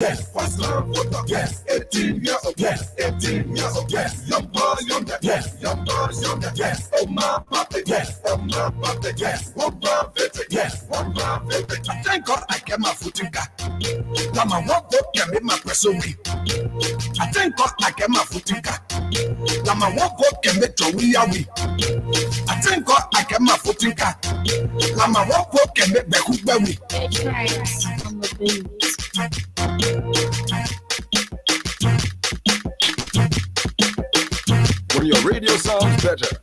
Yes, what's love for the yes, 18 years old, yes, 18 years old, yes, young boy, young that, yes, young boy, young that, yes, oh my birthday, yes, oh my birthday, yes, one birthday, yes, one birthday. Thank God I get my footing back. Now my one vote can be my person. I thank God I get my footing back. Now my one vote can make your we are we. I thank God I get my footing back. Now my one vote can make the hook by we. When your radio sounds better.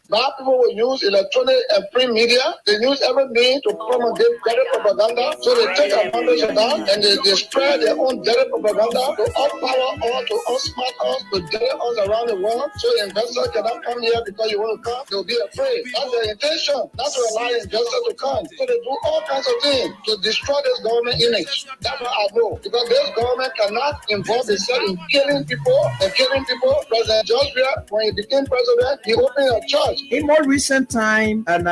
Bad people will use electronic and print media. They use every means to promulgate dirty propaganda. So they take advantage of that and they spread their own dirty propaganda to outpower us, to outsmart us, to dirty us around the world. So investors cannot come here because you want to come. They'll be afraid. That's their intention. That's to allow investors to come. So they do all kinds of things to destroy this government image. That's what I know. Because this government cannot involve itself in killing people and killing people. President George Weah, when he became president, he opened a church. In more recent time, and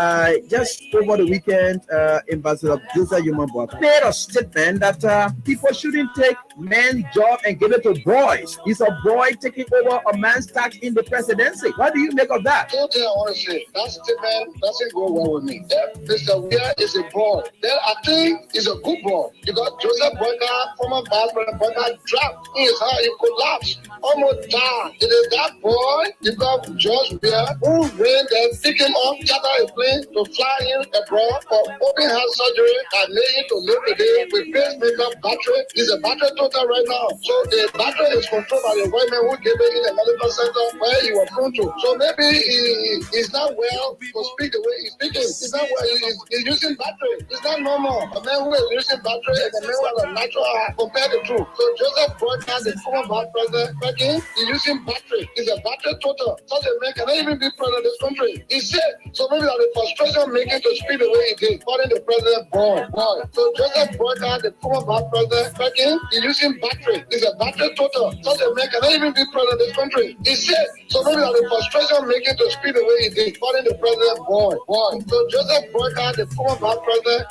just over the weekend, Ambassador Joseph Yumabwa made a statement that people shouldn't take men's job and give it to boys. Is a boy taking over a man's task in the presidency? What do you make of that? I want to say that statement doesn't go well with me. If Mr. Weah is a boy, then I think he's a good boy because Joseph Boyka, former Vice President Boyka, dropped in his heart, he collapsed, almost died. It is that boy, because George Weah, who then pick him up, charter a plane to fly him abroad for open heart surgery and lay him to live today with pacemaker battery. He's a battery total right now. So the battery is controlled by the white man who gave it in the medical center where he was thrown to. So maybe he's not well to speak the way he's speaking. He's not well. He's using battery. It's not normal. A man who is using battery and a man who has a natural heart compare the two. So Joseph Boyka, the former vice president, he's using battery. He's a battery total. Such a man cannot even be president of this country. He said, so maybe that the frustration making to speak the way he did, calling the president boy. So Joseph Boyka, the former vice president, he's using battery. He's a battery total. Such a man cannot even be president of this country. He said, so maybe that the frustration making to speak the way he did, calling the president boy. So Joseph Boyka, the former vice president,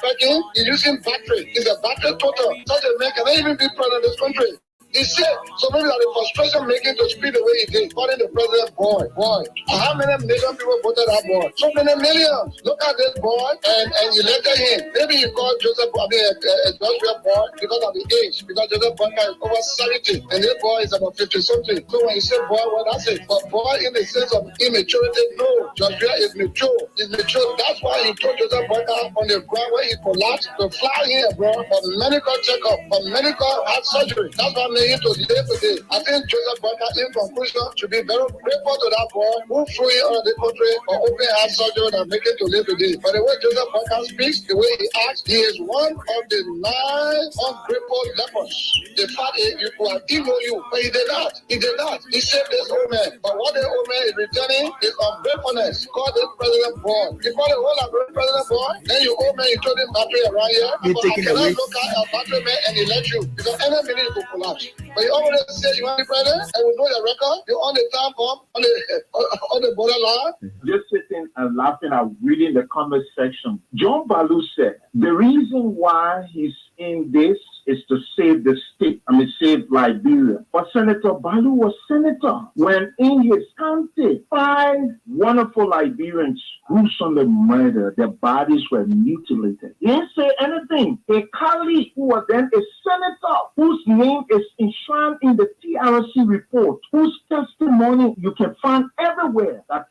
he's using battery. He's a battery total. Such a man cannot even be president of this country. He said, so maybe that the frustration making to speak the way he did, calling the president boy. How many million people voted that boy? So many millions. Look at this boy and elected him. Maybe you call Joseph, Joshua boy because of the age, because Joseph Boyka is over 70 and this boy is about 50 something. So when you say boy, well, that's it. But boy in the sense of immaturity, no. Joshua is mature. He's mature. That's why he told Joseph Boyka on the ground where he collapsed to fly here, bro, for medical checkup, for medical heart surgery. That's why to live today. I think Joseph Boyka, in conclusion, should be very grateful to that boy who flew in out of the country for open heart surgery and make it to live today. But the way Joseph Boyka speaks, the way he acts, he is one of the 9 ungrateful lepers. The fact is, you could have emailed you, but he did not. He saved this old man. But what the old man is returning is ungratefulness. Call this president boy. You call the whole of president boy, then you old man, you told him battery around here. You're taking away. Look at a battery man and elect you because any minute you could collapse. But you already say you want to be president, and we know your record. You're on the time bomb, on the borderline. Just sitting and laughing and reading the comment section. John Baloo said, the reason why he's in this is to save the state. Save Liberia. But Senator Baloo was senator when in his county, 5 wonderful Liberians gruesomely murdered. Their bodies were mutilated. He didn't say anything. A colleague who was then a senator, whose name is enshrined in the TRC report, whose testimony you can find everywhere, that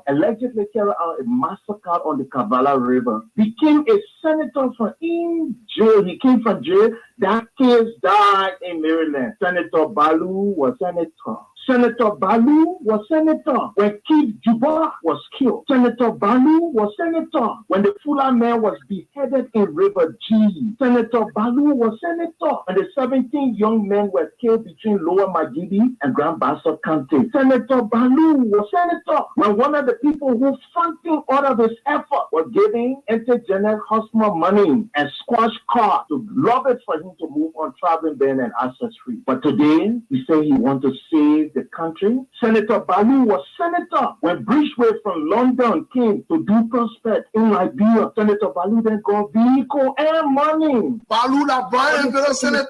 allegedly carried out a massacre on the Kavala River, became a senator from in jail. He came from jail. That case died in Maryland. Senator Baloo was senator. Senator Baloo was senator when Keith Juba was killed. Senator Baloo was senator when the Fula man was beheaded in River G. Senator Baloo was senator when the 17 young men were killed between Lower Magidi and Grand Bassa County. Senator Baloo was senator when one of the people who funding all of his effort was giving Intergenetic Hospital money and squash car to love it for him to move on traveling ban and access free. But today, he say he wants to save the country. Senator Balu was senator when Bridgeway from London came to do prospect in Liberia. Senator Balu then got vehicle and money. Balu la Brian the senator.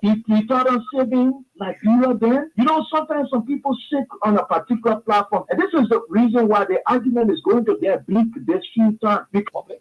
He thought of saving Liberia then. You know, sometimes some people sit on a particular platform, and this is the reason why the argument is going to get bleak this few times.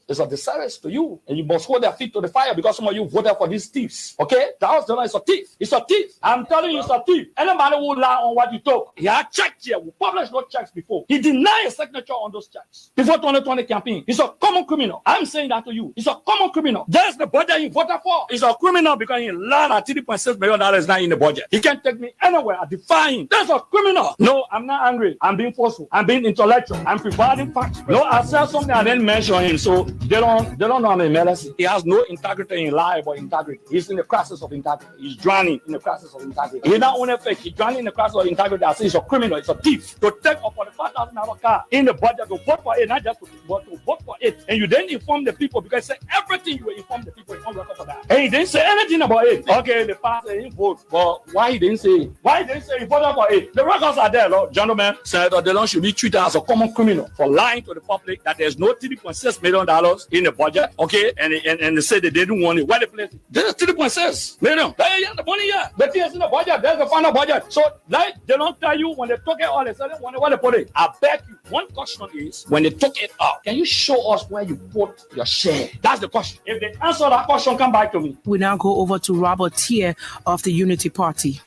It's a disservice to you, and you must hold their feet to the fire because some of you voted for these thieves. Okay? The House General is a thief. It's a thief. I'm telling you, it's a thief. Anybody who lie on what you talk, he had checked here. We published no checks before. He denied a signature on those checks before 2020 campaign. He's a common criminal. I'm saying that to you. He's a common criminal. There's the budget he voted for. He's a criminal because he lied at $3.6 million is not in the budget. He can't take me anywhere. I defy him. That's a criminal. No, I'm not angry. I'm being forceful. I'm being intellectual. I'm providing facts. No, I said something I didn't mention him, so they don't know I'm a medicine. He has no integrity in life or integrity. He's in the crisis of integrity. He's drowning in the crisis of integrity. He's not only fake. He's drowning in the crisis of integrity. I say he's a criminal. He's a thief. To take a $45,000 car in the budget to vote for it, not just to vote for it. And you didn't inform the people because you said everything you will inform the people on record for that. And he didn't say anything about it. Okay, the pastor he vote, but why he didn't say it? Why he didn't say he voted for it? The records are there, Lord. Gentlemen, Senator Delon should be treated as a common criminal for lying to the public that there's no $3.6 million in the budget. Okay, and they said they didn't want it. Why they place it? There's $3.6 million. There the money here. But there's in the budget. There's the final budget. So like they don't tell you when they took it all of a sudden when they put it. I beg you. One question is when they took it out, can you show us where you put your share? That's the question. If they answer that question, come back to me. We now go over to Robert Tier of the Unity Party.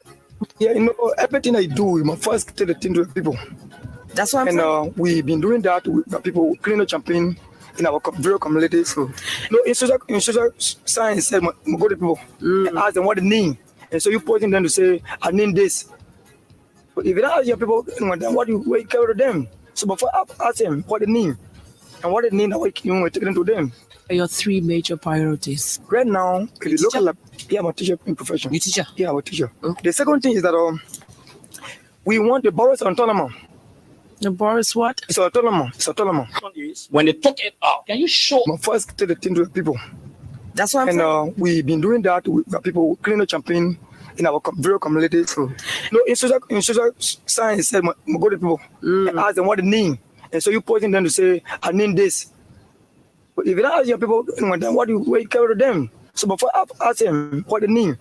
Yeah, you know, everything I do, we must first tell the thing to the people. That's what I'm saying. We've been doing that with the people, cleaning the champagne in our various communities. So, in social science, we go to people and ask them what the name. And so you pointing them to say, I name this. But if you don't ask your people, then what do you carry to them? So before I ask them what the name, and what the name that we take them to them. Your three major priorities. Right now, if you look at I'm a teacher in profession. You teacher? Yeah, I'm a teacher. The second thing is that we want the borough's autonomous. The borough's what? It's autonomous. It's autonomous. When they took it out, can you show? First tell the thing to the people. That's what I'm saying. We've been doing that with the people, cleaning the champagne in our various communities. So, in social science, we go to people and ask them what the name. And so you pointing them to say, I name this. But if you don't ask your people, then what do you carry to them? So before I ask them what the name,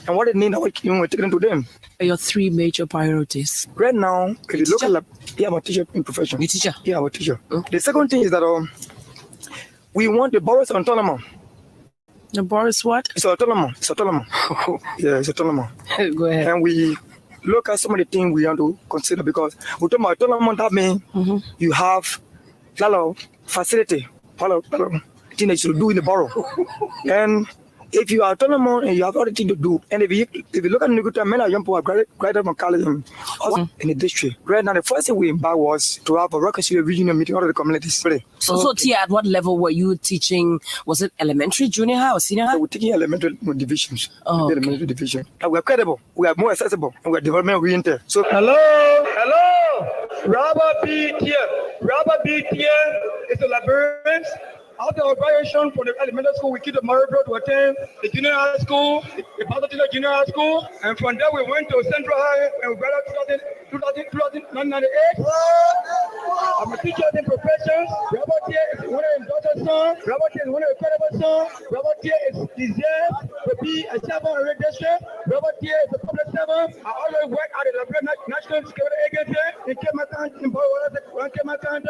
and what the name that we take them to them. Your three major priorities. Right now, if you look at I'm a teacher in profession. You teacher? Yeah, I'm a teacher. The second thing is that we want the borough's autonomous. The borough's what? It's autonomous. It's autonomous. Yeah, it's autonomous. Go ahead. And we look at some of the things we have to consider because we talk about autonomous, that means you have a lot of facility. All of things that you should do in the borough. And if you are autonomous and you have other things to do, and if you look at Nukuta, many young people have graduated from college in the district. Right now, the first thing we embarked was to have a reconciliation regional meeting all of the communities. So Tia, at what level were you teaching? Was it elementary, junior high, or senior high? We're taking elementary divisions. Oh, elementary division. And we're credible, we are more accessible, and we're development oriented. So Hello, Robert B. Tier. Robert B. Tier is a librarian. After operation for the elementary school, we keep the Maribro to attend the junior high school, the Pasadena Junior High School, and from there we went to Central High and we graduated 1998. I'm a teacher in professions. Robert Tier is one of his daughter's son. Robert Tier is one of his incredible sons. Robert Tier is deserved to be a servant in the district. Robert Tier is a public servant. I always work at the National Security Agency in Kemakan, in Kemakan.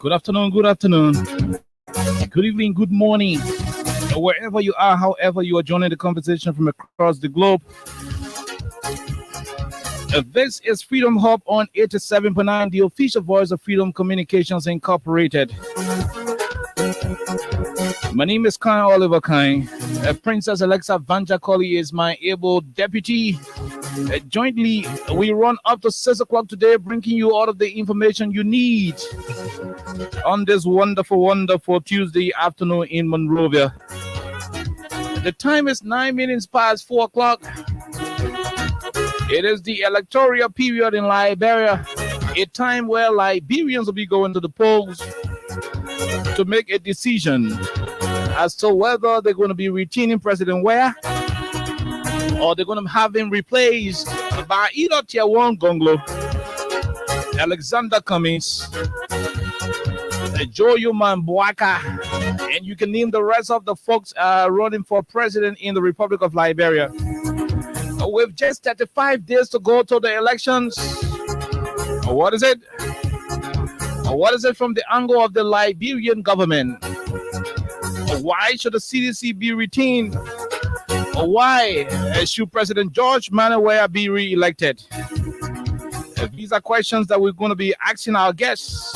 Good afternoon, good evening, good morning, wherever you are, however you are joining the conversation from across the globe. This is Freedom Hub on 87.9, the official voice of Freedom Communications Incorporated. My name is Kai Oliver Kai. Princess Alexa Vanjakoli is my able deputy. Jointly, we run up to 6 o'clock today, bringing you all of the information you need on this wonderful, wonderful Tuesday afternoon in Monrovia. The time is 9 minutes past 4 o'clock. It is the electoral period in Liberia, a time where Liberians will be going to the polls to make a decision as to whether they're going to be retaining President Weah or they're going to have him replaced by either Tier 1 Gonglo, Alexander Cummings, Joe Yuman Boaka, and you can name the rest of the folks running for president in the Republic of Liberia. With just 35 days to go to the elections, what is it? What is it from the angle of the Liberian government? Why should the CDC be retained? Why should President George Manneh Weah be re-elected? These are questions that we're going to be asking our guests.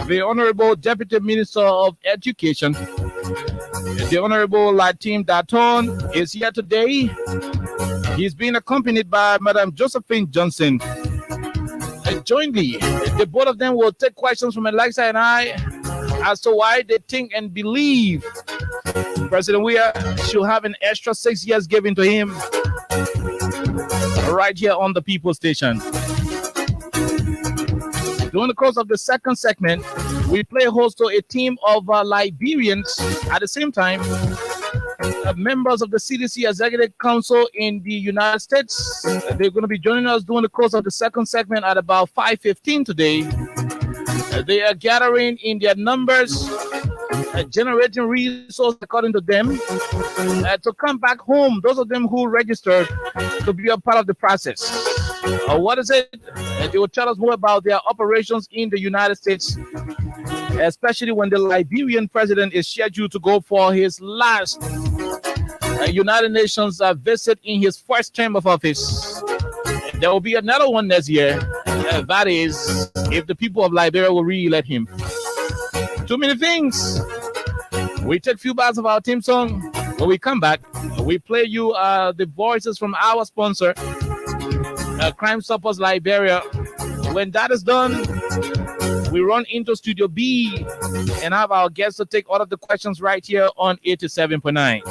The Honorable Deputy Minister of Education, the Honorable Lateem Daton, is here today. He's being accompanied by Madam Josephine Johnson. Jointly, the both of them will take questions from Alexa and I as to why they think and believe President Weah should have an extra 6 years given to him right here on the People Station. During the course of the second segment, we play host to a team of Liberians. At the same time, members of the CDC Executive Council in the United States. They're going to be joining us during the course of the second segment at about 5:15 today. They are gathering in their numbers, generating resources according to them, to come back home, those of them who registered to be a part of the process. What is it? They will tell us more about their operations in the United States, especially when the Liberian president is scheduled to go for his last United Nations visit in his first term of office. There will be another one next year. That is, if the people of Liberia will re-elect him. Too many things. We take a few bars of our theme song. When we come back, we play you the voices from our sponsor, Crime Stoppers Liberia. When that is done, we run into Studio B and have our guests to take all of the questions right here on 87.9.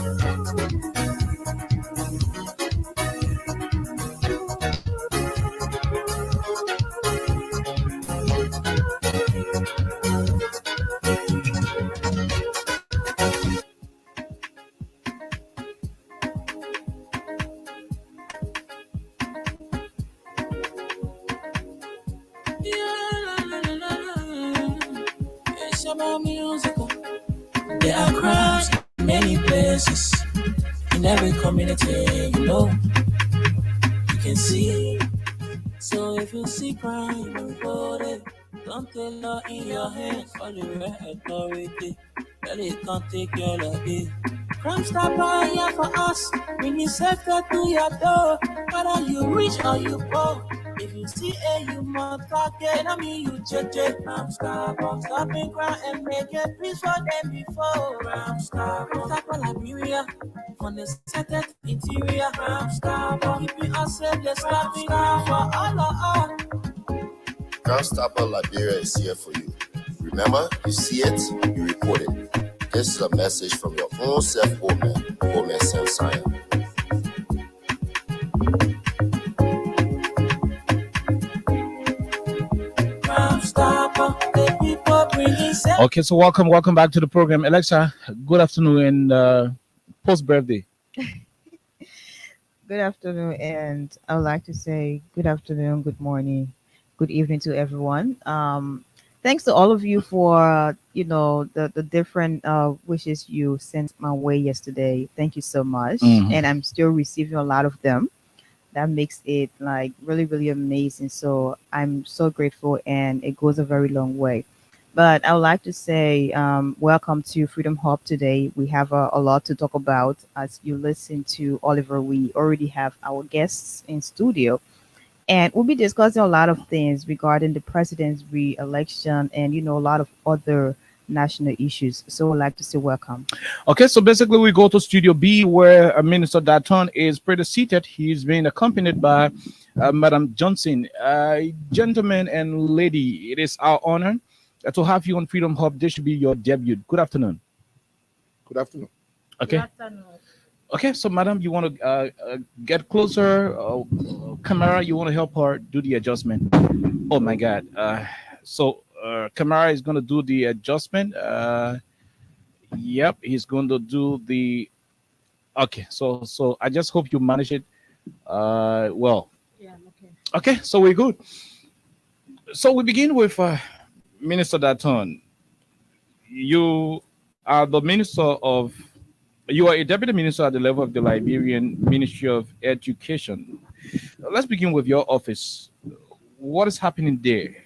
There are crimes in many places, in every community, you know, you can see. So if you see crime, report it. Don't take law in your hands, for the right authority. Well, it can't take your life. Crime Stopper here for us, bringing safety to your door. Whether you rich or you poor, if you see a human target, I mean you judge it. Crime Stopper, stopping crime and make it peace for them before. Crime Stopper Liberia, on the settled interior. Crime Stopper, keeping us safe, let's stop it for all of us. Crime Stopper Liberia is here for you. Remember, you see it, you report it. This is a message from your own self, Omen Sam-Sion. Okay, so welcome back to the program. Alexa, good afternoon and post-birthday. Good afternoon, and I would like to say good afternoon, good morning, good evening to everyone. Thanks to all of you for, the different wishes you sent my way yesterday. Thank you so much. Mhm. And I'm still receiving a lot of them. That makes it like really, really amazing. So I'm so grateful, and it goes a very long way. But I would like to say welcome to Freedom Hub today. We have a lot to talk about. As you listen to Oliver, we already have our guests in studio. And we'll be discussing a lot of things regarding the president's re-election and, a lot of other national issues. So I'd like to say welcome. Okay, so basically we go to Studio B where Minister Daton is pretty seated. He's being accompanied by Madam Johnson. Gentlemen and lady, it is our honor to have you on Freedom Hub. This should be your debut. Good afternoon. Good afternoon. Okay. Okay, so madam, you want to get closer? Kamara, you want to help her do the adjustment? Oh my God. So Kamara is going to do the adjustment. Yep, he's going to do the. Okay, so I just hope you manage it. Well. Yeah. Okay. Okay, so we're good. So we begin with Minister Daton. You are the minister of. You are a deputy minister at the level of the Liberian Ministry of Education. Let's begin with your office. What is happening there?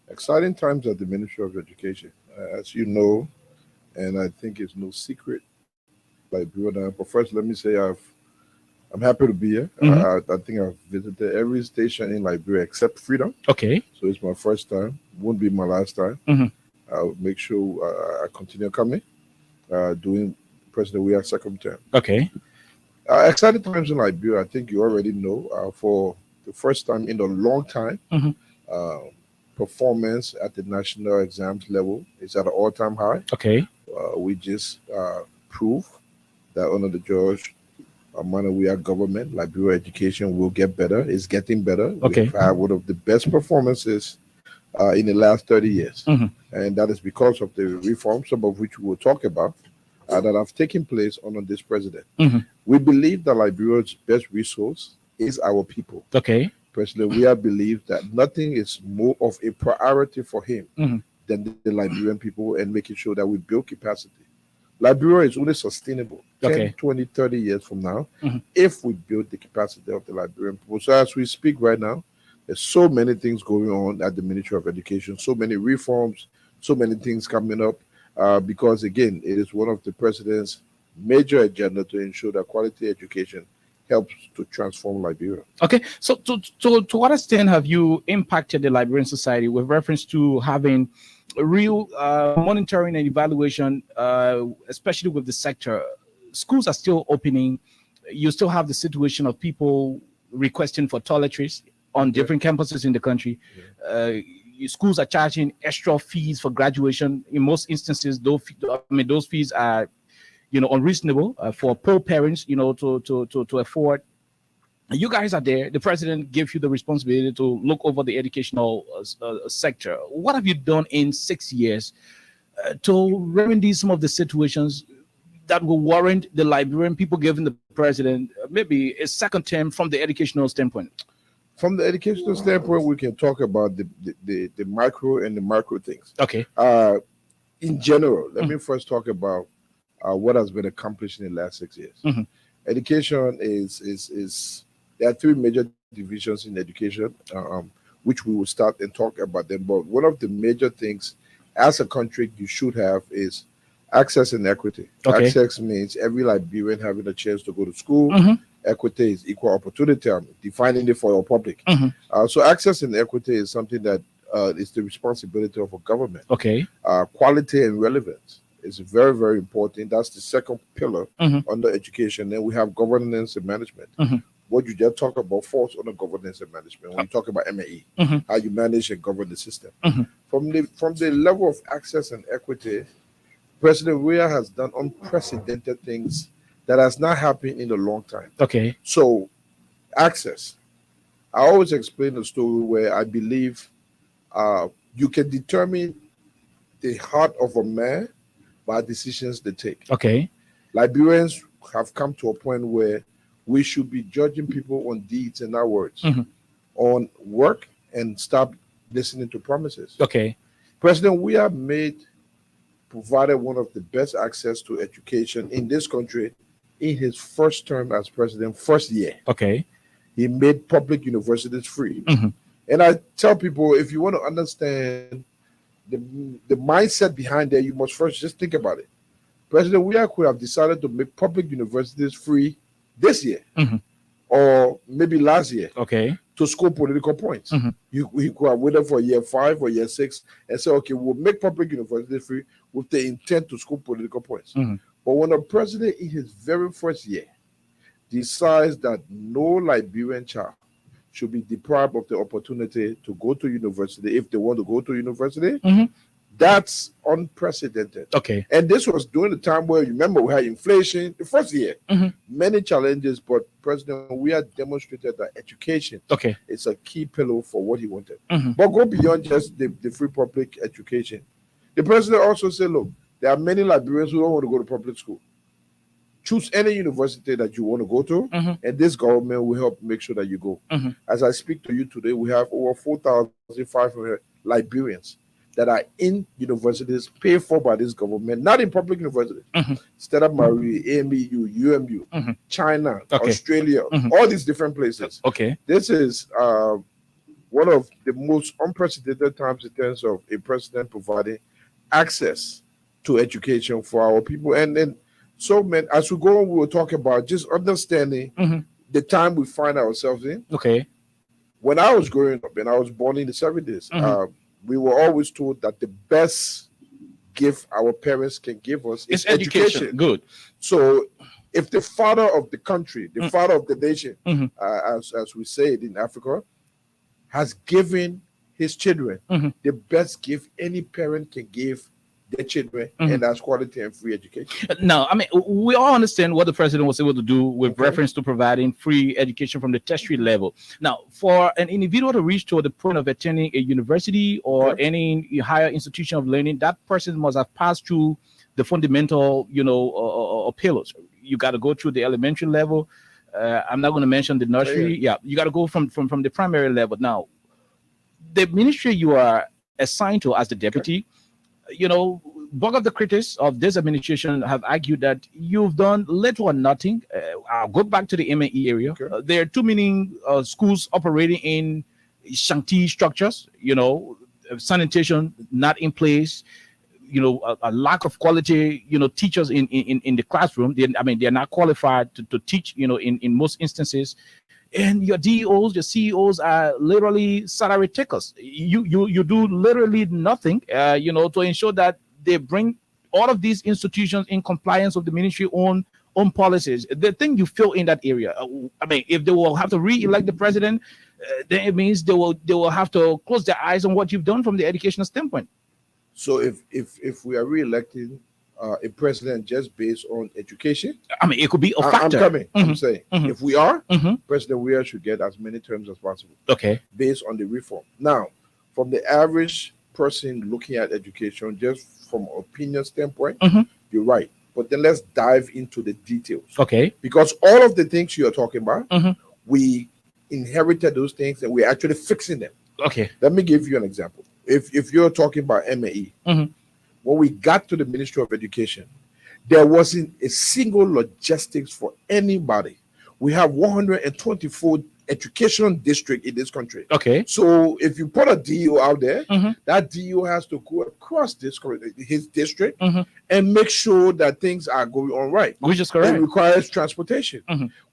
Exciting times at the Ministry of Education. As you know, and I think it's no secret, Liberia. But first, let me say I'm happy to be here. Mm-hmm. I think I've visited every station in Liberia except Freedom. Okay. So it's my first time. Won't be my last time. Mm-hmm. I'll make sure I continue coming, doing President Weah's second term. Okay. Exciting times in Liberia. I think you already know. For the first time in a long time, performance at the national exams level is at an all-time high. Okay. We just proved that under the George Weah government, Liberia education will get better. It's getting better. Okay. We've had one of the best performances in the last 30 years. And that is because of the reforms, some of which we will talk about, that have taken place under this president. We believe that Liberia's best resource is our people. Okay. President Weah believes that nothing is more of a priority for him than the Liberian people and making sure that we build capacity. Liberia is only sustainable 10, 20, 30 years from now if we build the capacity of the Liberian people. So as we speak right now, there's so many things going on at the Ministry of Education, so many reforms, so many things coming up. Because again, it is one of the president's major agenda to ensure that quality education helps to transform Liberia. Okay, so to what extent have you impacted the Liberian society with reference to having real monitoring and evaluation, especially with the sector? Schools are still opening. You still have the situation of people requesting for toiletries on different campuses in the country. Schools are charging extra fees for graduation. In most instances, those fees are, unreasonable for poor parents, to afford. You guys are there. The president gave you the responsibility to look over the educational sector. What have you done in 6 years to remedy some of the situations that will warrant the Liberian people giving the president maybe a second term from the educational standpoint? From the educational standpoint, we can talk about the micro and the macro things. Okay. In general, let me first talk about what has been accomplished in the last 6 years. Education is there are three major divisions in education, which we will start and talk about them. But one of the major things as a country you should have is access and equity. Okay. Access means every Liberian having a chance to go to school. Equity is equal opportunity. I'm defining it for your public. So access and equity is something that is the responsibility of a government. Okay. Quality and relevance is very, very important. That's the second pillar under education. Then we have governance and management. What you just talked about falls under governance and management. When you talk about MAE, how you manage and govern the system. From the level of access and equity, President Weah has done unprecedented things that has not happened in a long time. Okay. So, access. I always explain the story where I believe you can determine the heart of a man by decisions they take. Okay. Liberians have come to a point where we should be judging people on deeds and not words, on work, and stop listening to promises. Okay. President Weah provided one of the best access to education in this country in his first term as president, first year. Okay. He made public universities free. And I tell people, if you want to understand the mindset behind that, you must first just think about it. President Weah could have decided to make public universities free this year or maybe last year. Okay. To score political points. He could have waited for year 5 or year 6 and say, okay, we'll make public universities free with the intent to score political points. But when a president in his very first year decides that no Liberian child should be deprived of the opportunity to go to university if they want to go to university, That's unprecedented. Okay. And this was during the time where, you remember, we had inflation the first year, many challenges, but President, we have demonstrated that education is a key pillar for what he wanted. But go beyond just the free public education. The president also said, look, there are many Liberians who don't want to go to public school. Choose any university that you want to go to, and this government will help make sure that you go. As I speak to you today, we have over 4,500 Liberians that are in universities paid for by this government, not in public universities. Stella Marie, AMEU, UMU, China, Australia, all these different places. This is one of the most unprecedented times in terms of a president providing access to education for our people. And then, so, man, as we go on, we will talk about just understanding the time we find ourselves in. When I was growing up, and I was born in the 70s, we were always told that the best gift our parents can give us is education. Good. So, if the father of the country, the father of the nation, as we say it in Africa, has given his children the best gift any parent can give their children, and that's quality and free education. Now, I mean, we all understand what the president was able to do with reference to providing free education from the tertiary level. Now, for an individual to reach to the point of attending a university or any higher institution of learning, that person must have passed through the fundamental, pillars. You got to go through the elementary level. I'm not going to mention the nursery. You got to go from the primary level. Now, the ministry you are assigned to as the deputy, bulk of the critics of this administration have argued that you've done little or nothing. I'll go back to the MAE area. There are too many schools operating in shanty structures, sanitation not in place, a lack of quality, teachers in the classroom. They're not qualified to teach, in most instances. And your DEOs, your CEOs are literally salary takers. You do literally nothing, to ensure that they bring all of these institutions in compliance with the ministry own policies. The thing you feel in that area, if they will have to re-elect the president, then it means they will have to close their eyes on what you've done from the educational standpoint. So if we are re-electing a president just based on education, it could be a factor. I'm saying if we are, President Weah should get as many terms as possible. Based on the reform. Now, from the average person looking at education, just from opinion standpoint, you're right. But then let's dive into the details. Because all of the things you're talking about, we inherited those things and we're actually fixing them. Let me give you an example. If you're talking about MAE, when we got to the Ministry of Education, there wasn't a single logistics for anybody. We have 124 education districts in this country. So if you put a DEO out there, that DEO has to go across his district and make sure that things are going on right. Which is correct. It requires transportation.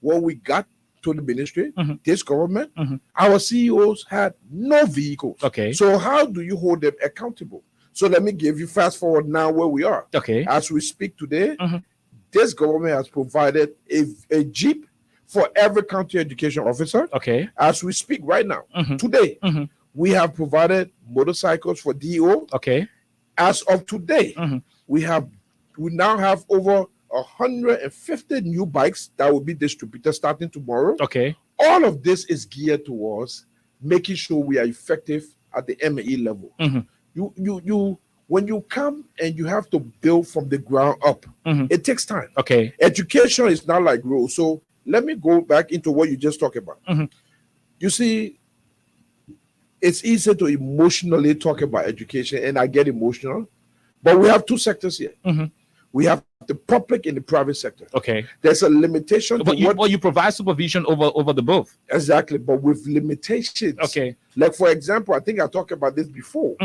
When we got to the ministry, this government, our CEOs had no vehicles. So how do you hold them accountable? So let me give you fast forward now where we are. As we speak today, this government has provided a Jeep for every county education officer. As we speak right now, today, we have provided motorcycles for DEO. As of today, we now have over 150 new bikes that will be distributed starting tomorrow. All of this is geared towards making sure we are effective at the MAE level. You when you come and you have to build from the ground up, it takes time. Education is not like growth. So let me go back into what you just talked about. You see, it's easy to emotionally talk about education, and I get emotional, but we have two sectors here. We have the public and the private sector. There's a limitation. But you provide supervision over the both. Exactly, but with limitations. Like, for example, I think I talked about this before.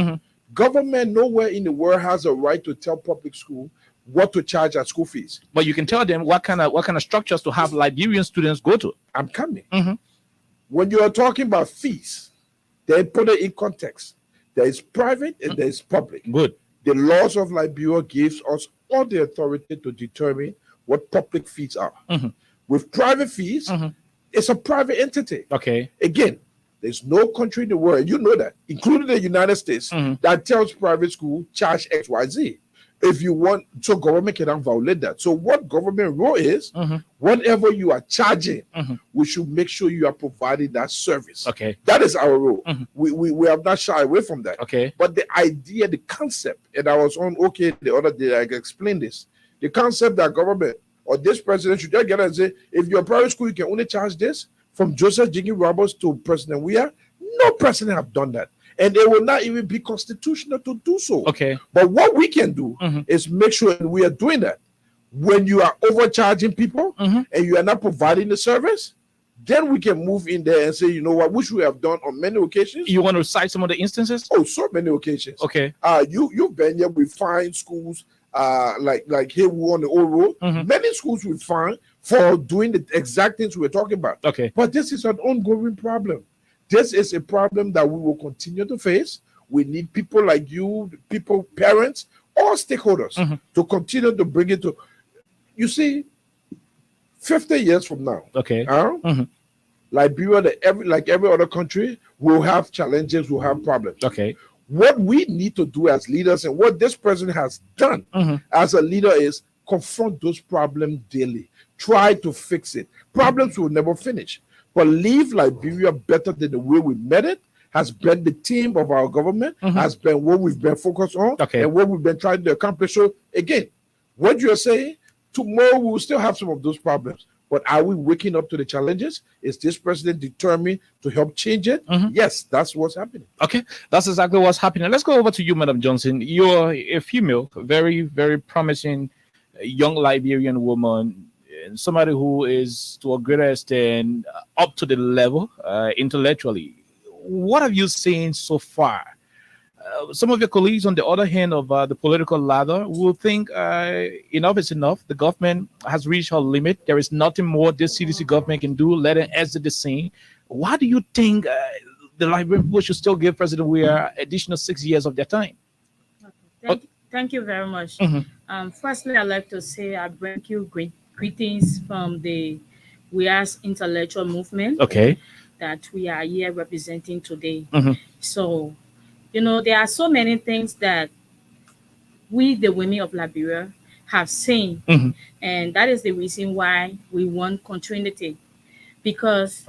Government nowhere in the world has a right to tell public school what to charge as school fees. But you can tell them what kind of structures to have Liberian students go to. I'm coming. When you are talking about fees, they put it in context. There is private and there is public. Good. The laws of Liberia gives us all the authority to determine what public fees are. With private fees, it's a private entity. Okay. Again, There's no country in the world, you know that, including the United States, that tells private school charge XYZ. If you want, so government cannot violate that. So what government rule is, whatever you are charging, we should make sure you are providing that service. Okay. That is our rule. We have not shy away from that. Okay. But the idea, the concept, and I was on the other day, I explained this. The concept that government or this president should just get and say, if you're a private school, you can only charge this, from Joseph Jiggy Roberts to President Weah. No president have done that. And it will not even be constitutional to do so. Okay. But what we can do is make sure we are doing that. When you are overcharging people and you are not providing the service, then we can move in there and say, you know what, which we have done on many occasions. You want to cite some of the instances? Oh, so many occasions. Okay. You've been here with fine schools, like here we on the old road. Many schools we find for doing the exact things we're talking about. Okay. But this is an ongoing problem. This is a problem that we will continue to face. We need people like you, people, parents, all stakeholders to continue to bring it to. You see, 50 years from now, Liberia, like every other country, will have challenges, will have problems. Okay. What we need to do as leaders and what this president has done as a leader is confront those problems daily. Try to fix it. Problems will never finish. But leave Liberia better than the way we met it has been the theme of our government, has been what we've been focused on, and what we've been trying to accomplish. So again, what you're saying, tomorrow we will still have some of those problems. But are we waking up to the challenges? Is this president determined to help change it? Yes, that's what's happening. Okay, that's exactly what's happening. Let's go over to you, Madam Johnson. You're a female, very, very promising young Liberian woman, and somebody who is to a greater extent up to the level intellectually. What have you seen so far? Some of your colleagues on the other hand of the political ladder will think enough is enough. The government has reached her limit. There is nothing more this CDC government can do. Let it exit the scene. Why do you think the Liberian people should still give President Weah additional 6 years of their time? Thank you very much. Firstly, I'd like to say I bring you greetings from the Weah's intellectual movement. Okay. That we are here representing today. So, you know, there are so many things that we, the women of Liberia, have seen. And that is the reason why we want continuity. Because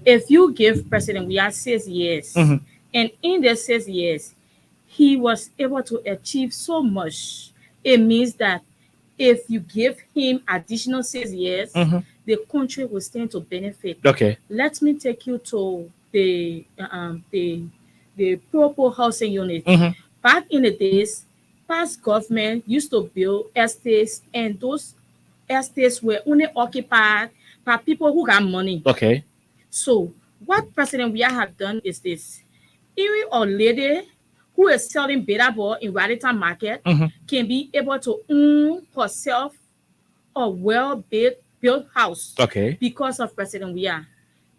if you give President Weah 6 years, and in the 6 years, he was able to achieve so much, it means that if you give him additional 6 years, the country will stand to benefit. Okay. Let me take you to the Purple housing unit. Back in the days, past government used to build estates, and those estates were only occupied by people who got money. Okay. So what President Weah have done is this: even a lady who is selling beta ball in Raritan Market can be able to own herself a well-built house. Okay. Because of President Weah.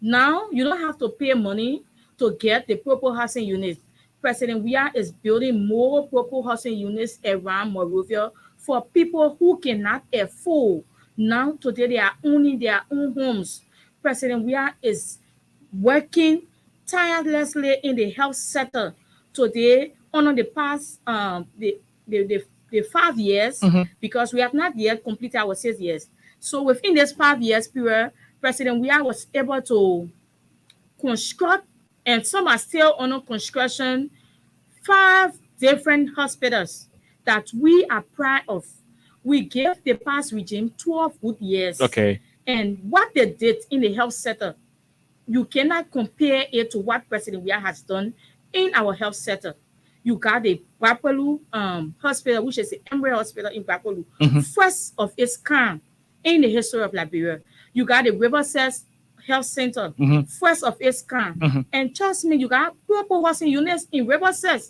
Now you don't have to pay money to get the Purple housing units. President Weah is building more Purple housing units around Monrovia for people who cannot afford. Now today they are owning their own homes. President Weah is working tirelessly in the health sector. Today, on the past the 5 years, because we have not yet completed our 6 years. So within this 5 years period, President Weah was able to construct, and some are still under construction, 5 different hospitals that we are proud of. We gave the past regime 12 good years. Okay. And what they did in the health sector, you cannot compare it to what President Weah has done in our health sector. You got the Bapolu hospital, which is the Embryo Hospital in Bapolu, first of its kind in the history of Liberia. You got the Riverside Health Center, first of its kind. And trust me, you got Purple housing units in Riverside.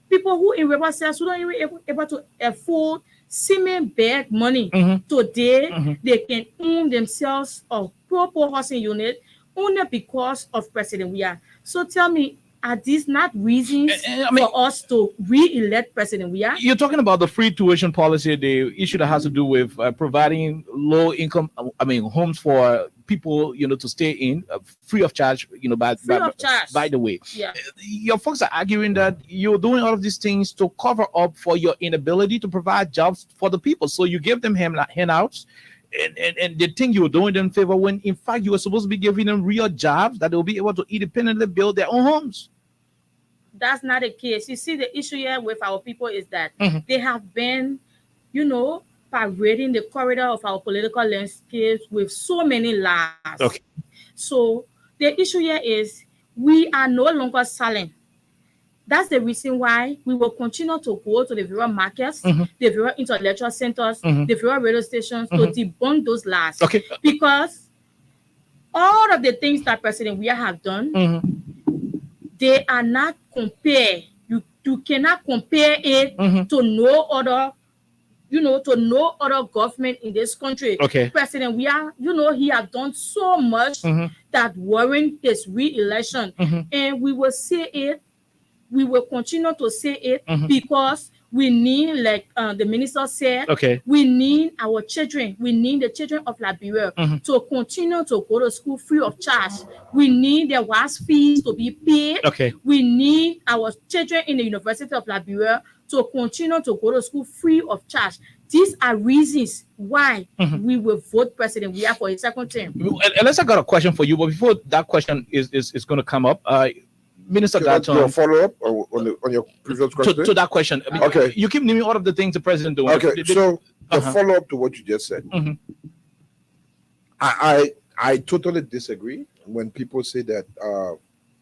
People who in Riverside who don't even able to afford cement bag money. Today, they can own themselves a Purple housing unit only because of President Weah. So tell me, are these not reasons for us to re-elect President Weah? You're talking about the free tuition policy, the issue that has to do with providing low-income, homes for people, to stay in free of charge, by the way. Yeah. Your folks are arguing that you're doing all of these things to cover up for your inability to provide jobs for the people. So you give them handouts, and they think you're doing them a favor when in fact you were supposed to be giving them real jobs that they'll be able to independently build their own homes. That's not the case. You see, the issue here with our people is that they have been, parading the corridor of our political landscape with so many lies. Okay. So the issue here is we are no longer silent. That's the reason why we will continue to go to the various markets, the various intellectual centers, the various radio stations to debunk those lies. Okay. Because all of the things that President Weah have done, they are not compared. You cannot compare it to no other, to no other government in this country. Okay. President Weah, he has done so much that warrant his re-election. And we will say it. We will continue to say it because we need, like the minister said, we need our children. We need the children of Liberia to continue to go to school free of charge. We need their WAS fees to be paid. We need our children in the University of Liberia to continue to go to school free of charge. These are reasons why we will vote President Weah for his second term. Unless I got a question for you, but before that question is going to come up, Minister Galton, follow up on your previous question to that question. Okay, you keep naming all of the things the president doing. Okay, so the follow up to what you just said, I totally disagree when people say that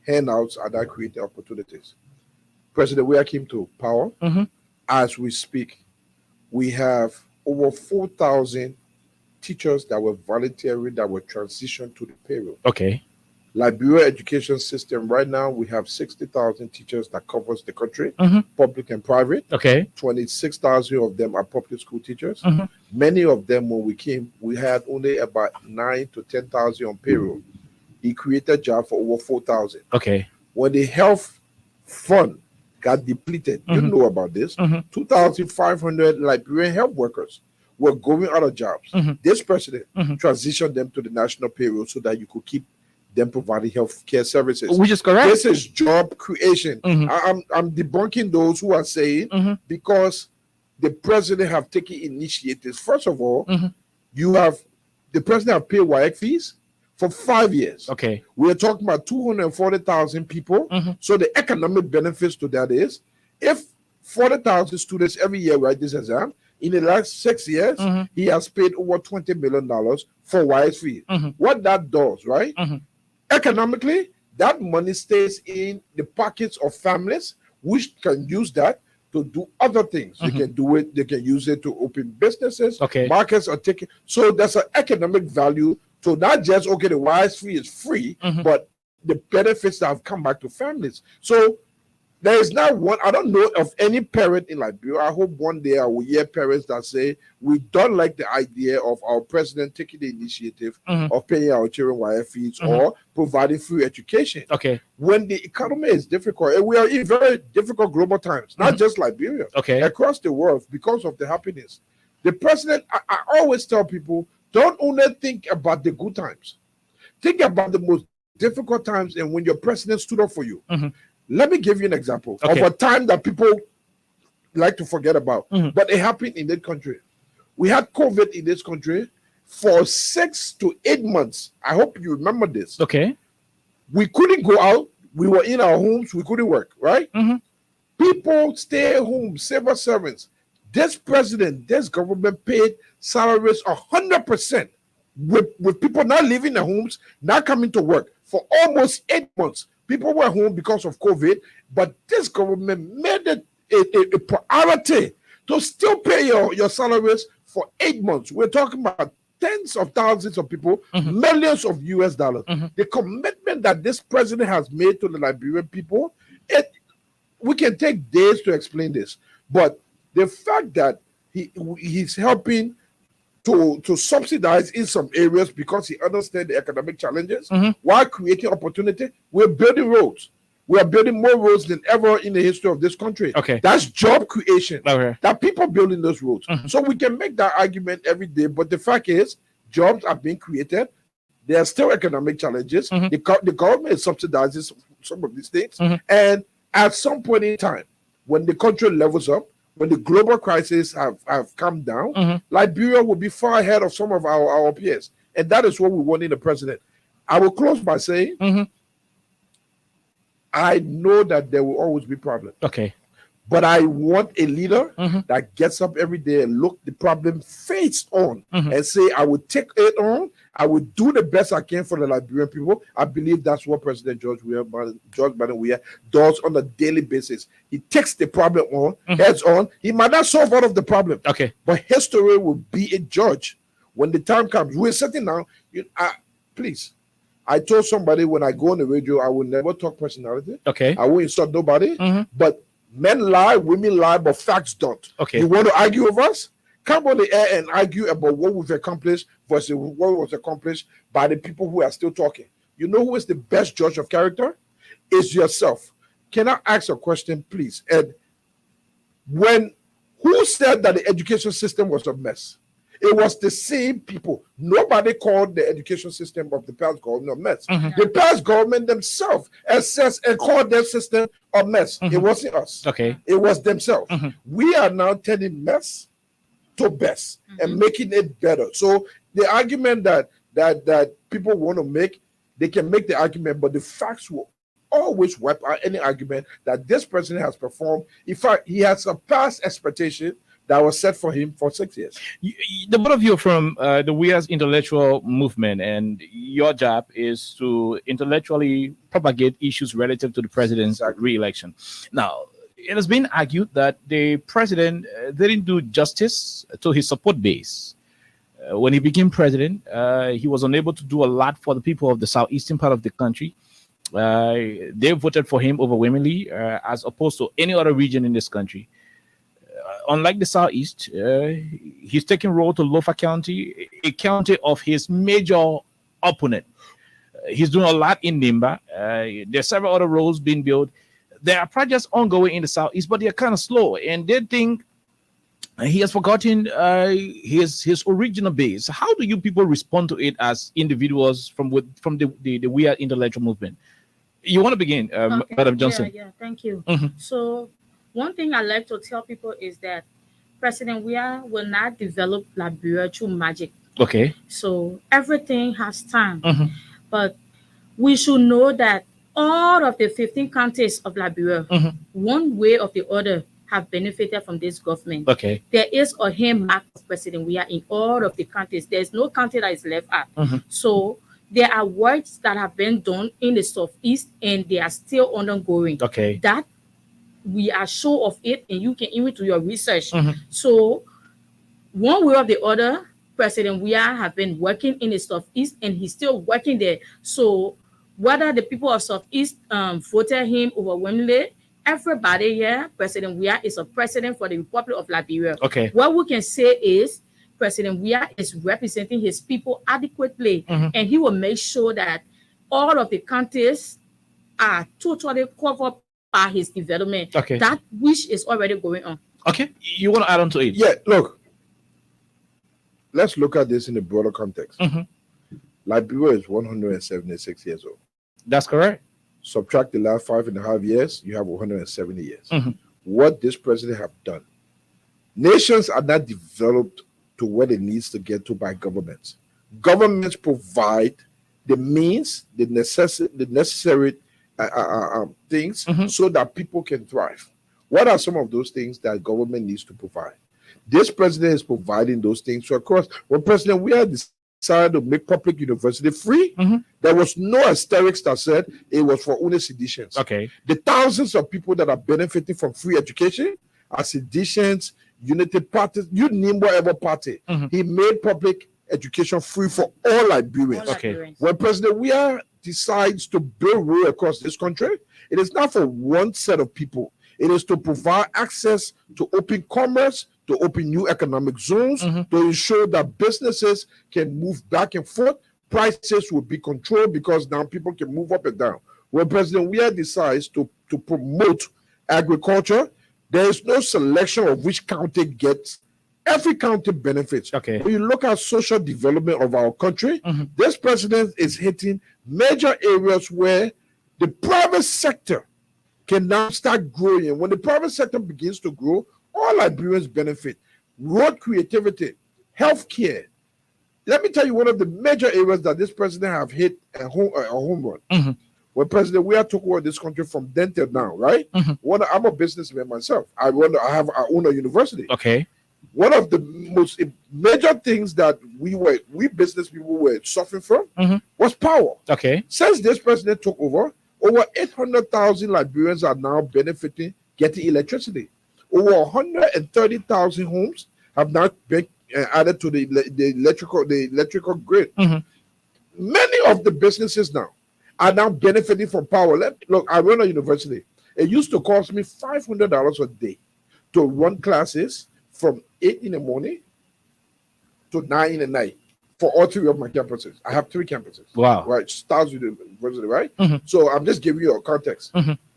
handouts are not creating opportunities. President Weah came to power. As we speak, we have over 4,000 teachers that were voluntary that were transitioned to the payroll. Okay. Liberia education system right now, we have 60,000 teachers that covers the country, public and private. Okay. 26,000 of them are public school teachers. Many of them, when we came, we had only about 9 to 10,000 on payroll. He created jobs for over 4,000. Okay. When the health fund got depleted, you know about this, 2,500 Liberian health workers were going out of jobs. This president transitioned them to the national payroll so that you could keep them providing health care services. Which is correct. This is job creation. I'm debunking those who are saying because the president have taken initiatives. First of all, the president have paid WAEC fees for 5 years. Okay. We're talking about 240,000 people. So the economic benefits to that is if 40,000 students every year write this exam, in the last 6 years, he has paid over $20 million for WAEC fees. What that does, right? Economically, that money stays in the pockets of families, which can use that to do other things. They can do it. They can use it to open businesses. Markets are taking. So there's an economic value to not just the WAEC fee is free, but the benefits that have come back to families. So there is not one. I don't know of any parent in Liberia. I hope one day I will hear parents that say we don't like the idea of our president taking the initiative of paying our children WAEC fees or providing free education. Okay. When the economy is difficult, and we are in very difficult global times, not just Liberia, across the world because of the happiness. The president, I always tell people, don't only think about the good times. Think about the most difficult times and when your president stood up for you. Let me give you an example of a time that people like to forget about, but it happened in this country. We had COVID in this country for 6 to 8 months. I hope you remember this. Okay. We couldn't go out. We were in our homes. We couldn't work, right? People stay at home, civil servants. This president, this government paid salaries 100% with people not leaving their homes, not coming to work for almost 8 months. People were home because of COVID, but this government made it a priority to still pay your salaries for 8 months. We're talking about tens of thousands of people, millions of US dollars. The commitment that this president has made to the Liberian people, we can take days to explain this, but the fact that he's helping to subsidize in some areas because he understands the economic challenges while creating opportunity. We're building roads. We are building more roads than ever in the history of this country. That's job creation. That people building those roads. So we can make that argument every day, but the fact is jobs are being created. There are still economic challenges. The government subsidizes some of these things. And at some point in time, when the country levels up, when the global crisis have come down, Liberia will be far ahead of some of our peers. And that is what we want in a president. I will close by saying, I know that there will always be problems. Okay. But I want a leader that gets up every day and look the problem face on and say, I will take it on. I will do the best I can for the Liberian people. I believe that's what President George Biden Weah does on a daily basis. He takes the problem on, heads on. He might not solve all of the problem. Okay. But history will be a judge when the time comes. We're sitting now. Please. I told somebody when I go on the radio, I will never talk personality. Okay. I won't insult nobody. But men lie, women lie, but facts don't. Okay. You want to argue with us? Come on the air and argue about what we've accomplished versus what was accomplished by the people who are still talking. You know who is the best judge of character? It's yourself. Can I ask a question, please? And who said that the education system was a mess? It was the same people. Nobody called the education system of the past government a mess. The past government themselves assessed and called their system a mess. It wasn't us. Okay. It was themselves. We are now turning mess to best and making it better. So the argument that people want to make, they can make the argument, but the facts will always wipe out any argument that this president has performed. In fact, he has surpassed expectation that was set for him for 6 years. The both of you are from the Weah's intellectual movement, and your job is to intellectually propagate issues relative to the president's re-election. Now, it has been argued that the president didn't do justice to his support base. When he became president, he was unable to do a lot for the people of the southeastern part of the country. They voted for him overwhelmingly, as opposed to any other region in this country. Unlike the Southeast, he's taking role to Lofa County, a county of his major opponent. He's doing a lot in Nimba. There's several other roads being built. There are projects ongoing in the Southeast, but they're kind of slow. And they think he has forgotten his original base. How do you people respond to it as individuals from the Weah intellectual movement? You want to begin, Madam Johnson? Yeah, thank you. So one thing I like to tell people is that President Weah will not develop Liberia through magic. Okay. So everything has time. But we should know that all of the 15 counties of Liberia, one way or the other, have benefited from this government. Okay. There is a hand mark of President Weah in all of the counties. There's no county that is left out. So there are works that have been done in the Southeast and they are still ongoing. Okay. That we are sure of it, and you can even do your research. So one way or the other, President Weah have been working in the Southeast and he's still working there. So whether the people of Southeast voted him overwhelmingly, everybody here, President Weah is a president for the Republic of Liberia. Okay. What we can say is President Weah is representing his people adequately, and he will make sure that all of the counties are totally covered by his development. Okay. That which is already going on. Okay. You want to add on to it? Yeah, look. Let's look at this in a broader context. Liberia is 176 years old. That's correct. Subtract the last 5.5 years, you have 170 years. What this president have done. Nations are not developed to where it needs to get to by governments. Governments provide the means, the necessary things so that people can thrive. What are some of those things that government needs to provide? This president is providing those things. So, of course, when President Weah decided to make public university free, there was no asterisk that said it was for only seditious. Okay. The thousands of people that are benefiting from free education are seditious, unity parties, you name whatever party. He made public education free for all Liberians. Okay. When President Weah decides to build road across this country, it is not for one set of people. It is to provide access to open commerce, to open new economic zones, to ensure that businesses can move back and forth. Prices will be controlled because now people can move up and down. When President Weah decides to promote agriculture, there is no selection of which county gets Every county benefits. Okay. When you look at social development of our country, this president is hitting major areas where the private sector can now start growing. When the private sector begins to grow, all Liberians benefit. Road creativity, healthcare. Let me tell you one of the major areas that this president have hit a home run. When President Weah took over this country from then till now, right? I'm a businessman myself. I own a university. Okay. One of the most major things that we business people were suffering from was power. Okay. Since this president took over 800,000 Liberians are now benefiting, getting electricity. Over 130,000 homes have now been added to the electrical grid. Many of the businesses now are now benefiting from power. Look, I run a university. It used to cost me $500 a day to run classes from 8 in the morning to 9 in the night for all 3 of my campuses. I have 3 campuses. Wow. Right. Starts with the university, right? So I'm just giving you a context.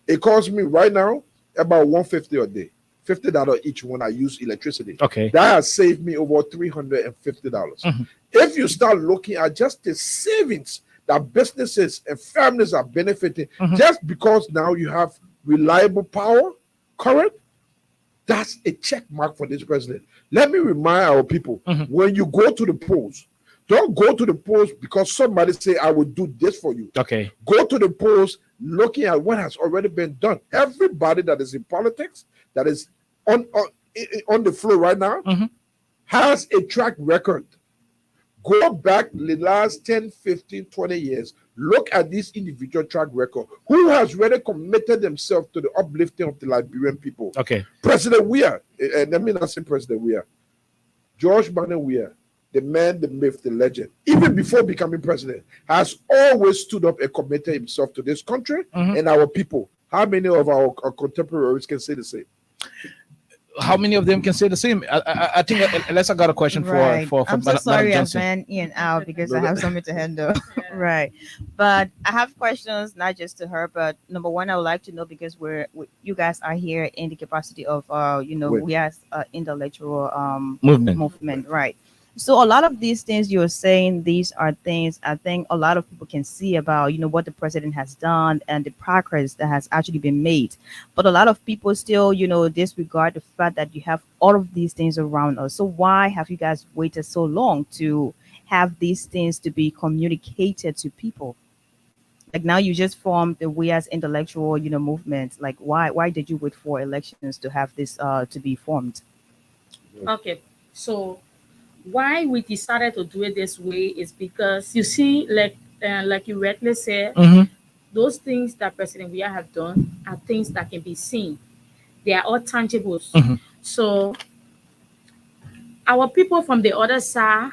It costs me right now about $150 a day. $50 each when I use electricity. Okay. That has saved me over $350. If you start looking at just the savings that businesses and families are benefiting just because now you have reliable power, correct? That's a check mark for this president. Let me remind our people, when you go to the polls, don't go to the polls because somebody say, I will do this for you. Okay. Go to the polls looking at what has already been done. Everybody that is in politics, that is on the floor right now, has a track record. Go back the last 10, 15, 20 years. Look at this individual track record. Who has really committed themselves to the uplifting of the Liberian people? Okay. President Weah, and let me not say President Weah, George Manuel Weah, the man, the myth, the legend, even before becoming president, has always stood up and committed himself to this country and our people. How many of our contemporaries can say the same? How many of them can say the same? I think unless I got a question for I'm so sorry I Johnson. went in and out because I have something to handle. Right. But I have questions not just to her, but number one, I would like to know because you guys are here in the capacity of we as intellectual movement, right? So a lot of these things you're saying, these are things I think a lot of people can see about, what the president has done and the progress that has actually been made. But a lot of people still, disregard the fact that you have all of these things around us. So why have you guys waited so long to have these things to be communicated to people? Like now you just formed the We as Intellectual, movement. Like why did you wait for elections to have this to be formed? Okay, so why we decided to do it this way is because you see, like you rightly said, those things that President Weah have done are things that can be seen. They are all tangibles. So our people from the other side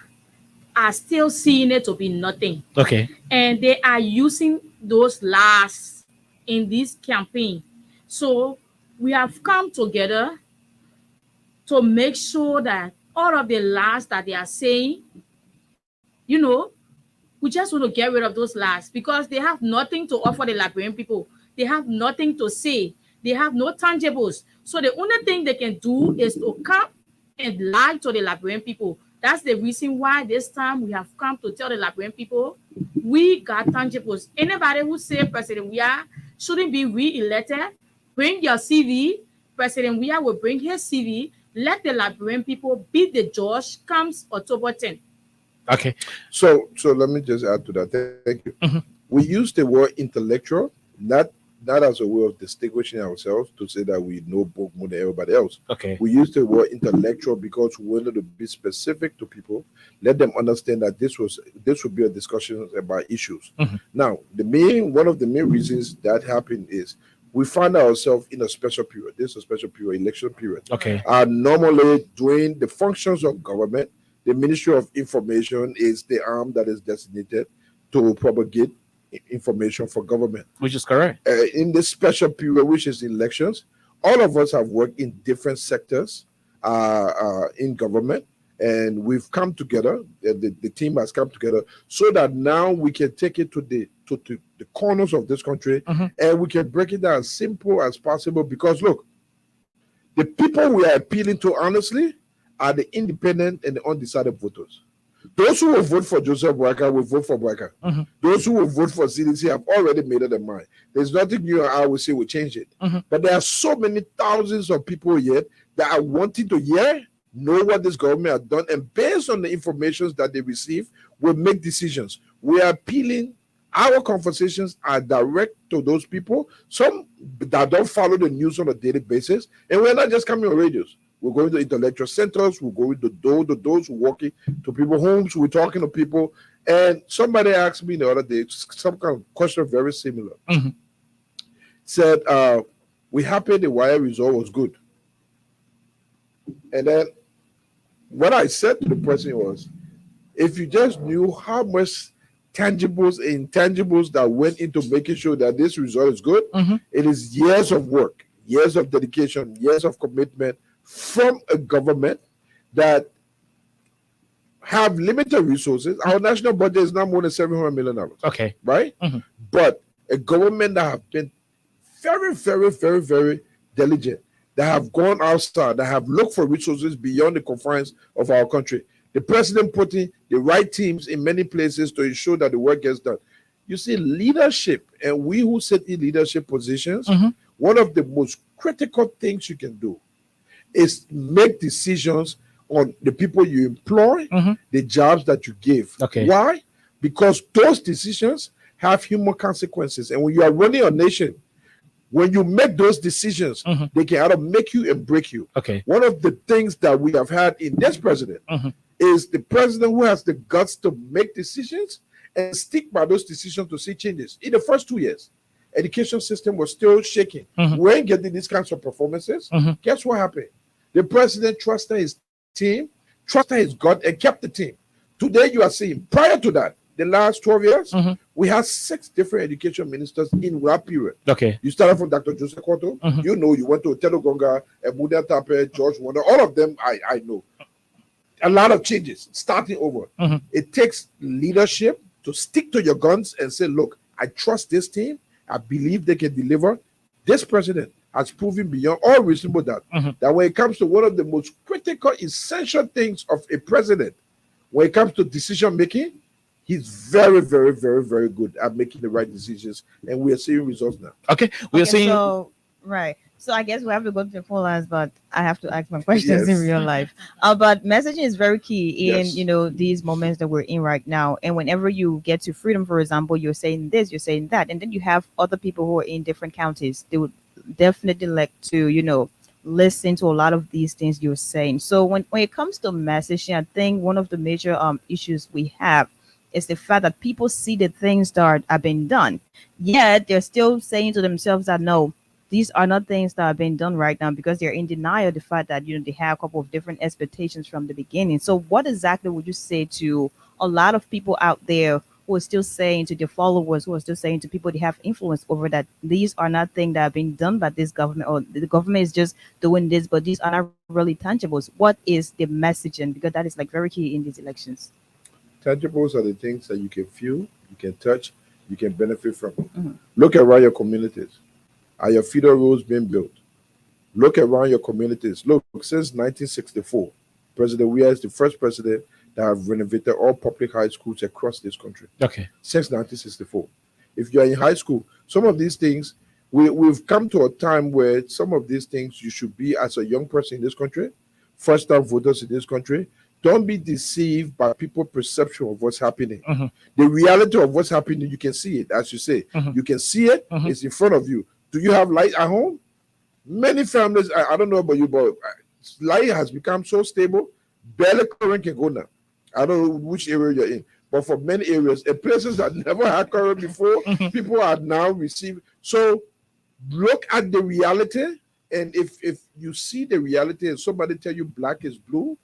are still seeing it to be nothing. Okay. And they are using those lies in this campaign. So we have come together to make sure that all of the lies that they are saying, we just want to get rid of those lies because they have nothing to offer the Liberian people. They have nothing to say. They have no tangibles. So the only thing they can do is to come and lie to the Liberian people. That's the reason why this time we have come to tell the Liberian people we got tangibles. Anybody who say President Weah shouldn't be re-elected, bring your CV. President Weah will bring his CV. Let the Liberian people be the judge comes October 10th. Okay. So let me just add to that. Thank you. We use the word intellectual, not as a way of distinguishing ourselves to say that we know book more than everybody else. Okay. We use the word intellectual because we wanted to be specific to people, let them understand that this would be a discussion about issues. Now, one of the main reasons that happened is we find ourselves in a special period. This is a special period, election period. Okay. Normally, doing the functions of government, the Ministry of Information is the arm that is designated to propagate information for government. Which is correct. In this special period, which is elections, all of us have worked in different sectors in government, and we've come together. The team has come together so that now we can take it to the corners of this country, and we can break it down as simple as possible. Because look, the people we are appealing to, honestly, are the independent and the undecided voters. Those who will vote for Joseph Boakai will vote for Boakai. Those who will vote for CDC have already made up their mind. There's nothing you and I will say will change it. But there are so many thousands of people yet that are wanting to know what this government has done, and based on the information that they receive, will make decisions. We are appealing. Our conversations are direct to those people, some that don't follow the news on a daily basis, and we're not just coming on radios. We're going to intellectual centers. We're going to door to doors. We're walking to people's homes. We're talking to people. And somebody asked me the other day some kind of question very similar. Said, we happy the wire result was good. And then what I said to the person was, if you just knew how much tangibles and intangibles that went into making sure that this result is good, it is years of work, years of dedication, years of commitment from a government that have limited resources. Our national budget is not more than $700 million. Okay. Right? But a government that have been very, very, very, very diligent, that have gone outside, that have looked for resources beyond the confines of our country. The president putting the right teams in many places to ensure that the work gets done. You see, leadership, and we who sit in leadership positions, one of the most critical things you can do is make decisions on the people you employ, the jobs that you give. Okay. Why? Because those decisions have human consequences. And when you are running a nation, when you make those decisions, they can either make you and break you. Okay. One of the things that we have had in this president is the president who has the guts to make decisions and stick by those decisions to see changes. In the first 2 years, education system was still shaking. We ain't getting these kinds of performances. Guess what happened? The president trusted his team, trusted his God, and kept the team. Today, you are seeing, prior to that, the last 12 years, we had 6 different education ministers in that period. Okay. You started from Dr. Joseph Koto. You know, you went to Otelo Gonga, Ebuda Tape, George Wonder. All of them, I know. A lot of changes, starting over. It takes leadership to stick to your guns and say, look, I trust this team. I believe they can deliver. This president has proven beyond all reasonable doubt that when it comes to one of the most critical, essential things of a president, when it comes to decision making, he's very, very, very, very good at making the right decisions, and we are seeing results now. Okay, we are seeing. So, right. So I guess we have to go to the phone lines, but I have to ask my questions in real life. But messaging is very key in these moments that we're in right now. And whenever you get to freedom, for example, you're saying this, you're saying that, and then you have other people who are in different counties. They would definitely like to listen to a lot of these things you're saying. So when it comes to messaging, I think one of the major issues we have is the fact that people see the things that are being done, yet they're still saying to themselves that no, these are not things that are being done right now, because they're in denial of the fact that they have a couple of different expectations from the beginning. So what exactly would you say to a lot of people out there who are still saying to their followers, who are still saying to people they have influence over, that these are not things that are being done by this government, or the government is just doing this, but these are not really tangibles? What is the messaging? Because that is like very key in these elections. Tangibles are the things that you can feel, you can touch, you can benefit from. Look around your communities. Are your feeder roads being built? Look around your communities. Look, since 1964, President Weah is the first president that have renovated all public high schools across this country. Okay. Since 1964. If you're in high school, some of these things, we've come to a time where some of these things you should be, as a young person in this country, first-time voters in this country, don't be deceived by people's perception of what's happening. The reality of what's happening, you can see it, as you say. You can see it. It's in front of you. Do you have light at home? Many families, I don't know about you, but light has become so stable, barely current can go now. I don't know which area you're in, but for many areas, in places that never had current before, people are now receiving. So look at the reality, and if you see the reality and somebody tell you black is blue,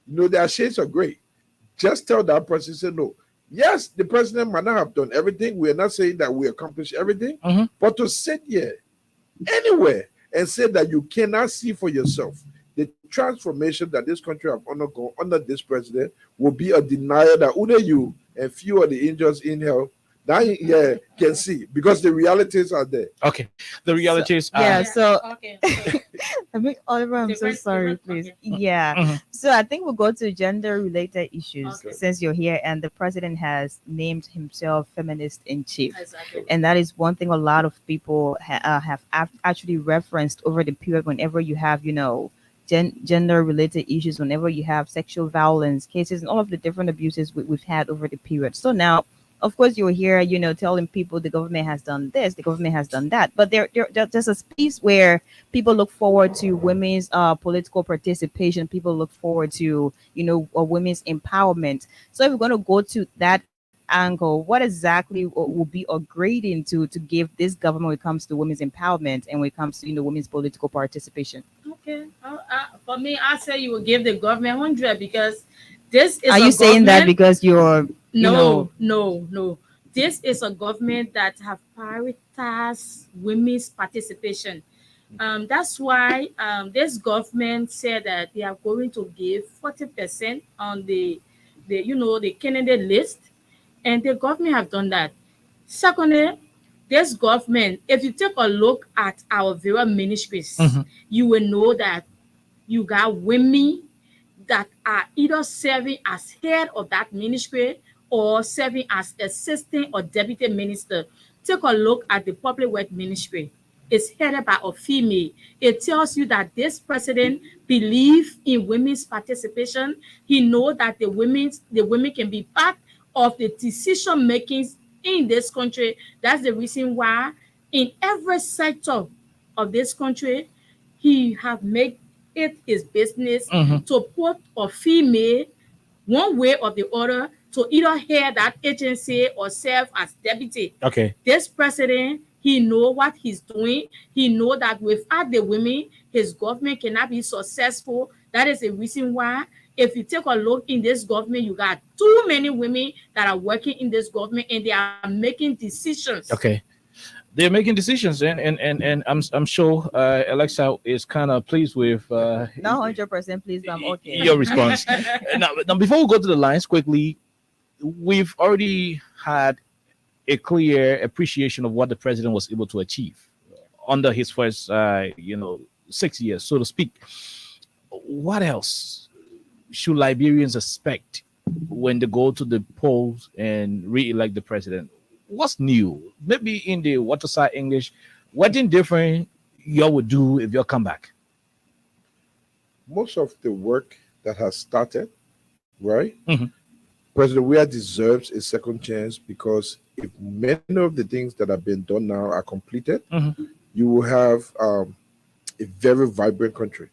there are shades of gray. Just tell that person, say, no, yes, the president might not have done everything. We are not saying that we accomplished everything, but to sit here anywhere and say that you cannot see for yourself the transformation that this country have undergone under this president will be a denial that only you and few of the angels in hell can see, because the realities are there. Okay, the realities are. Yeah, so I mean, Oliver, I'm so sorry, please. Yeah. So I think we'll go to gender-related issues since you're here, and the president has named himself feminist in chief. Exactly. And that is one thing a lot of people have actually referenced over the period. Whenever you have, gender-related issues, whenever you have sexual violence cases, and all of the different abuses we've had over the period. So now, of course, you're here, telling people the government has done this, the government has done that. But there's a space where people look forward to women's political participation. People look forward to, women's empowerment. So if we're going to go to that angle, what exactly will be a grading to give this government when it comes to women's empowerment and when it comes to, women's political participation? Okay. For me, I say you will give the government 100 because this is. Are you saying that because you're? No. This is a government that have prioritized women's participation. That's why this government said that they are going to give 40% on the candidate list, and the government have done that. Secondly, this government, if you take a look at our various ministries, you will know that you got women that are either serving as head of that ministry or serving as assistant or deputy minister. Take a look at the public work ministry. It's headed by a female. It tells you that this president believes in women's participation. He knows that the women can be part of the decision makings in this country. That's the reason why in every sector of this country, he have made it his business to put a female one way or the other to either head that agency or serve as deputy. Okay. This president, he know what he's doing. He know that without the women, his government cannot be successful. That is the reason why, if you take a look in this government, you got too many women that are working in this government and they are making decisions. Okay. They're making decisions, and I'm sure Alexa is kind of pleased with not 100% pleased, but I'm okay. Your response. Now, before we go to the lines quickly, we've already had a clear appreciation of what the president was able to achieve under his first 6 years, so to speak. What else should Liberians expect when they go to the polls and re-elect the president? What's new? Maybe in the waterside English, what in different y'all would do if y'all come back? Most of the work that has started, right? President Weah deserves a second chance because if many of the things that have been done now are completed, you will have a very vibrant country.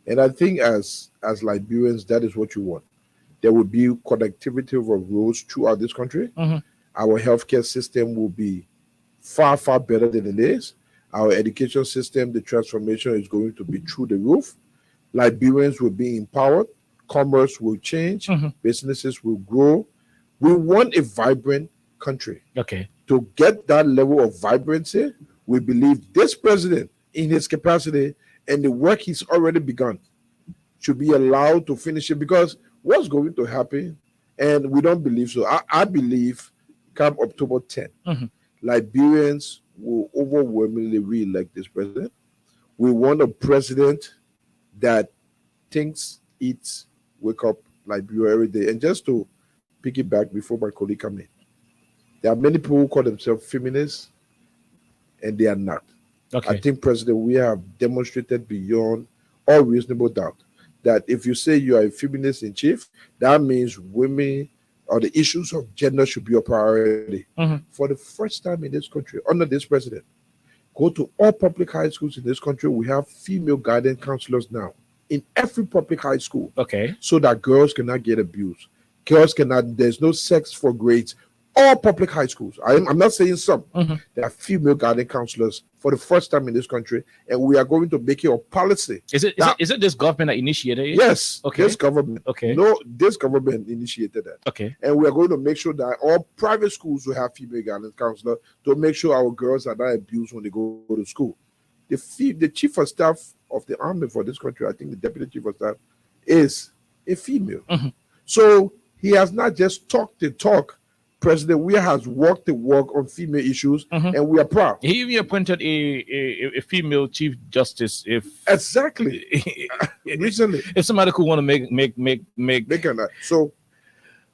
And I think as Liberians, that is what you want. There will be connectivity of roads throughout this country. Our healthcare system will be far, far better than it is. Our education system, the transformation is going to be through the roof. Liberians will be empowered. Commerce will change. Businesses will grow. We want a vibrant country. Okay. To get that level of vibrancy, we believe this president, in his capacity and the work he's already begun, should be allowed to finish it, because what's going to happen, and we don't believe so. I believe come October 10, Liberians will overwhelmingly re-elect this president. We want a president that thinks, eats, wake up Liberia every day. And just to pick it back before my colleague come in, there are many people who call themselves feminists, and they are not. Okay. I think President we have demonstrated beyond all reasonable doubt that if you say you are a feminist in chief, that means women or the issues of gender should be a priority. For the first time in this country, under this president, go to all public high schools in this country, we have female guidance counselors now in every public high school. Okay. So that girls cannot get abused. Girls cannot, there's no sex for grades. All public high schools. I'm not saying some. There are female guidance counselors for the first time in this country, and we are going to make it a policy. Is it this government that initiated it? Yes. Okay. This government. Okay. No, this government initiated that. Okay. And we are going to make sure that all private schools will have female guidance counselor to make sure our girls are not abused when they go to school. The chief of staff of the army for this country, I think the deputy chief of staff, is a female. So he has not just talked the talk, President Weah has walked the walk on female issues, and we are proud. He even appointed a female chief justice. If exactly recently, if somebody could want to make that. So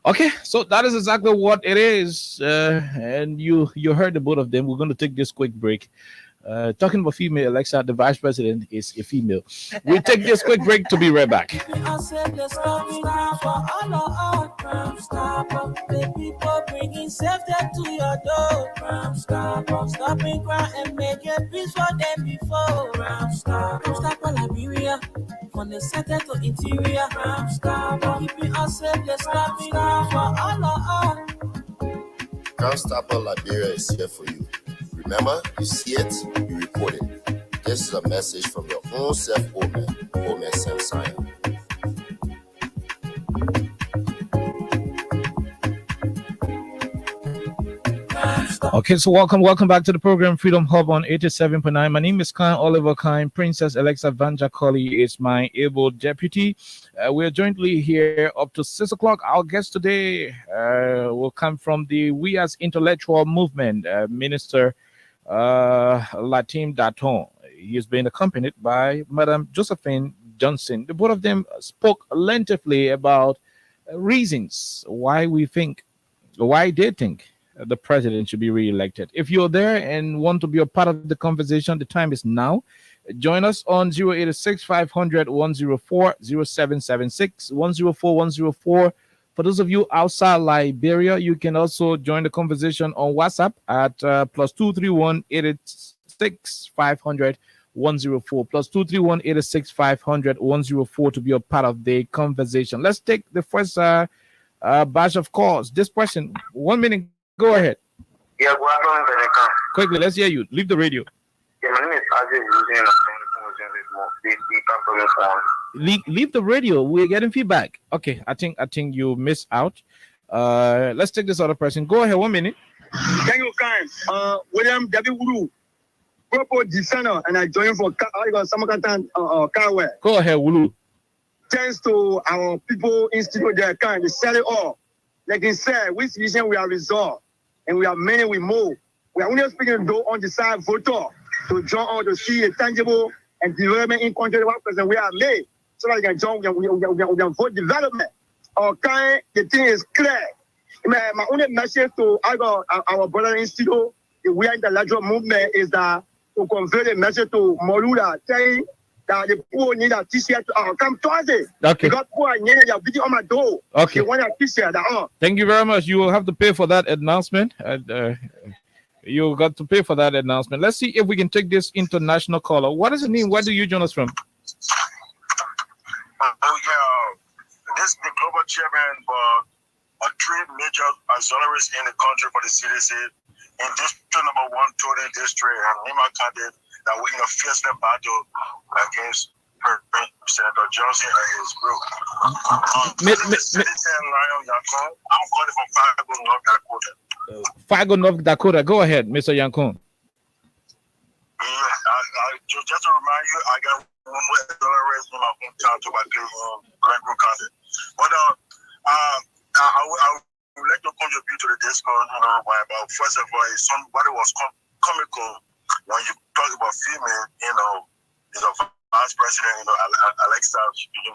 okay, so that is exactly what it is, and you heard the both of them. We're going to take this quick break. Talking about female, Alexa, the vice president is a female. We'll take this quick break to be right back. People bringing safety to your door. Stopping crime and make a peace for them before. Stop Liberia from the center to interior. Keeping us safe, let's stop for all. Constable Liberia is here for you. Remember, you see it, you report it. This is a message from your own Omen Sam Sion. Okay, so welcome back to the program Freedom Hub on 87.9. My name is Khan Oliver Khan. Princess Alexa Vanja Colley is my able deputy. We're jointly here up to 6 o'clock. Our guest today will come from the We As Intellectual Movement, Minister Lateem Daton. He has been accompanied by Madam Josephine Johnson. The both of them spoke lengthily about reasons why they think the president should be re-elected. If you're there and want to be a part of the conversation, the time is now. Join us on 086 500 104 0776 104 104. For those of you outside Liberia, you can also join the conversation on WhatsApp at +231 886 500 104 +231 886 500 104 to be a part of the conversation. Let's take the first batch of calls. This question, 1 minute. Go ahead. Yeah, quickly, let's hear you. Leave the radio. Yeah, my name is Ajay. Leave the radio. We're getting feedback. Okay, I think you missed out. Let's take this other person. Go ahead. 1 minute. Thank you, kind. William W. Wuru, proper designer, and I joined for Samakatan Carware. Go ahead, Wulu. Thanks to our people institute there, they sell it all. Like they said, which vision we are resolved, and we are many we move. We are only speaking to on the side voter to join on to see a tangible and development in country what present we are made, so that we can join, we can vote development. Okay, the thing is clear. My only message to our brother institute, the We Are Intellectual Movement, is that to convey the message to Molula, saying that the poor need a t-shirt come Thursday. Okay. Because poor need a video on my door. Okay. They want a t-shirt. Thank you very much. You will have to pay for that announcement. You got to pay for that announcement. Let's see if we can take this international caller. What does it mean? Where do you join us from? This is the global chairman for 3 major auxiliaries in the country for the CDC in district number 120 district and Nima County that we're in a fierce battle against Senator Johnson and his group. Lion Yankon. I'm calling from Fargo, North Dakota. Fargo, North Dakota. Go ahead, Mr. Yankon. Just to remind you, I got one more raise in my hometown to my Granville County. But I would like to contribute to the discourse, about first of all, somebody was comical when you talk about female, is a vice president, Alexa,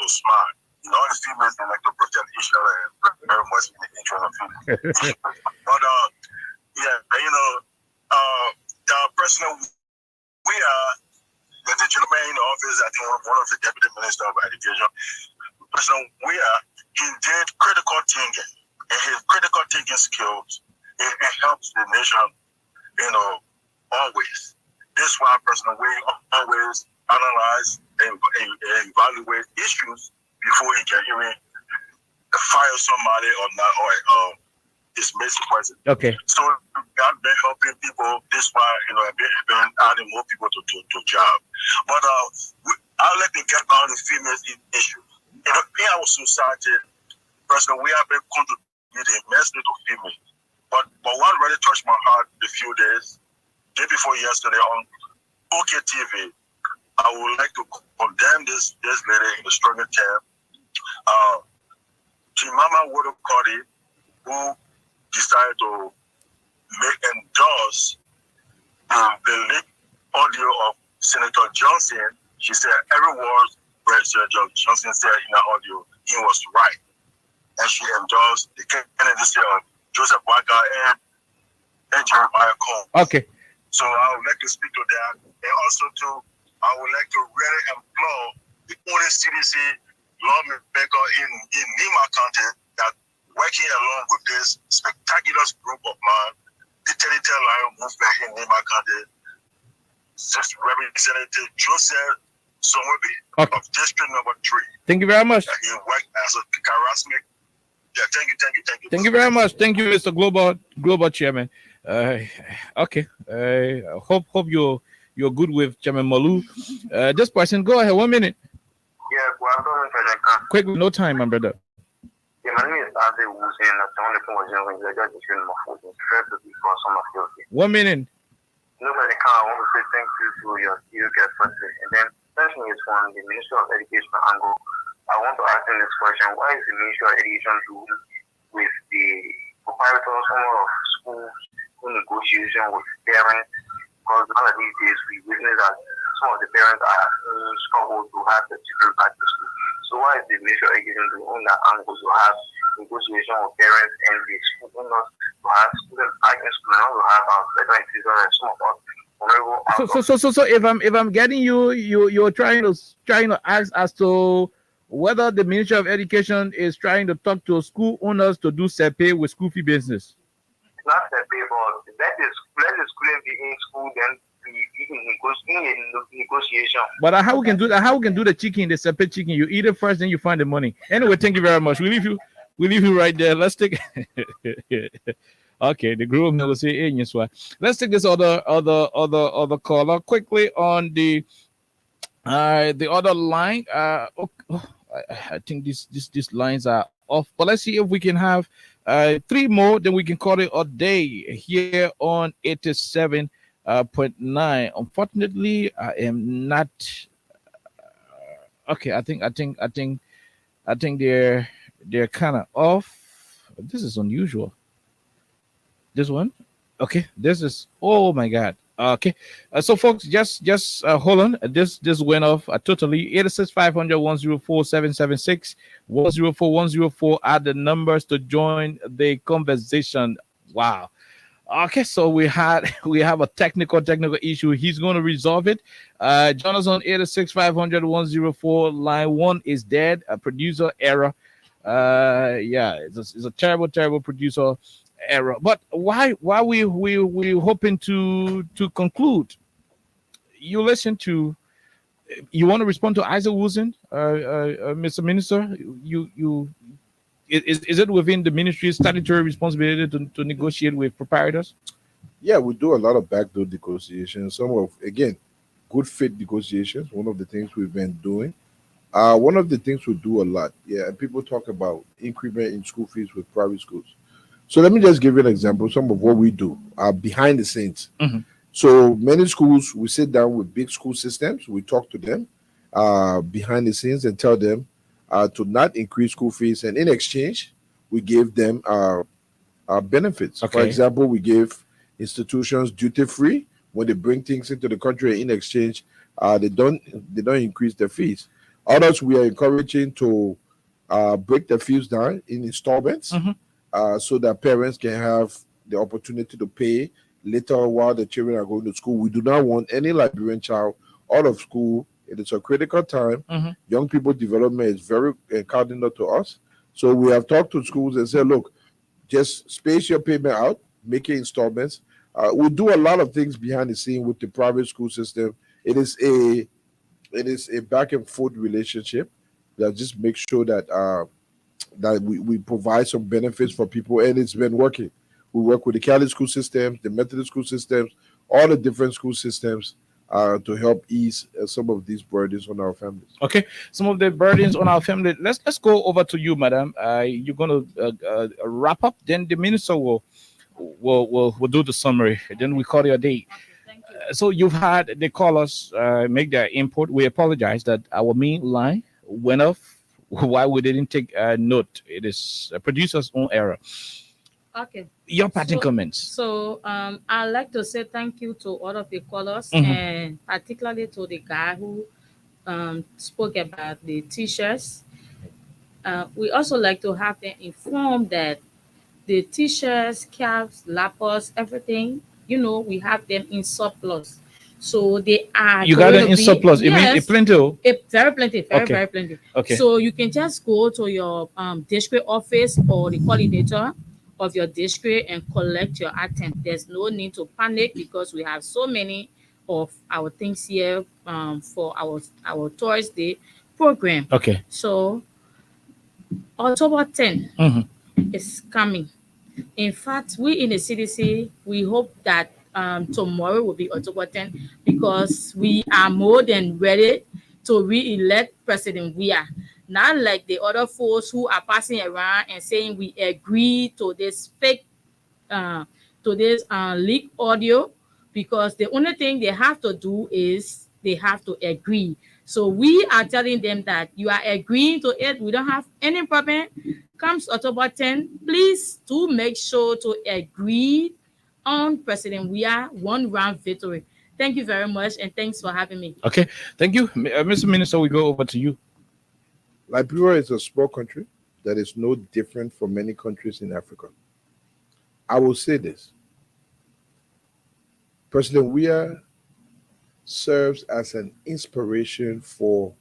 smart. All the females, they like to protect each other and very much in the interest of females. But, the president, we are, the gentleman in the office, I think one of the deputy minister of education, President Weah, he did critical thinking, and his critical thinking skills, it helps the nation, always. This is why President Weah always analyze and evaluate issues before he can even fire somebody or not, or dismiss the president. Okay. So I've been helping people. This is why I've been adding more people to job. But I'll let them get on the females issue. In our society, President, we have been contributing immensely to females. But one really touched my heart a few days, day before yesterday on OK TV. I would like to condemn this lady in the strongest term. Jimama Wodo Cody, who decided to endorse the leaked audio of Senator Johnson. She said every word where Senator Johnson said in the audio, he was right. And she endorsed the candidacy of Joseph Boakai and Jeremiah Cole. Okay. So I would like to speak to that. And also I would like to really implore the only CDC lawmaker in Nima County that working along with this spectacular group of men, the Territorial Lion Movement in Nima County, Representative Joseph Somobi of District Number 3. Thank you very much. He worked as a harassment. Yeah, thank you. Thank you very much. Thank you, Mr. Global Chairman. Okay. Hope you're good with Chairman Malu. This person, go ahead. 1 minute. Yeah, well, Quick, no time, my brother. Yeah, my name is Ade Wusin. That's the only thing was young when I got the film of the to be for some of your 1 minute. Nobody can. I want to say thank you to your guest firstly. And then question is from the Ministry of Education angle. I want to ask him this question. Why is the Ministry of Education doing with the proprietors of schools in negotiation with parents? Because none of these days we witness that some of the parents are struggle to have the children back to school. So why is the Ministry of Education doing that angle to have negotiation with parents and the school owners to have students back in school and also have better institutions and some of us? So if I'm getting you're trying to ask as to whether the Ministry of Education is trying to talk to school owners to do SEPE with school fee business. Not SEPE, but let the student be in school, then be in negotiation. But how we can do that? How we can do the chicken, the SEPE chicken? You eat it first, then you find the money. Anyway, thank you very much. We leave you right there. Let's take. Okay, the group will say, hey, yes, let's take this other caller quickly on the other line. I think these lines are off, but let's see if we can have 3 more, then we can call it a day here on 87.9. Unfortunately, I am not. Okay, I think they're kind of off. This is unusual. This one, okay. This is, oh my God. Okay, so folks, just hold on. This went off totally. 86500104776 104 are the numbers to join the conversation. Wow. Okay, so we have a technical issue. He's going to resolve it. Join us on 865001004. Line 1 is dead. A producer error. Yeah, it's a terrible producer error. But why we hoping to conclude? You listen to. You want to respond to Isaac Wilson, Mr. Minister? Is it within the ministry's statutory responsibility to negotiate with proprietors? Yeah, we do a lot of backdoor negotiations. Some of, again, good faith negotiations. One of the things we've been doing. One of the things we do a lot. Yeah, and people talk about increment in school fees with private schools. So let me just give you an example. Some of what we do behind the scenes. Mm-hmm. So many schools, we sit down with big school systems. We talk to them behind the scenes and tell them to not increase school fees. And in exchange, we give them benefits. Okay. For example, we give institutions duty-free when they bring things into the country. In exchange, they don't increase their fees. Others, we are encouraging to break the fees down in installments. Mm-hmm. So that parents can have the opportunity to pay later while the children are going to school. We do not want any Liberian child out of school. It is a critical time. Mm-hmm. Young people development is very cardinal to us. So we have talked to schools and said, look, just space your payment out, make it installments. We do a lot of things behind the scene with the private school system. It is a back and forth relationship that just makes sure that we provide some benefits for people, and it's been working. We work with the Catholic school systems, the Methodist school systems, all the different school systems to help ease some of these burdens on our families. Okay, some of the burdens on our family. Let's go over to you, madam. You're going to wrap up. Then the minister will do the summary. Then we call it a day. So you've had the callers make their input. We apologize that our main line went off. Why we didn't take note? It is a producer's own error. Okay. Your parting comments. So I'd like to say thank you to all of the callers, Mhm. and particularly to the guy who spoke about the teachers. We also like to have them informed that the teachers, caps, lappers, everything, we have them in surplus. So they are. You got going it to in be- surplus. You mean Yes, a plenty? Oh? very plenty, very, Okay. very plenty. Okay. So you can just go to your district office or the coordinator of your district and collect your item. There's no need to panic because we have so many of our things here for our Thursday program. Okay. So October 10 Mhm. is coming. In fact, we in the CDC, we hope that tomorrow will be October 10 because we are more than ready to re-elect President Weah. Not like the other folks who are passing around and saying we agree to this fake, to this leaked audio, because the only thing they have to do is they have to agree. So we are telling them that you are agreeing to it. We don't have any problem. Comes October 10, please do make sure to agree on President Weah one round victory. Thank you very much, and thanks for having me. Okay. Thank you, Mr. Minister. We go over to you. Liberia is a small country that is no different from many countries in Africa. I will say this. President Weah serves as an inspiration for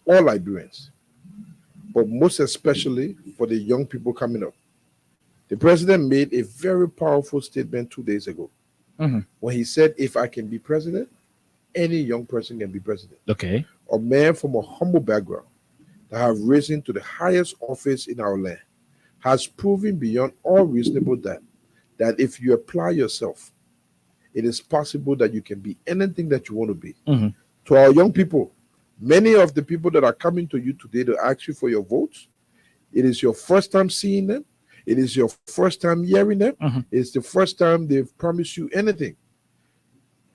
all Liberians, but most especially for the young people coming up. The president made a very powerful statement 2 days ago Mhm. when he said, if I can be president, any young person can be president. Okay. A man from a humble background that have risen to the highest office in our land has proven beyond all reasonable doubt that if you apply yourself, it is possible that you can be anything that you want to be. Mhm. To our young people, many of the people that are coming to you today to ask you for your votes, it is your first time seeing them. It is your first time hearing them. It's the first time they've promised you anything.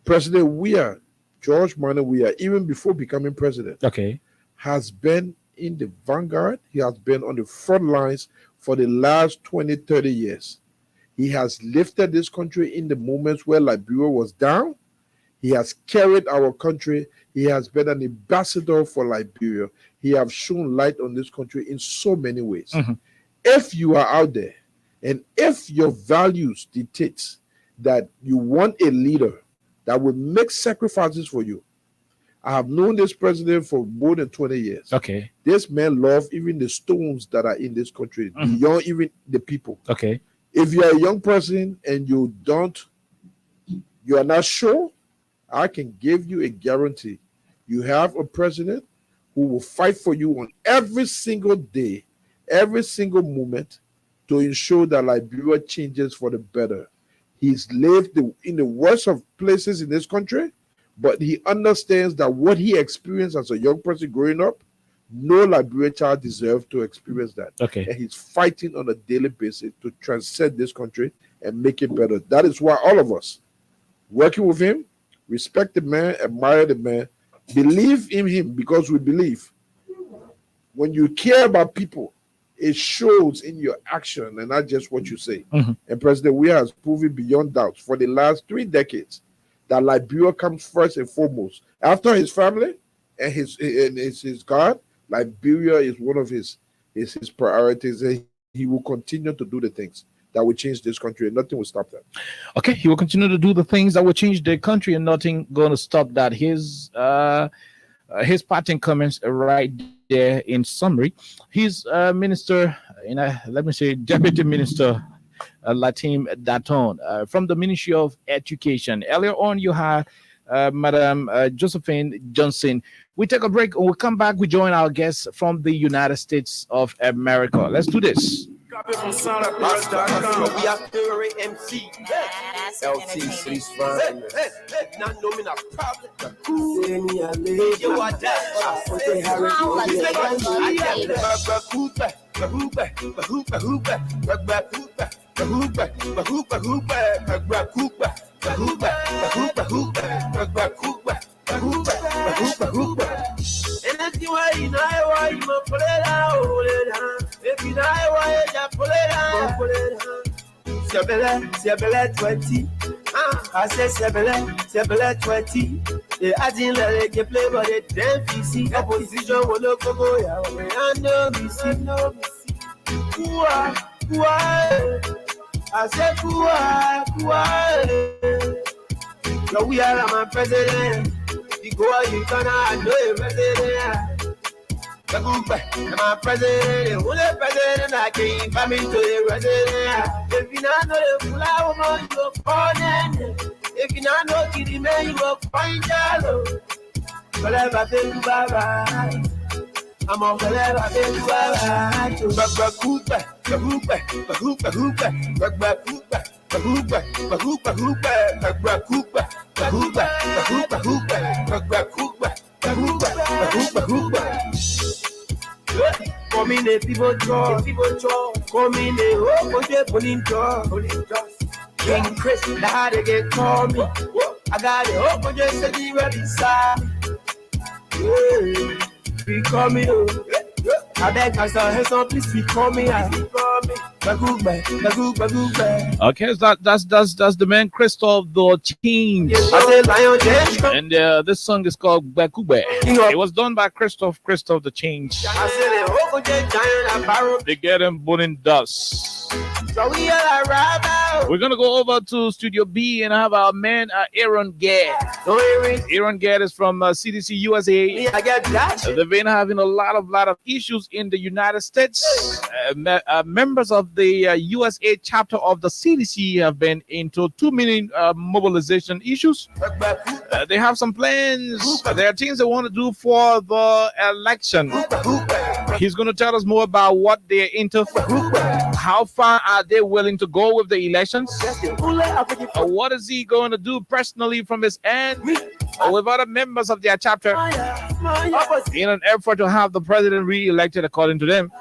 President Weah, George Manneh Weah, even before becoming president, Okay. has been in the vanguard. He has been on the front lines for the last 20, 30 years. He has lifted this country in the moments where Liberia was down. He has carried our country. He has been an ambassador for Liberia. He has shown light on this country in so many ways. If you are out there and if your values dictate that you want a leader that will make sacrifices for you, I have known this president for more than 20 years. Okay. This man loves even the stones that are in this country, beyond even the people. Okay. If you are a young person and you are not sure, I can give you a guarantee. You have a president who will fight for you on every single day, every single moment, to ensure that Liberia changes for the better. He's lived in the worst of places in this country, but he understands that what he experienced as a young person growing up, no Liberian child deserves to experience that. Okay. And he's fighting on a daily basis to transcend this country and make it better. That is why all of us, working with him, respect the man, admire the man, believe in him, because we believe. When you care about people, it shows in your action and not just what you say. And President Weah has proven beyond doubt for the last 3 decades that Liberia comes first and foremost. After his family and his God, Liberia is one of his priorities, and he will continue to do the things that will change this country, and nothing will stop that. Okay, he will continue to do the things that will change the country, and nothing going to stop that. His parting comments right there in summary. He's Minister, let me say, Deputy Minister Lateem Daton from the Ministry of Education. Earlier on, you had Madam Josephine Johnson. We take a break. When we come back, we join our guests from the United States of America. Let's do this. We are favorite MC. LT City's fine. Not no me not problem. Say me a lady. You are dead. I say Harry. Anything why you know why you pull it out, pull it down. If you know why you pull it down, pull it down. Sebele 20. I say Sebele 20. I didn't let it play, but it damn PC. Opposition will look go, yeah. I know me see. Why? I said, why? So we are my president. You go, you gonna know your president. My president, who the president, I can't find me to the president. If you not know the flower, you go find. If you not know the man, you go find Jalo. Whatever they do, bye. I'm on whatever they do, bye. Come in the people draw. Come in the pulling draw. King Chris, the hard to get call me. I got it, hope just said you ready, side. We call me, I beg my son, please we call me. Okay, so that's the man Christophe the Change. And this song is called Bakube. It was done by Christophe the Change. They get him burning dust. We're gonna go over to Studio B and have our man Aaron Gadd. Aaron Gadd is from CDC USA. They've been having a lot of issues in the United States. Members of the USA chapter of the CDC have been into too many mobilization issues. They have some plans. There are things they want to do for the election. He's going to tell us more about what they're into. How far are they willing to go with the elections? What is he going to do personally from his end with other members of their chapter in an effort to have the president re-elected according to them?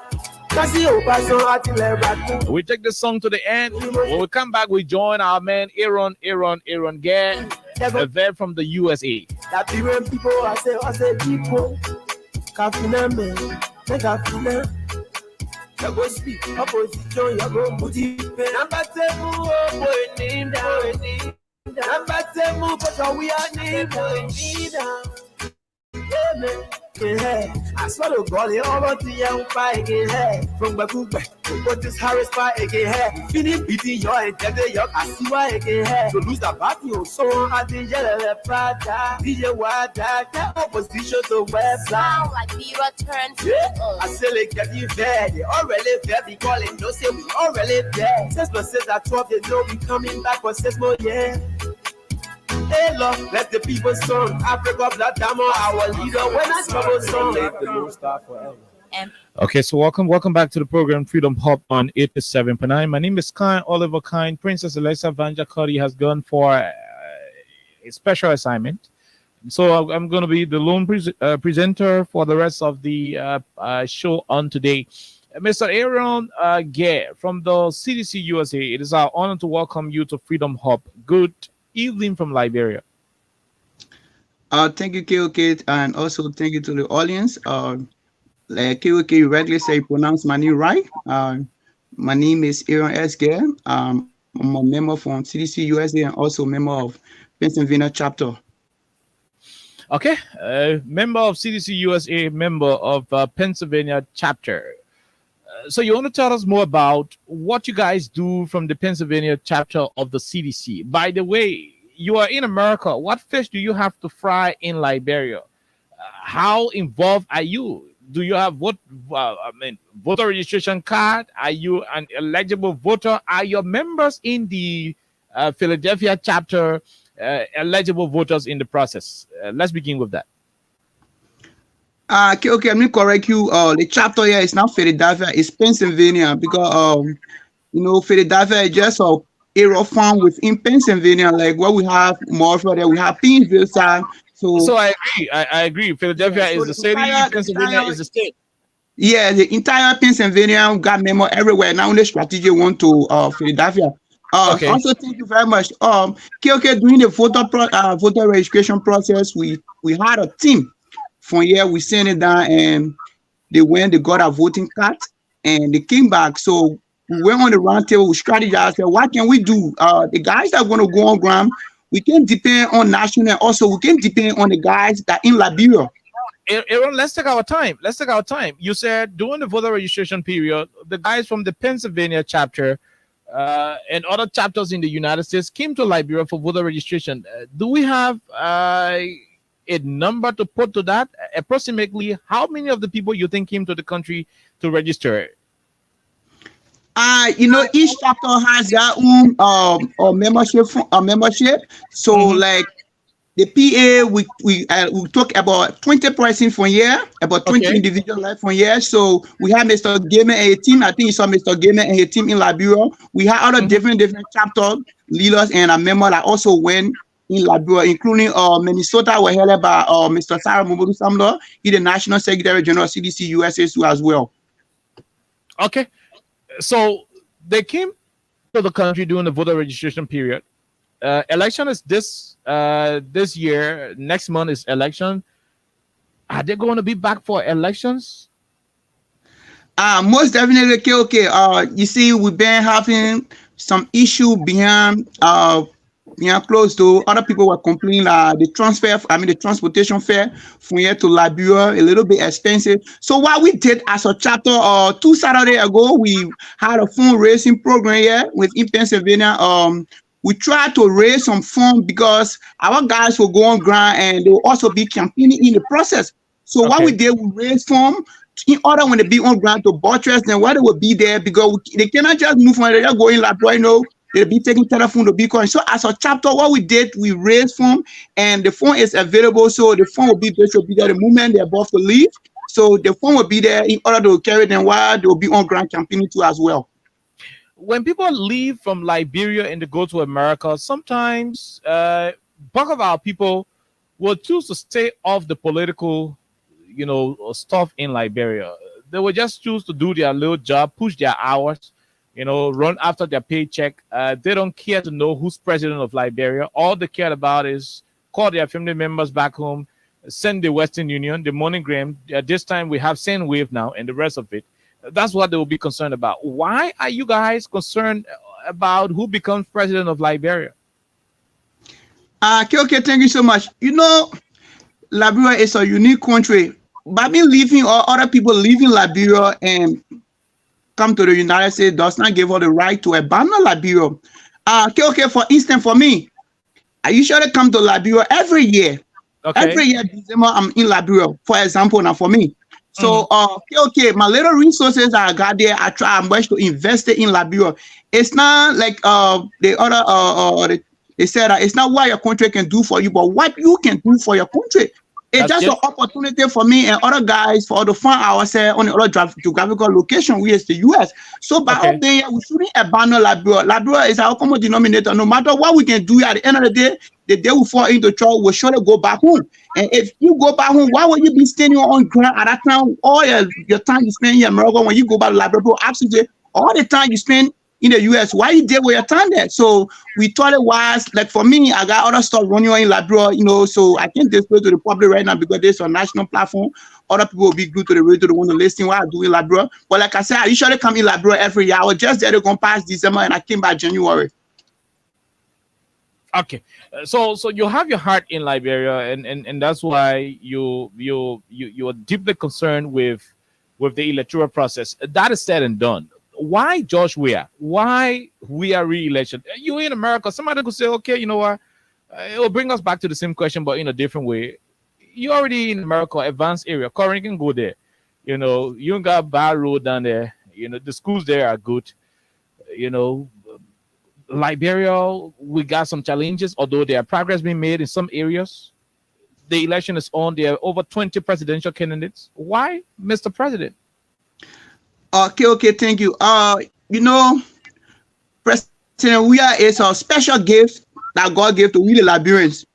We take this song to the end. When we come back, we join our man Aaron Gadd, a vet from the USA. That people, I say people, you go speak opposition, you go put it. Number 10, but we are need. Yeah, I swear to God, they all want to young fight again. From Bakuba, what is Harris fight again? Finish beating your entire young, I see why again. To lose the battle, so I think you're Prada, DJ Wada, opposition to West. Sound like the return to I say, like, get you there. They already there, we calling, no say we already there. 6 plus at 12, they know we coming back for 6 more years. Hey, Lord, let the people song. Africa, Black Diamond, our leader. When I trouble song. Okay, so welcome back to the program Freedom Hop on 87.9. My name is Kine Oliver Kine. Princess Alexa Vanja has gone for a special assignment. So I'm going to be the lone presenter for the rest of the show on today. Mr. Aaron Gadd from the CDC USA, it is our honor to welcome you to Freedom Hop. Good evening from Liberia. Thank you, KOK, and also thank you to the audience. Like KOK regularly say, pronounce my name right. My name is Aaron S. Gadd. I'm a member from CDC USA and also a member of Pennsylvania chapter. Okay, member of CDC USA, member of Pennsylvania chapter. So you want to tell us more about what you guys do from the Pennsylvania chapter of the CDC. By the way, you are in America. What fish do you have to fry in Liberia? How involved are you? Do you have voter registration card? Are you an eligible voter? Are your members in the Philadelphia chapter eligible voters in the process? Let's begin with that. Okay, let me correct you. The chapter here is not Philadelphia, it's Pennsylvania because Philadelphia is just a area farm within Pennsylvania, like what we have more further. We have Painesville side. So I agree. I agree. Philadelphia is the city, Pennsylvania is the state. Yeah, the entire Pennsylvania got member everywhere. Now the strategy went to Philadelphia. Okay. Also, thank you very much. KOK, during the voter registration process, we had a team. From here, we sent it down and they got a voting card and they came back. So we went on the round table, we strategized, said, what can we do? The guys that are going to go on ground, we can depend on national, and also we can depend on the guys that in Liberia. Aaron, let's take our time. You said during the voter registration period, the guys from the Pennsylvania chapter and other chapters in the United States came to Liberia for voter registration. Do we have a number to put to that? Approximately, how many of the people you think came to the country to register? Each chapter has their own membership. So like the PA, we talk about 20 persons from here, about 20 individuals like from here. So we have Mr. Gamer and a team. I think you saw Mr. Gamer and a team in Liberia. We have other different chapter leaders and a member that also went in Liberia, including Minnesota, were held by Mr. Sarah Momodu Samlo. He's the National Secretary General CDC USA as well. Okay. So they came to the country during the voter registration period. Election is this year. Next month is election. Are they going to be back for elections? Most definitely. Okay. You see, we've been having some issue behind closed door. Other people were complaining the transportation fare from here to Liberia a little bit expensive. So what we did as a chapter 2 Saturday ago, we had a fundraising program here within Pennsylvania. We tried to raise some funds because our guys will go on ground and they will also be campaigning in the process. So what we did, we raised funds in order when they be on ground to buttress them, where they will be there because they cannot just move on. They just go in Liberia, they'll be taking telephone to be calling. So as a chapter, what we did, we raised fund and the fund is available. So the fund will be there the moment they're about to leave. So the fund will be there in order to carry them while they'll be on ground campaigning too as well. When people leave from Liberia and they go to America, sometimes bulk of our people will choose to stay off the political, stuff in Liberia. They will just choose to do their little job, push their hours, run after their paycheck. They don't care to know who's president of Liberia. All they care about is call their family members back home, send the Western Union, the MoneyGram. At this time, we have SendWave now and the rest of it. That's what they will be concerned about. Why are you guys concerned about who becomes president of Liberia? Okay, thank you so much. Liberia is a unique country. By me leaving or other people leaving Liberia and come to the United States does not give us the right to abandon Liberia. Okay, for instance, for me, I usually come to Liberia every year. Every year, December, I'm in Liberia, for example, now for me. So, my little resources I got there, I'm going to invest it in Liberia. It's not like they said that it's not what your country can do for you, but what you can do for your country. It's just an opportunity for me and other guys for the fun ourselves on the other geographical location, which is the US. So by up there, we shouldn't abandon Liberia. Liberia is our common denominator. No matter what we can do, at the end of the day we fall into trouble, we'll surely go back home. And if you go back home, why would you be standing on ground at that time? All your time you spend in America, when you go back to Liberia, actually all the time you spend in the US, why you there with your time there? So we thought it was like, for me, I got other stuff running in Liberia, so I can't display to the public right now because there's a national platform. Other people will be glued to the radio to the one to listen what I do in Liberia. But like I said, I usually come in Liberia every year. I was just there to go past December and I came back January. Okay, so you have your heart in Liberia, and that's why you are deeply concerned with the electoral process. That is said and done. Why Josh Weah? Why Weah re-election? You in America, somebody could say, okay, you know what? It will bring us back to the same question, but in a different way. You already in America, advanced area. Currently, you can go there. You got bad road down there. The schools there are good. Liberia, we got some challenges, although there are progress being made in some areas. The election is on. There are over 20 presidential candidates. Why, Mr. President? Okay, thank you. President Weah is a special gift that God gave to we the Liberians.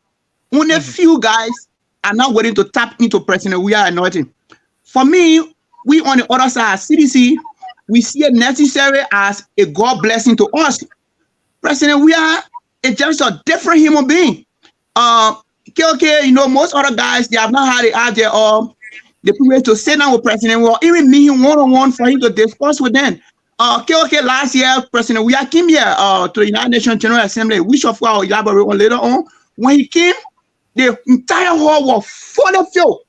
Only few guys are not willing to tap into President Weah anointing. For me, we on the other side, CDC, we see it necessary as a God blessing to us. President Weah is just a different human being. Most other guys, they have not had it out there the privilege to sit down with President Weah, even meet him one-on-one for him to discuss with them. Okay, last year, President Weah came here to the United Nations General Assembly, which of course I'll elaborate on later on. When he came, the entire hall was fully filled.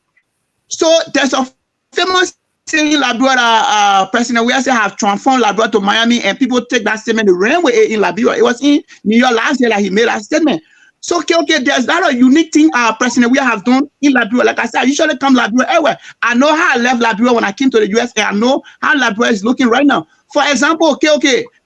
So there's a famous saying Liberia, President Weah said have transformed Liberia to Miami, and people take that statement to run with it in Liberia. It was in New York last year that he made that statement. So okay, there's that a unique thing President Weah have done in Liberia. Like I said, I usually come Liberia everywhere. I know how I left Liberia when I came to the US, and I know how Liberia is looking right now. For example,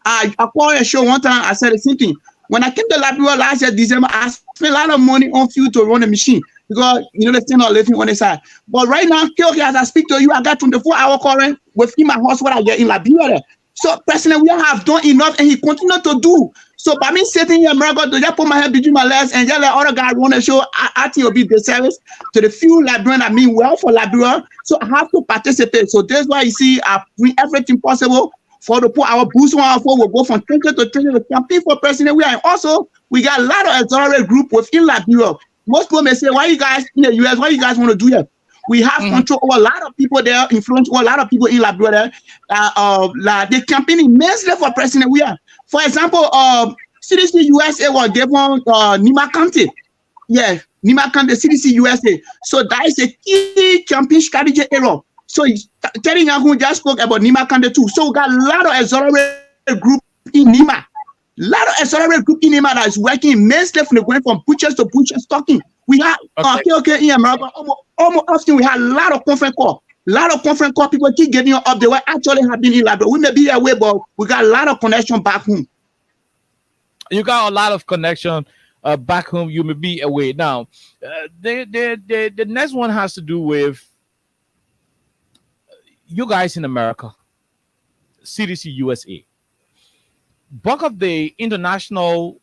I called a show one time, I said the same thing. When I came to Liberia last year, December, I spent a lot of money on fuel to run the machine because, they still not living on the side. But right now, as I speak to you, I got 24-hour current within my house what I get in Liberia. So, President, we have done enough, and he continued to do. So, by me sitting here in America, to just put my head between my legs and just let other guys run the show, I think it'll be disservice to the few Liberians that mean well for Liberia. So, I have to participate. So, that's why you see, I bring everything possible for the put our boost on our phone will go from trinket to trinket to campaign for President Weah. And also, we got a lot of exonerate group within Liberia. Most people may say, why you guys in the US, what you guys want to do here? We have control over a lot of people there, influence over a lot of people in Liberia. They campaign immensely for President Weah. For example, CDC USA was given Nima County. Yeah, Nima County, CDC USA. So that is a key campaign strategy area. So Terry Nyangu just spoke about Nima County too. So we got a lot of exonerate group in Nima. A lot of exonerate group in Nima that is working immensely from going from butchers to butchers talking. We have in America, almost often we have a lot of conference call. A lot of conference call, people keep getting up there. What actually happening in Liberia? We may be away, but we got a lot of connection back home. You got a lot of connection back home. You may be away. Now, the next one has to do with you guys in America, CDC USA. Bulk of the international,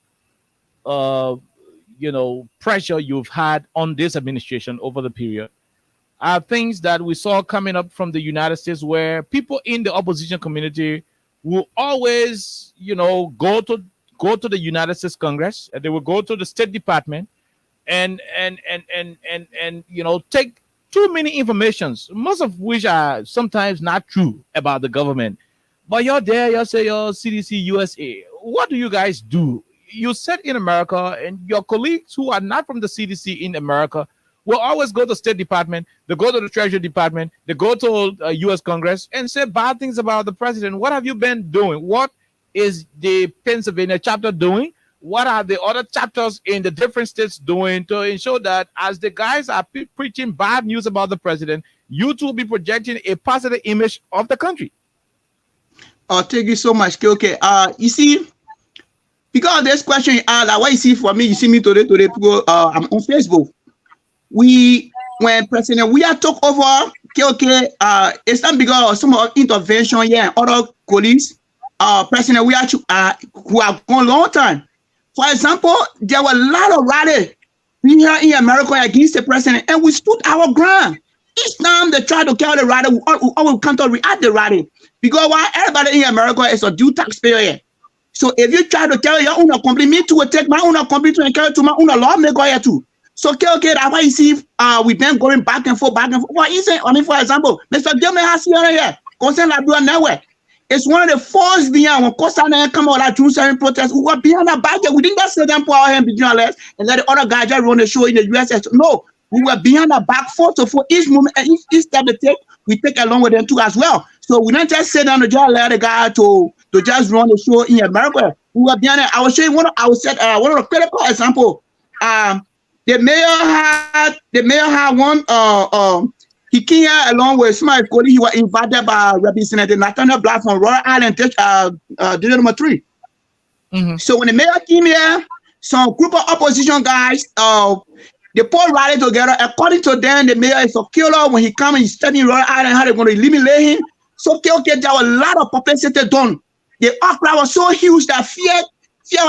pressure you've had on this administration over the period are things that we saw coming up from the United States, where people in the opposition community will always, go to the United States Congress, and they will go to the State Department, and take too many informations, most of which are sometimes not true about the government. But you're there, you say you're CDC USA. What do you guys do? You sit in America, and your colleagues who are not from the CDC in America will always go to the State Department, they go to the Treasury Department, they go to US Congress and say bad things about the president. What have you been doing? What is the Pennsylvania chapter doing? What are the other chapters in the different states doing to ensure that as the guys are preaching bad news about the president, you two will be projecting a positive image of the country? Thank you so much, KOK. You see, because of this question, like what you see for me, you see me today, people, I'm on Facebook. When President Weah took over, KOK, it's not because of some intervention here and other colleagues, President Weah, who have gone a long time. For example, there were a lot of rallies here in America against the president, and we stood our ground. Each time they try to carry the rally, we always counter-react the rally. Because why? Everybody in America is a due taxpayer. So if you try to carry your own company, me too will take my own company and carry to my own lawmaker here too. So okay, that's why you see we've been going back and forth. What is it? For example, Mr. Gilman has here, concern Liberia Network. It's one of the first beyond when Costa come out like Jerusalem protests. We were behind the budget. We didn't just sit down, put our hand between our legs and let the other guy just run the show in the US. No, we were behind the back foot. So for each moment and each step they take, we take along with them too as well. So we don't just sit down and just let the guy to just run the show in America. We were behind it. I was showing one of the critical example. The mayor had one. He came here along with somebody colleague. He was invited by Representative Nathaniel Black from Royal Island, District number 3. So when the mayor came here, some group of opposition guys, they put rally together. According to them, the mayor is a killer. When he comes, he's studying Royal Island, how they're going to eliminate him. So there was a lot of publicity done. The outcry was so huge that fear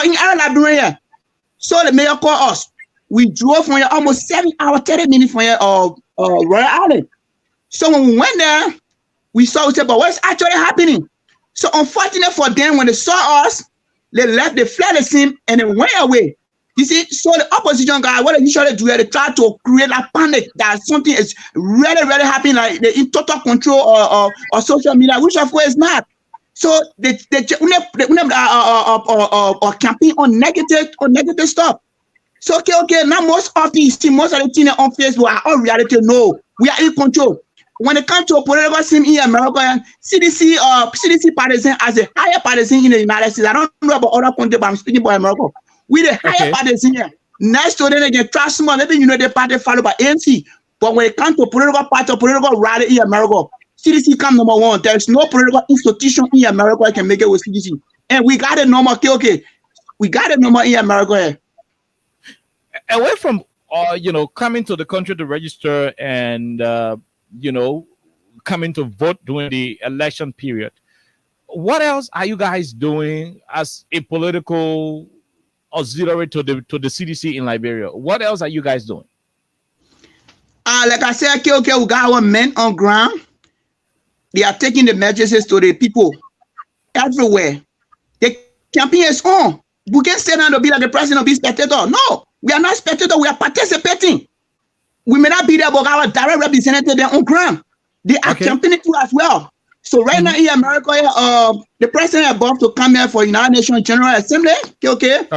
in Liberia. So the mayor called us. We drove from here almost 7 hours, 30 minutes from here, Royal Island. So when we went there, we said, but what's actually happening? So unfortunately for them, when they saw us, they fled the scene and they went away. You see, so the opposition guy, what they usually do, they try to create a panic that something is really, really happening, like they're in total control of social media, which of course is not. So they campaign on negative stuff. So okay, now most of the things on Facebook are all reality. No, we are in control. When it comes to political scene in America, CDC partisan as a higher partisan in the United States. I don't know about other countries, but I'm speaking about America. We the higher partisan here. Next to them, they get trust more. Maybe the party followed by ANC. But when it comes to political party or political rally in America, CDC come number one. There's no political institution in America that can make it with CDC. And we got a number, okay. We got a number in America here. Away from coming to the country to register and coming to vote during the election period, what else are you guys doing as a political auxiliary to the CDC in Liberia? What else are you guys doing? Like I said, we got our men on ground. They are taking the messages to the people everywhere. The campaign is on. We can't stand down to be like the president or be spectator. No, we are not spectator. We are participating. We may not be there, but our direct representative on ground. They are campaigning too as well. So right now in America, the president is about to come here for United Nations General Assembly. Okay.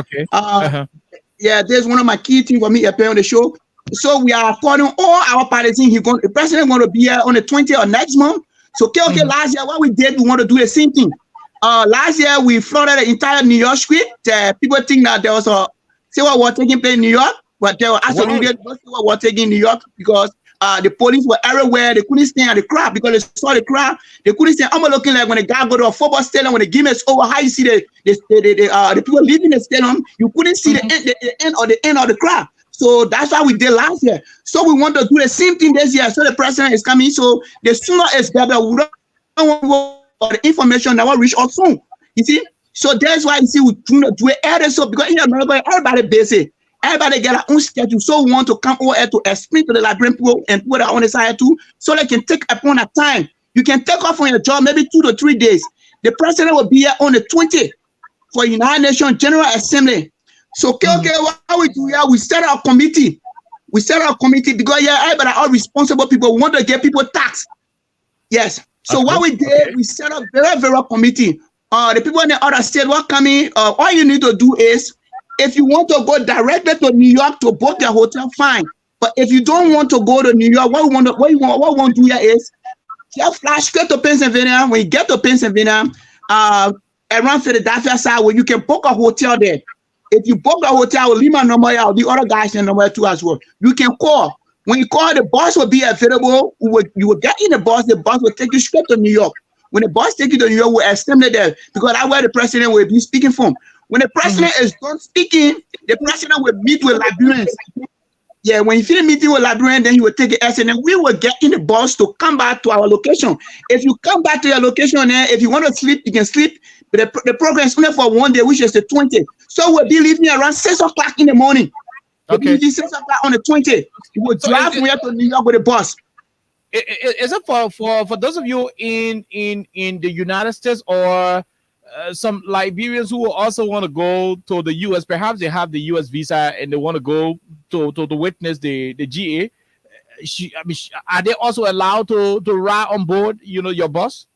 Yeah, there's one of my key things for me appearing on the show. So we are calling all our partisans. The president is going to be here on the 20th of next month. So last year, what we did, we want to do the same thing. Last year, we flooded the entire New York street. People think that there was a civil war taking place in New York, but there was absolutely no civil war taking in New York because the police were everywhere. They couldn't stand the crowd because they saw the crowd. They couldn't stand. I'm looking like when the guy go to a football stadium, when the game is over, how you see the people leaving the stadium, you couldn't see the end of the crowd. So that's what we did last year. So we want to do the same thing this year. So the president is coming. So the sooner it's better. We don't want the information that will reach us soon. You see? So that's why you see we do it. So because in America, everybody busy. Everybody get their own schedule. So we want to come over here to explain to the Liberian people and people that are on the side too, so they can take upon a time. You can take off on your job maybe 2 to 3 days. The president will be here on the 20th for United Nations General Assembly. So what we do here, we set up a committee. We set up a committee because everybody are responsible people. We want to get people taxed. Yes. So what we did, we set up very committee. The people in the other state were coming. All you need to do is, if you want to go directly to New York to book your hotel, fine. But if you don't want to go to New York, what we want to do here is just fly straight to Pennsylvania. When you get to Pennsylvania, around Philadelphia side, where you can book a hotel there. If you book a hotel, I will leave my number here. I'll leave other guys in number too as well. You can call. When you call, the bus will be available. You will get in the bus will take you straight to New York. When the bus takes you to New York, we'll assemble there because that's where the president will be speaking from. When the president is done speaking, the president will meet with Liberians. Yeah, when you finish meeting with Liberians, then he will take it as and then we will get in the bus to come back to our location. If you come back to your location there, if you want to sleep, you can sleep. But the program is only for 1 day, which is the 20th. So we'll be leaving around 6 o'clock in the morning. Okay. 6 o'clock on the 20th. You will drive from here to New York with a bus. Is it for those of you in the United States or some Liberians who also want to go to the U.S.? Perhaps they have the U.S. visa and they want to go to witness the GA. Are they also allowed to ride on board, your bus?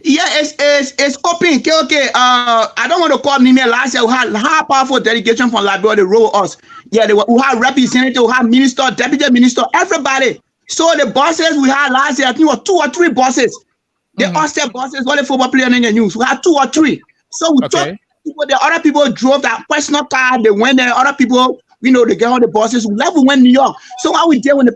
Yeah, it's open. Okay. I don't want to call me last year. We had high powerful delegation from Liberia. They rode us. Yeah, we had representatives, we had minister, deputy minister, everybody. So the buses we had last year, I think it was 2 or 3 buses. The Ulster buses, all the football players in the news. We had 2 or 3. So we took people. The other people drove that personal car. They went there. Other people, they get on the buses. We left. We went to New York. So what we did when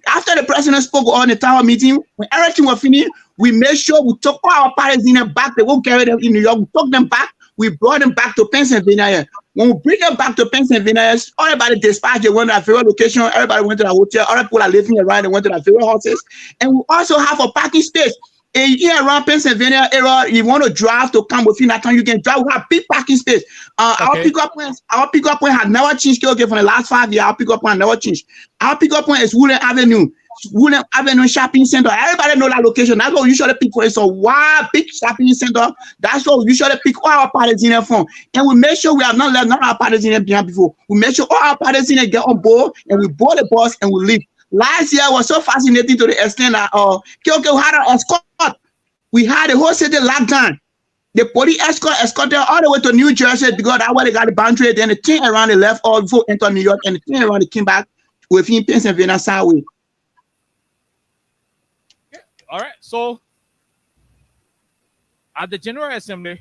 after the president spoke on the tower meeting, when everything was finished, we made sure we took all our parties in them back. They won't carry them in New York. We took them back. We brought them back to Pennsylvania. When we bring them back to Pennsylvania, everybody dispatched. They went to their favorite location. Everybody went to the hotel. Other people are living around. They went to their favorite houses. And we also have a parking space. And here around Pennsylvania area, you want to drive to come within that time, you can drive. We have big parking space. Our pickup point has never changed. Okay, for the last 5 years, our pickup point never changed. Our pickup point is Woodland Avenue. Woodland Avenue Shopping Center. Everybody know that location. That's what we usually pick for. It's a wide, big shopping center. That's what we usually pick all our parties in there from. And we make sure we have not left none of our parties in there behind before. We make sure all our parties in there get on board and we board the bus and we leave. Last year was so fascinating to the extent that we had an escort. We had the whole city locked down. The police escorted all the way to New Jersey because that's where they got the boundary. Then the thing around the left all before enter New York, and the thing around they came back within Pennsylvania sideway. All right. So at the General Assembly,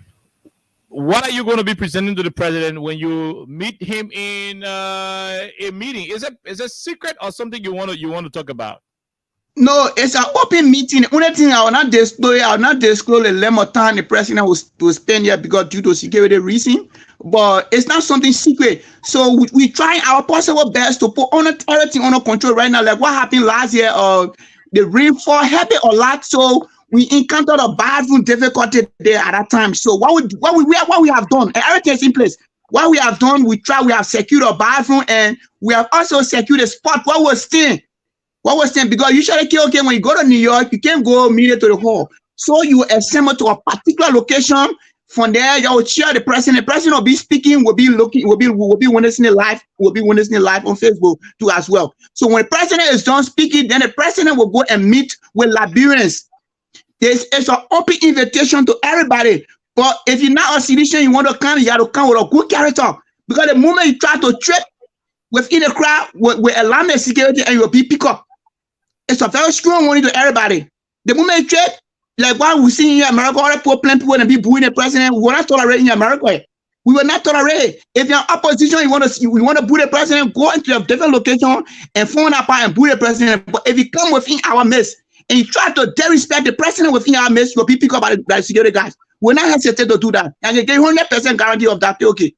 what are you going to be presenting to the president when you meet him in a meeting? Is it secret or something you want to talk about? No, it's an open meeting. The only thing I will not disclose the length of time the president will spend here because due to security reason. But it's not something secret. So we try our possible best to put everything under control right now. Like what happened last year, the rainfall happened a lot. So we encountered a bathroom difficulty there at that time. So what we have done, and everything's in place. What we have done, we have secured a bathroom, and we have also secured a spot where we're staying. Because usually, okay, when you go to New York, you can't go immediately to the hall. So you assemble to a particular location. From there, you will cheer the president. The president will be speaking, will be witnessing it live, on Facebook too as well. So when the president is done speaking, then the president will go and meet with Liberians. It's an open invitation to everybody. But if you're not a citizen, you want to come, you have to come with a good character. Because the moment you try to trip within the crowd, will alarm the security and you'll be picked up. It's a very strong warning to everybody. The moment you trip, like what we see in America, all the poor people and be booing the president, we will not tolerate in America. We will not tolerate. If you're in opposition, you want to boo the president, go into a different location and phone up and boo the president. But if you come within our midst and you try to disrespect the president within our midst, you'll be picked up by the security guys. We're not hesitate to do that. And you get 100% guarantee of that. Okay.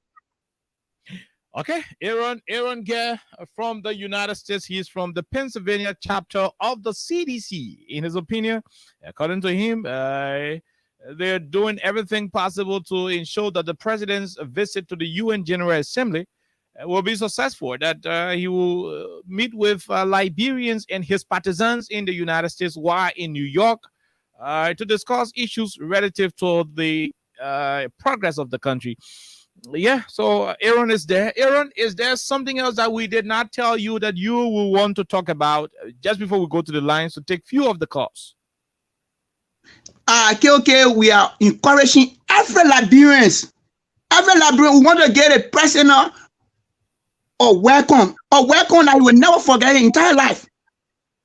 Okay, Aaron Gare from the United States. He's from the Pennsylvania chapter of the CDC. In his opinion, according to him, they're doing everything possible to ensure that the president's visit to the UN General Assembly will be successful, that he will meet with Liberians and his partisans in the United States while in New York to discuss issues relative to the progress of the country. Yeah, so Aaron is there. Aaron, is there something else that we did not tell you that you will want to talk about just before we go to the lines to take few of the calls? Okay, we are encouraging every Liberian. We want to get a personal or welcome that you will never forget your entire life.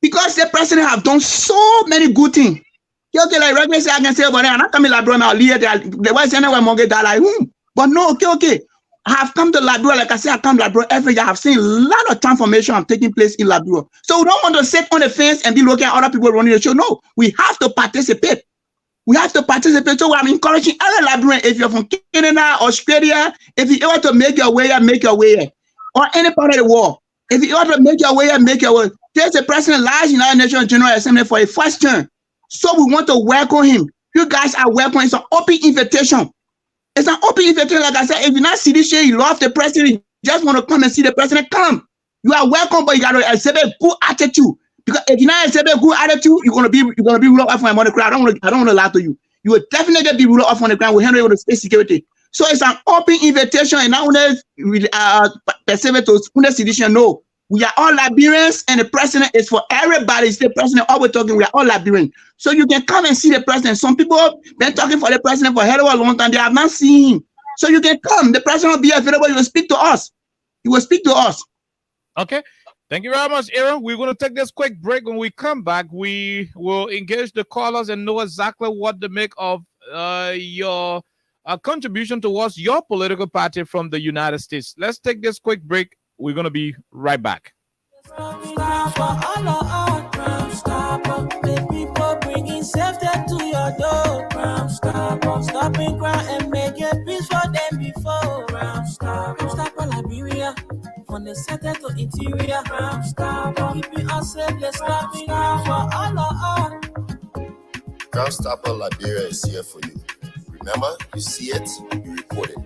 Because the president have done so many good things. Okay, like regularly say, I can say, but I'm not coming to Liberia, I'll leave the West anywhere, mortgage that like, But no, okay. I have come to Liberia, like I said, I come to Liberia every year. I've seen a lot of transformation taking place in Liberia. So we don't want to sit on the fence and be looking at other people running the show. No, we have to participate. So I'm encouraging other Liberians, if you're from Canada, Australia, if you want to make your way here, make your way here. Or any part of the world. If you want to make your way here, make your way. There's a president large United Nations General Assembly for a first term. So we want to welcome him. You guys are welcome. It's an open invitation. It's an open invitation. Like I said, if you're not citizen, you love the president, you just want to come and see the president, come. You are welcome, but you got to exhibit good attitude. Because if you're not exhibit good attitude, you're gonna be ruled off on the ground. I don't want to lie to you. You will definitely be ruled off on the ground. We handle it with the state security. So it's an open invitation, and not only perceive to citizen. No, we are all Liberians, and the president is for everybody. It's the president. All we're talking, we are all Liberians. So you can come and see the president. Some people have been talking for the president for a hell of a long time. They have not seen him. So you can come. The president will be available. He will speak to us. Okay. Thank you very much, Aaron. We're going to take this quick break. When we come back, we will engage the callers and know exactly what to make of your contribution towards your political party from the United States. Let's take this quick break. We're going to be right back. Stopping crime and make a peace for them before. Stop Liberia, from the center to interior. Keeping us safe, let's stop it for all. Crime Stopper Liberia is here for you. Remember, you see it, you report it.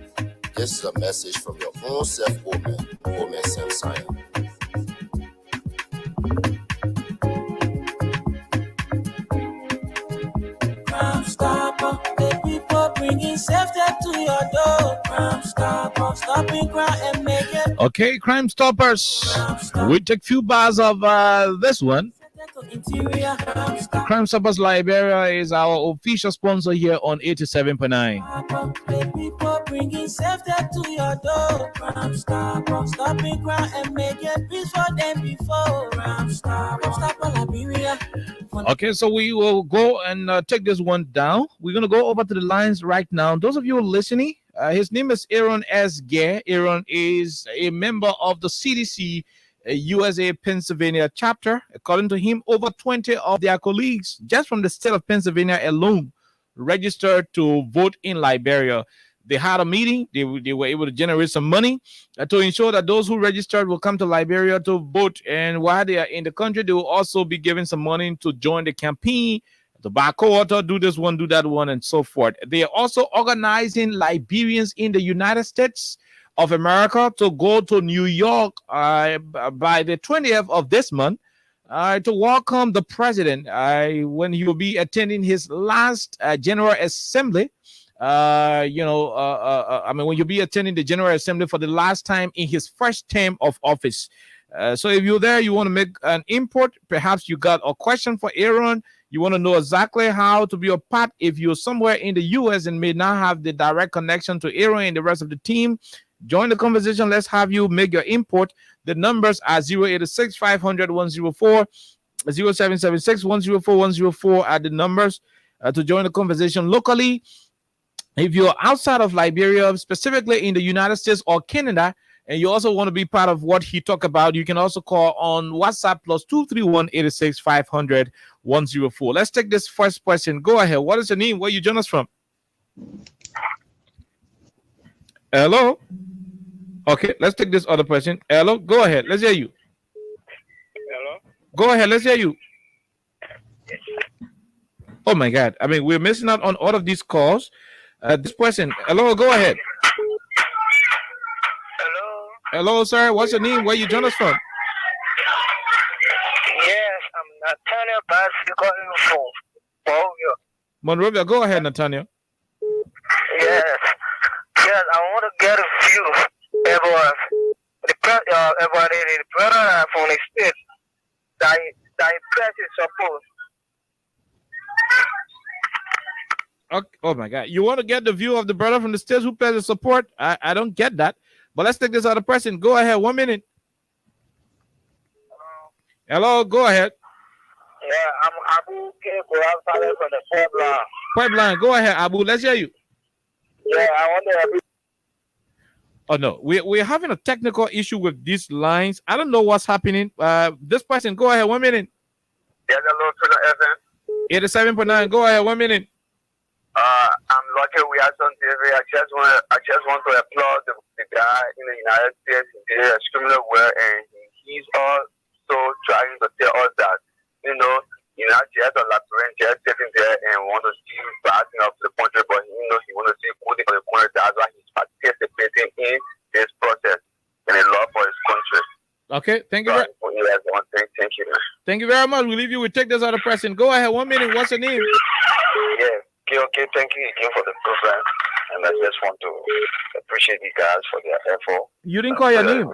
This is a message from your own Omen Sam Sion. Crime Stopper, the people bringing safety to your door. Crime Stopper, stopping crime and make it. Okay, Crime Stoppers. We take few bars of this one. Interior, Crime Stoppers Liberia is our official sponsor here on 87.9. make people bringing safety to your door. Crime Stopper, stopping crime and make it peace for them before. Crime Stopper Liberia. Okay, so we will go and take this one down. We're going to go over to the lines right now. Those of you listening, his name is Aaron S. Gare. Aaron is a member of the CDC USA Pennsylvania chapter. According to him, over 20 of their colleagues just from the state of Pennsylvania alone registered to vote in Liberia. They had a meeting. They were able to generate some money to ensure that those who registered will come to Liberia to vote. And while they are in the country, they will also be given some money to join the campaign, to buy co-author, do this one, do that one, and so forth. They are also organizing Liberians in the United States of America to go to New York by the 20th of this month to welcome the president when he will be attending his last General Assembly. When you'll be attending the General Assembly for the last time in his first term of office. So if you're there, you want to make an input, perhaps you got a question for Aaron, you want to know exactly how to be a part. If you're somewhere in the U.S. and may not have the direct connection to Aaron and the rest of the team, join the conversation. Let's have you make your input. The numbers are 086 500 104, 0776 104 104 are the numbers to join the conversation locally. If you're outside of Liberia, specifically in the United States or Canada, and you also want to be part of what he talked about, you can also call on WhatsApp plus 231 86 500 104. Let's take this first question. Go ahead. What is your name? Where you join us from? Hello? Okay, let's take this other person. Hello? Go ahead. Let's hear you. Hello? Go ahead. Let's hear you. Oh, my God. I mean, we're missing out on all of these calls. This person. Hello? Go ahead. Hello, sir. What's your name? Where you join us from? Yes, I'm Nathaniel Bassi calling from Monrovia. Monrovia. Go ahead, Nathaniel. Yes, I want to get a view about the brother from the state that press is supposed. Okay. Oh, my God. You want to get the view of the brother from the states who pledges support? I don't get that. But let's take this other person. Go ahead. 1 minute. Hello. Go ahead. Yeah, I'm Abu Keko. I'm calling from the Puebla. Puebla. Go ahead, Abu. Let's hear you. Yeah, I want to. Oh, no. We're having a technical issue with these lines. I don't know what's happening. This person. Go ahead. 1 minute. Yeah, hello to the FM. 87.9. Go ahead. 1 minute. I'm Lucky Reaction TV. I just want to applaud the guy in the United States. He did extremely well, and he's also trying to tell us that, just a Liberian just sitting there and want to see backing up the country, but he want to see good for the country. That's why he's participating in this process and a love for his country. Okay, thank you. Thank you. Thank you very much. We'll leave you. We'll take this other person. Go ahead. 1 minute. What's your name? Yeah. Okay, thank you again for the program, and I just want to appreciate you guys for their effort. You didn't call your name.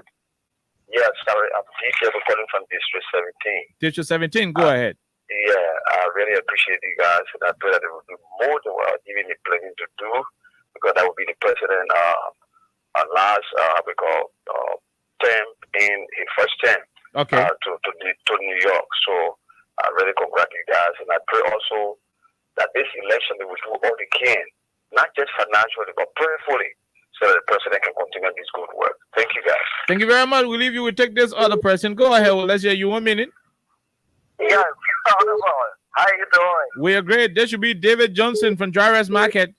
Yes, sorry, I'm DJ calling from District 17. District 17, go ahead. Yeah, I really appreciate you guys, and I pray that they will do more than what even they're planning to do, because that will be the president last term in his first term to New York. So I really congratulate you guys, and I pray also that this election they will do all they can, not just financially, but prayerfully, so that the president can continue this good work. Thank you, guys. Thank you very much. We'll leave you. We'll take this other person. Go ahead. Well, let's hear you. 1 minute. Yeah, how you doing? We are great. This should be David Johnson from Jairus Market.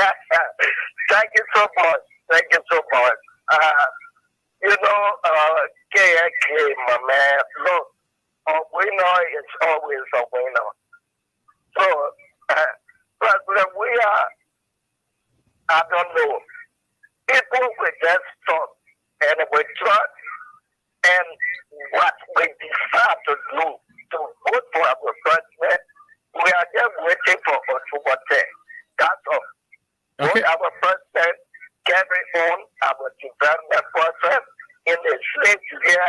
Thank you so much. Thank you so much. KK, my man, look, a winner is always a winner. So, President, we are, I don't know, people will just talk and we trust, and what we decide to do to vote for our president, we are just waiting for October 10th. That's all. Okay. Our president carry on our development process in the same year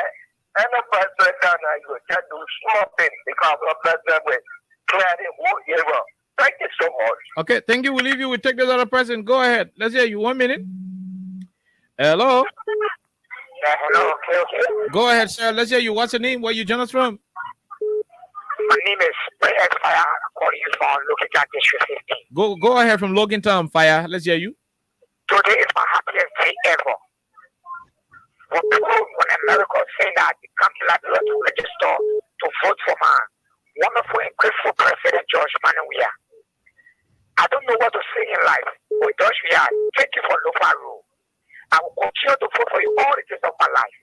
And the president can you can do small things because the president will clear the whole area. Thank you so much. Okay, thank you. We'll leave you. We'll take this other person. Go ahead. Let's hear you. 1 minute. Hello. Yeah, hello. Okay. Go ahead, sir. Let's hear you. What's your name? Where you join us from? My name is Fire. I'm calling you from Local District 15. Go ahead from Logan Town, Fire. Let's hear you. Today is my happiest day ever. When America say that they come to Liberia to register to vote for my wonderful and grateful President George Manawia. I don't know what to say in life, but George Weah, thank you for Lofa Rule. I will continue to vote for you all the days of my life.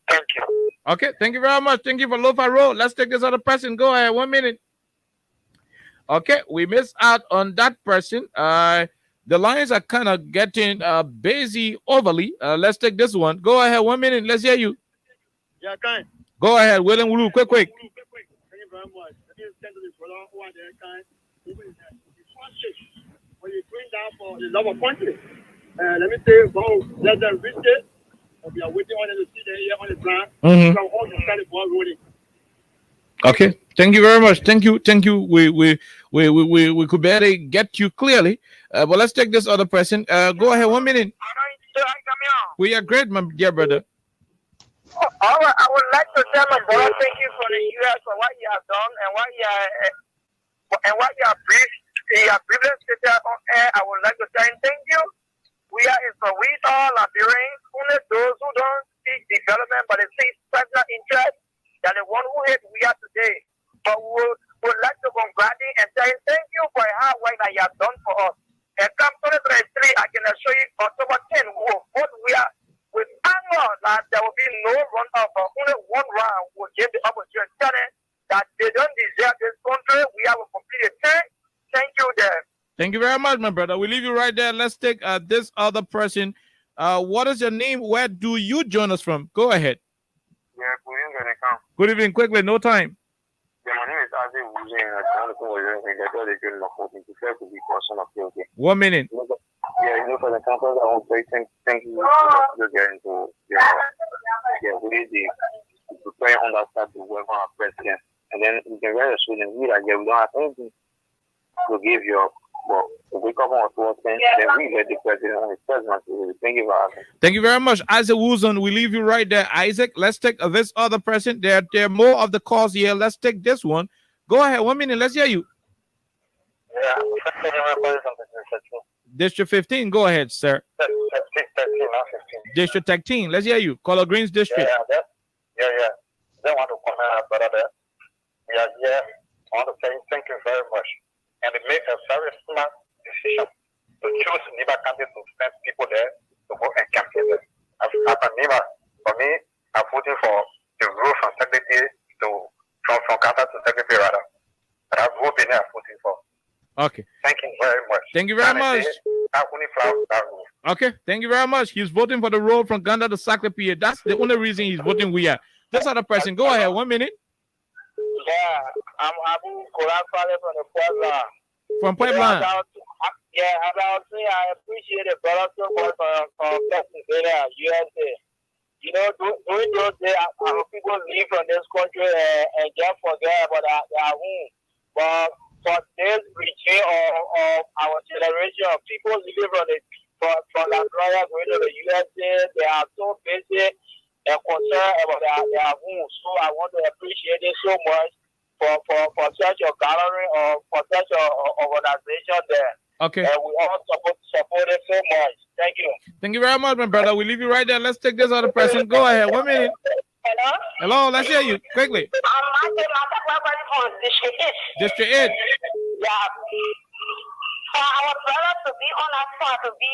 Thank you. Okay, thank you very much. Thank you for Lofa Road. Let's take this other person. Go ahead. 1 minute. Okay, we missed out on that person. The lines are kind of getting busy overly. Let's take this one. Go ahead. 1 minute. Let's hear you. Yeah, kind. Go ahead. William Wulu. Quick. Thank you very much. Let me extend to this brother who are there, kind. When you bring down for the love of country, let me say, well, let them reach it. We are waiting on them to see them here on the ground. So all to start the ball rolling. Okay. Thank you very much. Thank you. We could barely get you clearly. But let's take this other person. Go ahead. 1 minute. We are great, my dear brother. All right, I would like to tell my brother thank you for the U.S. for what you have done and what you have privileged on air. I would like to tell him thank you. We are in for we all Liberians, only those who don't see development but they see personal interest, that the one who hate we are today. But we would like to congratulate and tell him thank you for the hard work that you have done for us. And come 2023, I can assure you October 10, we will vote we are with anger that there will be no run-up, but only one round will give the opportunity to tell them that they don't deserve this country. We have a complete change. Thank you, there. Thank you very much, my brother. We leave you right there. Let's take this other person. What is your name? Where do you join us from? Go ahead. Yeah, good evening, Ghana. Good evening. Quickly, no time. Yeah, my name is Azi Wuzi, and I want to come over here and get all the good enough for me to try to be person of okay. 1 minute. Yeah, for the campus, I want to say thank you for getting to we prepare on that side to work on our president. And then we can very soon and we don't have anything to give you up. But if we come on to us, then we get the president on his presidency. Thank you for asking. Thank you very much, Isaac Woozon. We leave you right there, Isaac. Let's take this other person. There are more of the calls here. Let's take this one. Go ahead. 1 minute. Let's hear you. Yeah, District 15. Go ahead, sir. District 13. Let's hear you. Color Greens District. Yeah. They want to comment about that. Yeah. I want to say thank you very much. And it makes a very smart decision to choose Niba County to send people there to go and campaign there. As a Niba, for me, I'm voting for the rule from secretary from Ghana to secretary rather. But I've voted there, I'm voting for. Okay. Thank you very much. Thank you very much. Okay, thank you very much. He's voting for the role from Ghana to Secretary. That's the only reason he's voting we are. This other person, go ahead. 1 minute. Yeah, I'm Abu Koran from the Puebla. From Puebla. I appreciate the brother so much from Pennsylvania, USA. You know, during those days, people leave from this country and just forget about their home. But for this regime of our generation, people living from Liberia going to the USA, they are so busy and concerned about their home. So I want to appreciate it so much for such a gathering or for such an organization there. Okay. And we all support it so much. Thank you. Thank you very much, my brother. We leave you right there. Let's take this other person. Go ahead. 1 minute. Hello? Hello, let's hear you. Quickly. District 8. Yeah. For our brother to be on that part, to be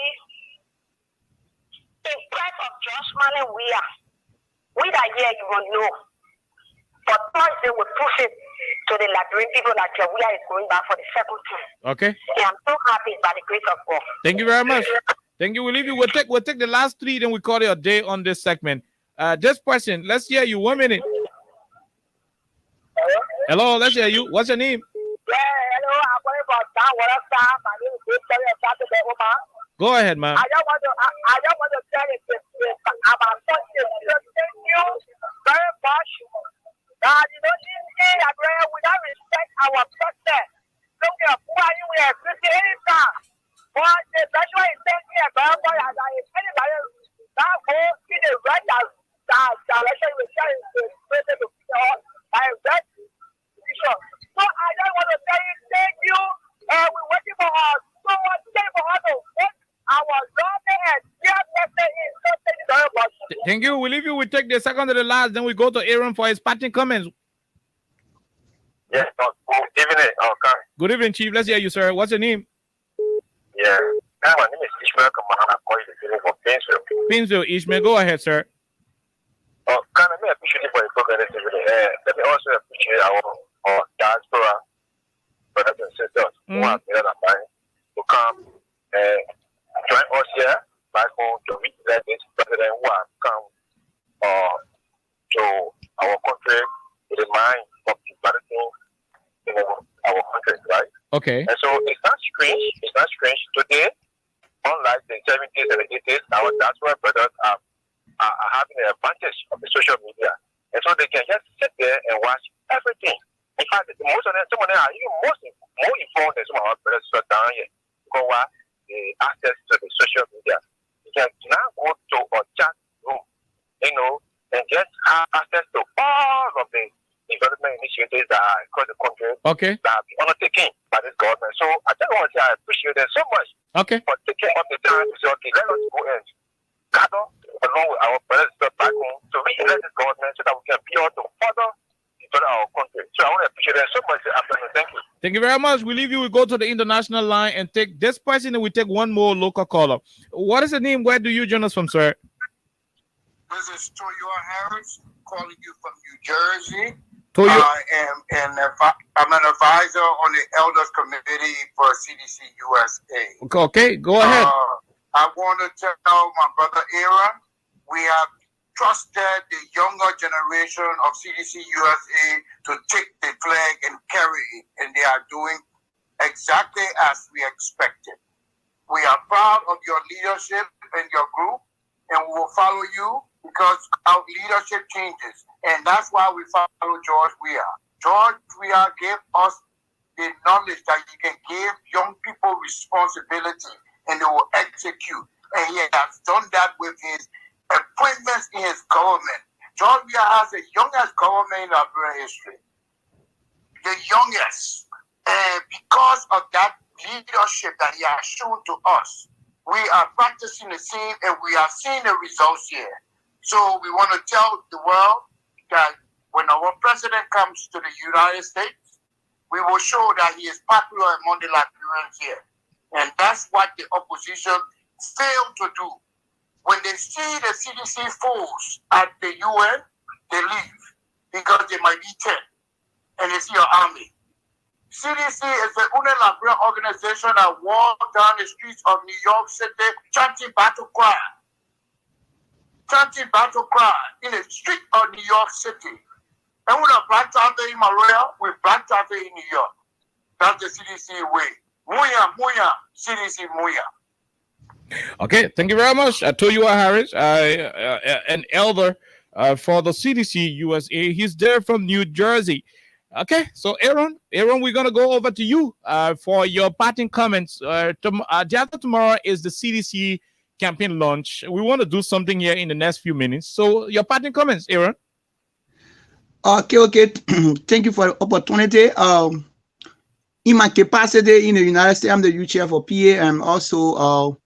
in place of Josh Manning, we that here, you will know. But once they will push it to the Liberian people that Jawia is going back for the second time. Okay. And I'm so happy by the grace of God. Thank you very much. Thank you. We'll leave you. We'll take the last three, then we call it a day on this segment. This person, let's hear you. 1 minute. Hello, let's hear you. What's your name? Yeah, hello. I'm calling from Downwater. My name is Victoria Omar. Go ahead, man. I just want to tell you about something. Thank you very much election intensity and verify as anybody now go in the right that election will share is president to by that decision. So I just want to tell you thank you. We're waiting for us. So much time for us to vote our government and dear president is so thank you very much. Thank you. We leave you. We take the second to the last, then we go to Aaron for his parting comments. Yes, good evening. Okay. Good evening, Chief. Let's hear you, sir. What's your name? Yeah. My name is Ishmael Kamara. I'm calling the from Painesville. Painesville, Ishmael. Go ahead, sir. Can I appreciate for the program? Let me also appreciate our diaspora brothers and sisters who have made up their mind to come and join us here back home to represent this president who has come to our country with the mind of developing our country, right? Okay. And so it's not strange today, unlike the 70s and the 80s, our diaspora brothers are having an advantage of the social media. And so they can just sit there and watch everything. In fact, most of them, some of them are even more informed than some of our brothers who are down here because the access to the social media. You can now go to a chat room, and just have access to all of the development initiatives that are across the country that are undertaken by this government. So I just want to say I appreciate them so much for taking up the time to say, okay, let us go and gather along with our brothers back home to re-elect this government so that we can be able to further develop our country. So I want to appreciate them so much. Thank you. Thank you very much. We leave you. We go to the international line and take this person, and we take one more local caller. What is the name? Where do you join us from, sir? This is Toyo Harris calling you from New Jersey. Toyo. I'm an advisor on the Elders Committee for CDC USA. Okay, go ahead. I want to tell my brother Aaron, we have trusted the younger generation of CDC USA to take the flag and carry it, and they are doing exactly as we expected. We are proud of your leadership and your group, and we will follow you because our leadership changes, and that's why we follow George Weah. George Weah gave us the knowledge that you can give young people responsibility and they will execute. And he has done that with his appointments in his government. George Weah has the youngest government in Liberian history. The youngest. And because of that leadership that he has shown to us, we are practicing the same and we are seeing the results here. So we want to tell the world that when our president comes to the United States, we will show that he is popular among the Liberians here. And that's what the opposition failed to do. When they see the CDC force at the UN, they leave because they might be 10 and they see your army. CDC is the only Liberian organization that walked down the streets of New York City chanting battle cry. Chanting battle cry in the street of New York City. And with a black traffic in Maria, with black traffic in New York. That's the CDC way. Muya, CDC Muya. Okay, thank you very much. Toyo Harris, an elder for the CDC USA. He's there from New Jersey. Okay, so Aaron, we're going to go over to you for your parting comments. Day after tomorrow is the CDC campaign launch. We want to do something here in the next few minutes. So your parting comments, Aaron. Okay. Thank you for the opportunity. In my capacity in the United States, I'm the youth chair for PA. I'm also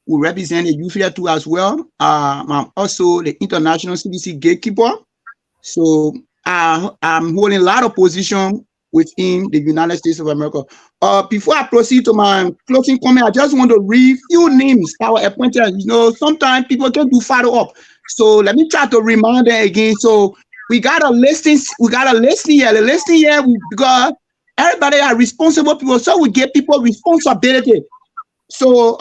we represent the youth here too as well. I'm also the international CDC gatekeeper. So I'm holding a lot of position within the United States of America. Before I proceed to my closing comment, I just want to read few names that were appointed. Sometimes people can do follow up. So let me try to remind them again. So we got a listing. Here. The listing here because everybody are responsible people, so we give people responsibility. So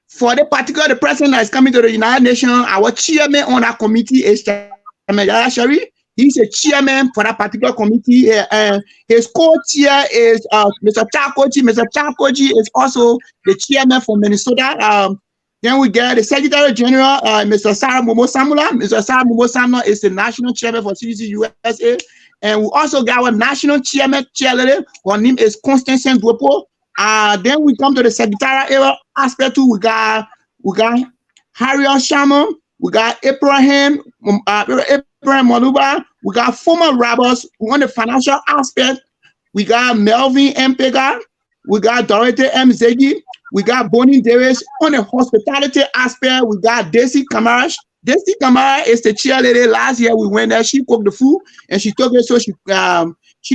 for the particular the president that is coming to the United Nations, our chairman on that committee is Chairman Yaya Sherry. He's a chairman for that particular committee, and his co-chair is Mr. Chakoji. Mr. Chakoji is also the chairman for Minnesota. Then we get the Secretary General, Mr. Sarah Momo Samula. Mr. Sarah Momo Samula is the national chairman for CDC USA. And we also got our national chairlady. Her name is Constance Ndwopo. Then we come to the secretarial area aspect too. We got Harriet Sharma, we got Abraham Maluba, we got former robbers. We on the financial aspect. We got Melvin M. Pega, we got Dorothy M. Zegi, we got Bonnie Davis. On the hospitality aspect, we got Daisy Kamara. Daisy Kamara is the cheerleader. Last year we went there, she cooked the food and she took it, so she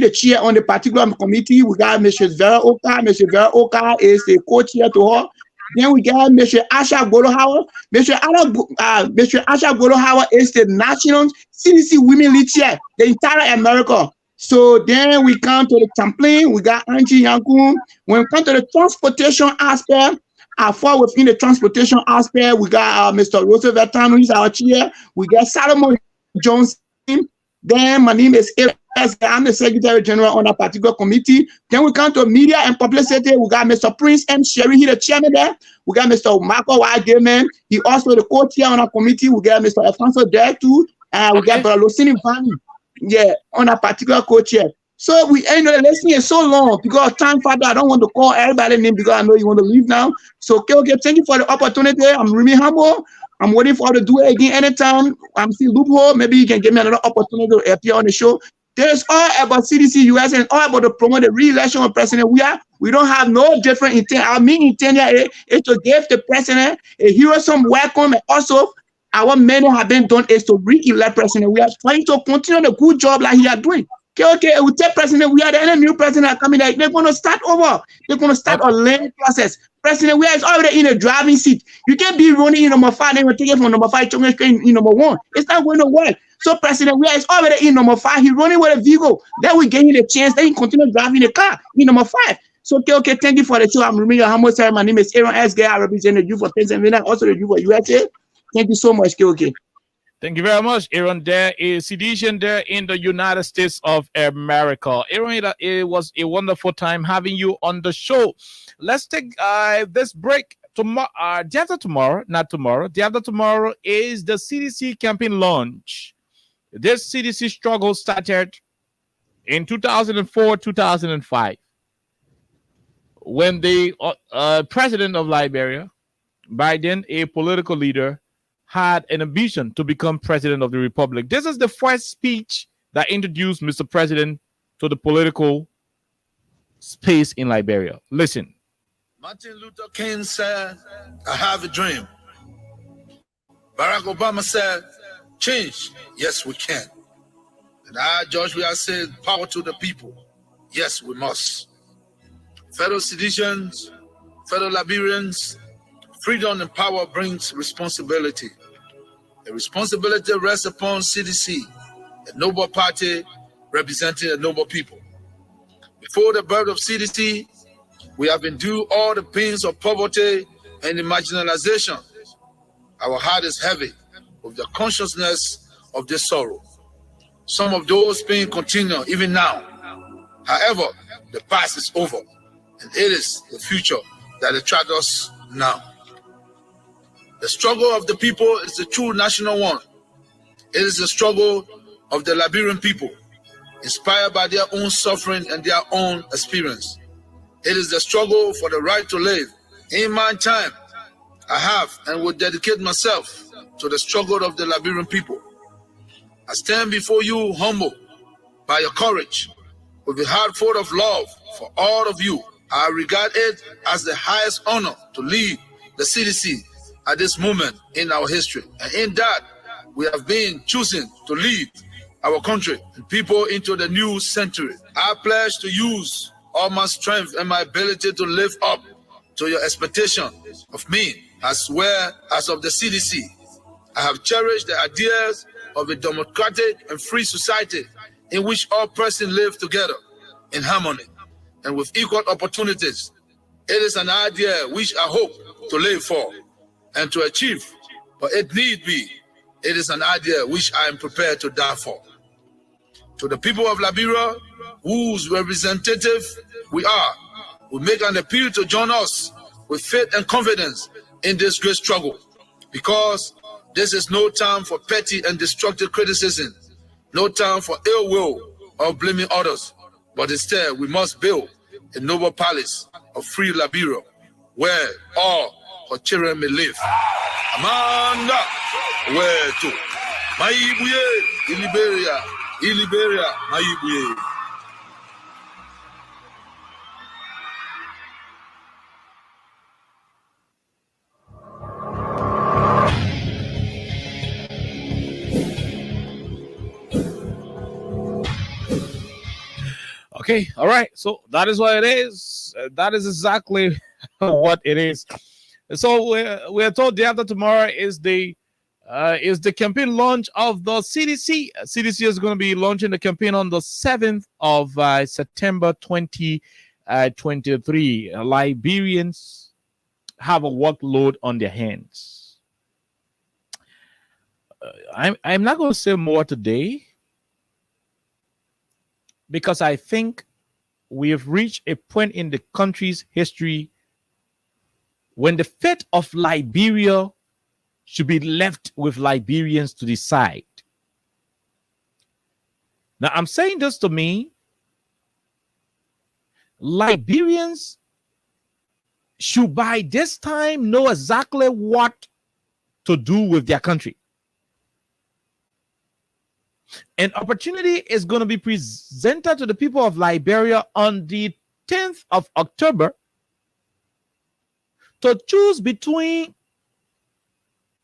the chair on the particular committee. We got Mrs. Vera Oka. Mrs. Vera Oka is the co-chair to her. Then we got Mr. Asha Golohawa. Mr. Asha Golohawa is the national CDC Women Lead Chair, the entire America. So then we come to the campaign. We got Angie Yankun. When we come to the transportation aspect, I fall within the transportation aspect. We got Mr. Roosevelt Tano, he's our chair. We got Solomon Johnson. Then my name is Eric. I'm the Secretary General on that particular committee. Then we come to media and publicity. We got Mr. Prince M. Sherry, he the chairman there. We got Mr. Michael Y. Gaiman. He also the co-chair on our committee. We got Mr. Alfonso there too. And we got Brother Lucini Vani, on a particular co-chair. So we end the listening is so long because time factor. I don't want to call everybody name because I know you want to leave now. So okay, thank you for the opportunity. I'm really humble. I'm waiting for you to do it again anytime. I'm still loophole. Maybe you can give me another opportunity to appear on the show. There's all about CDC US and all about the promote the re-election of president. We don't have no different intent. Our main intent here is to give the president a heroism welcome, and also our many have been done is to re-elect president. We are trying to continue the good job like he are doing. Okay, we tell president we are the new president coming there. They're going to start over. They're going to start a learning process. President we is already in a driving seat. You can't be running in number 5 and take it from number 5 to in number 1. It's not going to work. So President we is already in number 5. He's running with a vehicle. Then we give him the chance. Then he continue driving the car in number 5. So okay, thank you for the show. I'm remembering your humble sir. My name is Aaron S. Gay. I represent the youth for Pennsylvania, also the youth for USA. Thank you so much, KOK. Thank you very much, Aaron. There is Sedition there in the United States of America. Aaron, it was a wonderful time having you on the show. Let's take this break. Tomorrow, day after tomorrow, not tomorrow. Day after tomorrow is the CDC campaign launch. This CDC struggle started in 2004, 2005, when the president of Liberia, Biden, a political leader, had an ambition to become president of the republic. This is the first speech that introduced Mr. President to the political space in Liberia. Listen. Martin Luther King said, I have a dream. Barack Obama said, change, yes, we can. And I, George Weah, said, power to the people. Yes, we must. Fellow citizens, fellow Liberians, freedom and power brings responsibility. The responsibility rests upon CDC, a noble party representing a noble people. Before the birth of CDC, we have endured all the pains of poverty and the marginalization. Our heart is heavy with the consciousness of this sorrow. Some of those pains continue even now. However, the past is over, and it is the future that attracts us now. The struggle of the people is the true national one. It is the struggle of the Liberian people, inspired by their own suffering and their own experience. It is the struggle for the right to live. In my time, I have and will dedicate myself to the struggle of the Liberian people. I stand before you humble by your courage, with a heart full of love for all of you. I regard it as the highest honor to lead the CDC at this moment in our history. And in that, we have been chosen to lead our country and people into the new century. I pledge to use all my strength and my ability to live up to your expectation of me as well as of the CDC. I have cherished the ideas of a democratic and free society in which all persons live together in harmony and with equal opportunities. It is an idea which I hope to live for and to achieve, but it need be. It is an idea which I am prepared to die for. To the people of Liberia, whose representative we are, we make an appeal to join us with faith and confidence in this great struggle, because this is no time for petty and destructive criticism, no time for ill will or blaming others, but instead we must build a noble palace of free Liberia, where all her children may live. Amanda, where to? Maibuye, Iliberia, Maibuye. Okay, all right. So that is what it is. That is exactly what it is. So we're told day after tomorrow is the campaign launch of the CDC. CDC is going to be launching the campaign on the 7th of September 2023. Liberians have a workload on their hands. I'm not going to say more today, because I think we have reached a point in the country's history when the fate of Liberia should be left with Liberians to decide. Now, I'm saying this to mean Liberians should by this time know exactly what to do with their country. An opportunity is going to be presented to the people of Liberia on the 10th of October to choose between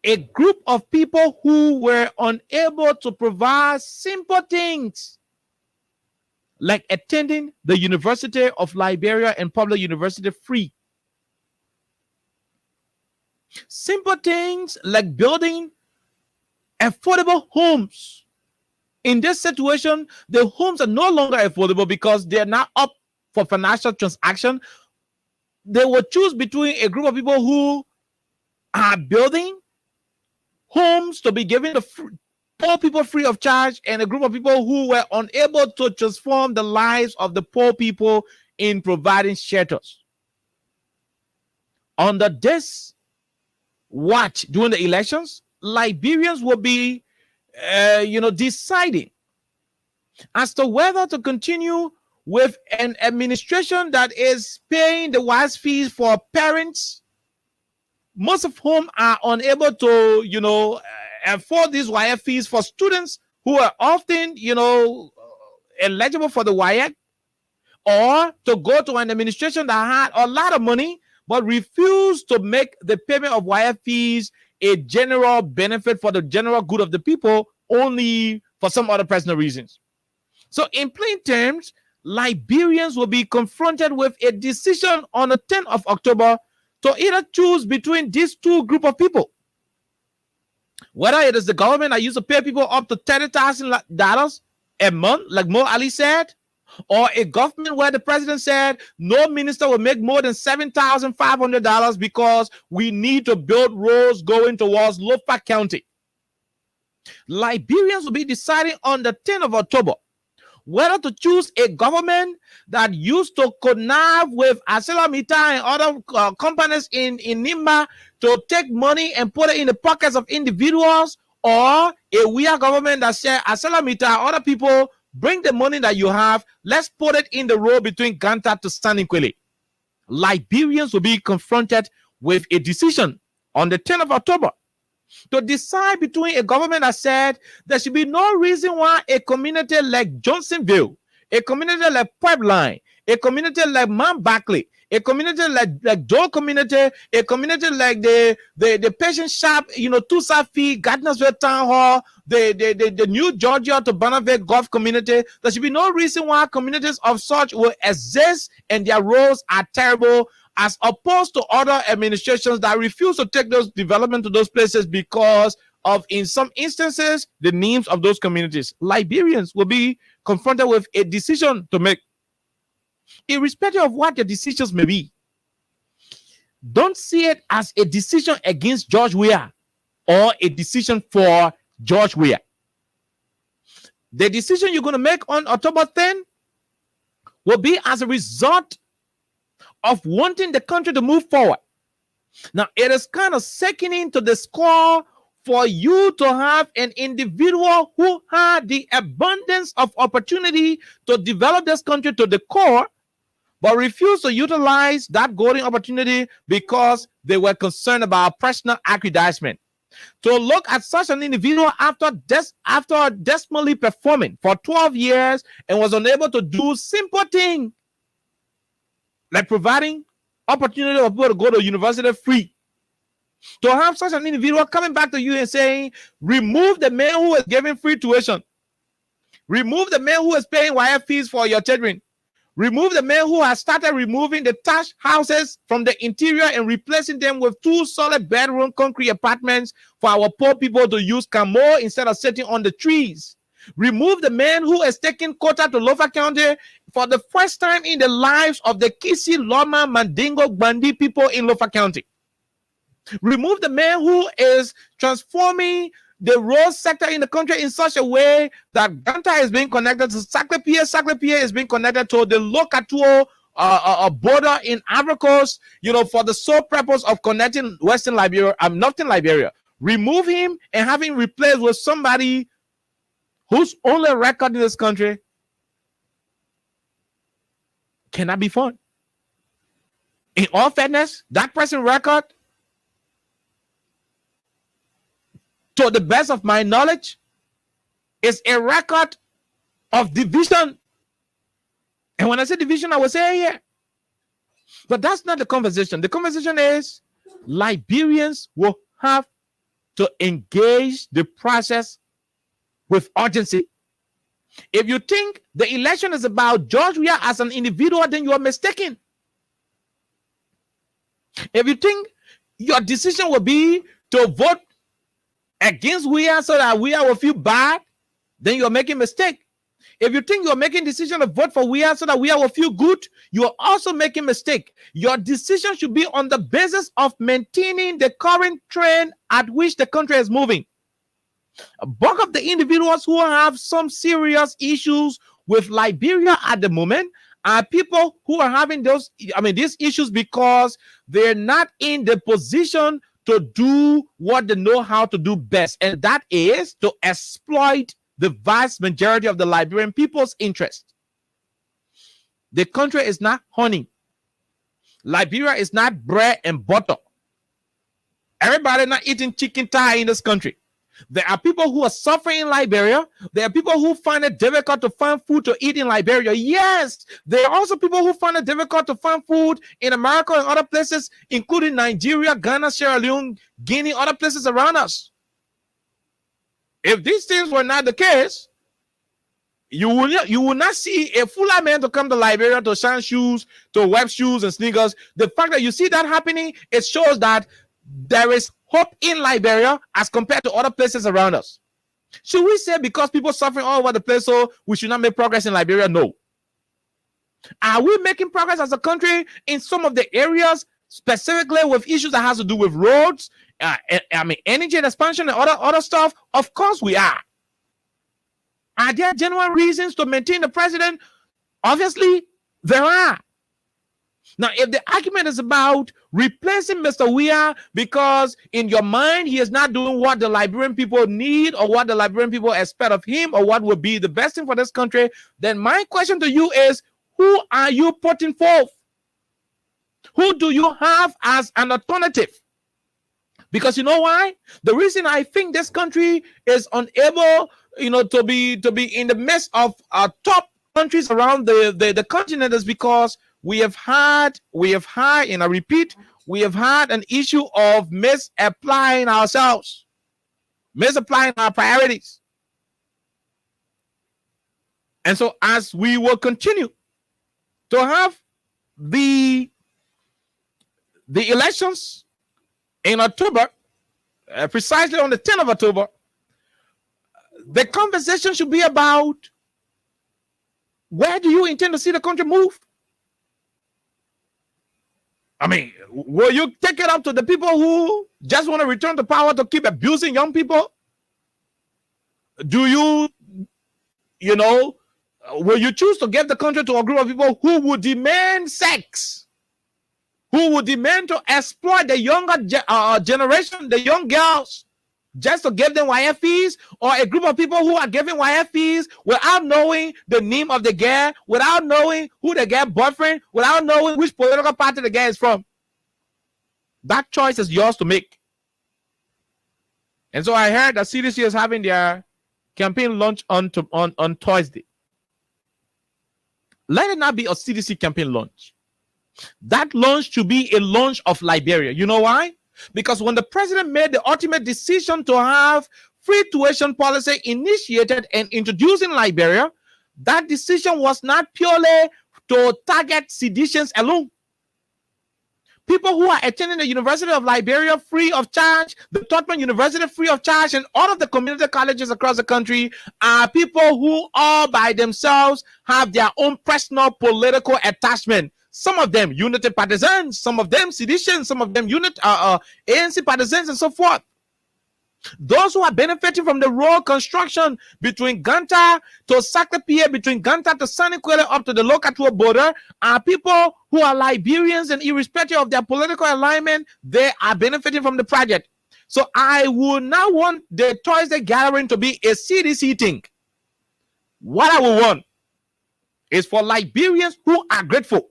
a group of people who were unable to provide simple things like attending the University of Liberia and public university free. Simple things like building affordable homes. In this situation, the homes are no longer affordable because they are not up for financial transaction. They will choose between a group of people who are building homes to be given to poor people free of charge, and a group of people who were unable to transform the lives of the poor people in providing shelters. Under this watch during the elections, Liberians will be deciding as to whether to continue with an administration that is paying the wise fees for parents, most of whom are unable to, afford these wire fees for students who are often, eligible for the WIAC, or to go to an administration that had a lot of money but refused to make the payment of wire fees a general benefit for the general good of the people, only for some other personal reasons. So in plain terms, Liberians will be confronted with a decision on the 10th of October to either choose between these two group of people. Whether it is the government that used to pay people up to $30,000 a month, like Mo Ali said, or a government where the president said no minister will make more than $7,500 because we need to build roads going towards Lofa County. Liberians will be deciding on the 10th of October whether to choose a government that used to connive with ArcelorMittal and other companies in Nimba to take money and put it in the pockets of individuals, or a weird government that said ArcelorMittal, other people, bring the money that you have, let's put it in the road between Ganta to Standing Quilly. Liberians will be confronted with a decision on the 10th of October to decide between a government that said there should be no reason why a community like Johnsonville, a community like Pipeline, a community like Mount Barkley, a community like Dole community, a community like the patient shop, Tusafi, Gardnersville Town Hall, the New Georgia to Bonaville Golf community. There should be no reason why communities of such will exist and their roles are terrible, as opposed to other administrations that refuse to take those development to those places because of, in some instances, the names of those communities. Liberians will be confronted with a decision to make, irrespective of what the decisions may be. Don't see it as a decision against George Weah or a decision for George Weah. The decision you're going to make on October 10 will be as a result of wanting the country to move forward. Now, it is kind of sickening to the score for you to have an individual who had the abundance of opportunity to develop this country to the core, but refused to utilize that golden opportunity because they were concerned about personal aggrandizement. To look at such an individual after desperately performing for 12 years and was unable to do simple things like providing opportunity for people to go to university free. To have such an individual coming back to you and saying, remove the man who is giving free tuition. Remove the man who is paying wire fees for your children. Remove the man who has started removing the thatched houses from the interior and replacing them with 2 solid bedroom concrete apartments for our poor people to use camo instead of sitting on the trees. Remove the man who is taking quota to Lofa County for the first time in the lives of the Kisi, Loma, Mandingo, Bandi people in Lofa County. Remove the man who is transforming the road sector in the country in such a way that Ganta is being connected to Saclapia, Saclapia is being connected to the Lokatuo border in Ivory Coast, for the sole purpose of connecting Western Liberia and Northern Liberia. Remove him and have him replaced with somebody whose only record in this country cannot be found. In all fairness, that person's record, to the best of my knowledge, is a record of division. And when I say division, I will say here. But that's not the conversation. The conversation is Liberians will have to engage the process with urgency. If you think the election is about George Weah as an individual, then you are mistaken. If you think your decision will be to vote against Weah so that Weah will feel bad, then you're making a mistake. If you think you're making a decision to vote for Weah so that Weah will feel good, you're also making a mistake. Your decision should be on the basis of maintaining the current trend at which the country is moving. A bulk of the individuals who have some serious issues with Liberia at the moment are people who are having these issues because they're not in the position to do what they know how to do best, and that is to exploit the vast majority of the Liberian people's interest. The country is not honey. Liberia is not bread and butter. Everybody not eating chicken thigh in this country. There are people who are suffering in Liberia. There are people who find it difficult to find food to eat in Liberia. Yes, there are also people who find it difficult to find food in America and other places, including Nigeria, Ghana, Sierra Leone, Guinea, other places around us. If these things were not the case, you will not see a fuller man to come to Liberia to shine shoes, to wear shoes and sneakers. The fact that you see that happening, it shows that there is hope in Liberia as compared to other places around us. Should we say because people suffering all over the place, so we should not make progress in Liberia? No. Are we making progress as a country in some of the areas, specifically with issues that has to do with roads, energy and expansion and other stuff? Of course we are. Are there genuine reasons to maintain the president? Obviously, there are. Now, if the argument is about replacing Mr. Weah because in your mind he is not doing what the Liberian people need or what the Liberian people expect of him or what would be the best thing for this country, then my question to you is, who are you putting forth? Who do you have as an alternative? Because you know why? The reason I think this country is unable, to be in the midst of top countries around the continent is because we have had, and I repeat, we have had an issue of misapplying ourselves, misapplying our priorities. And so as we will continue to have the elections in October, precisely on the 10th of October, the conversation should be about where do you intend to see the country move? I mean, will you take it up to the people who just want to return to power to keep abusing young people? Do you, will you choose to give the country to a group of people who would demand sex, who would demand to exploit the younger generation, the young girls, just to give them YF fees, or a group of people who are giving YF fees without knowing the name of the girl, without knowing who the girl boyfriend, without knowing which political party the girl is from. That choice is yours to make. And so I heard that CDC is having their campaign launch on Thursday. Let it not be a CDC campaign launch. That launch should be a launch of Liberia. You know why? Because when the president made the ultimate decision to have free tuition policy initiated and introduced in Liberia, that decision was not purely to target seditionists alone. People who are attending the University of Liberia free of charge, the Tubman University free of charge, and all of the community colleges across the country are people who all by themselves have their own personal political attachment. Some of them unity partisans, some of them seditionists, some of them ANC partisans, and so forth. Those who are benefiting from the road construction between Ganta to Sakapie, between Ganta to Sanikwele up to the Lokatua border are people who are Liberians, and irrespective of their political alignment, they are benefiting from the project. So I would not want the Thursday gathering to be a CDC thing. What I would want is for Liberians who are grateful.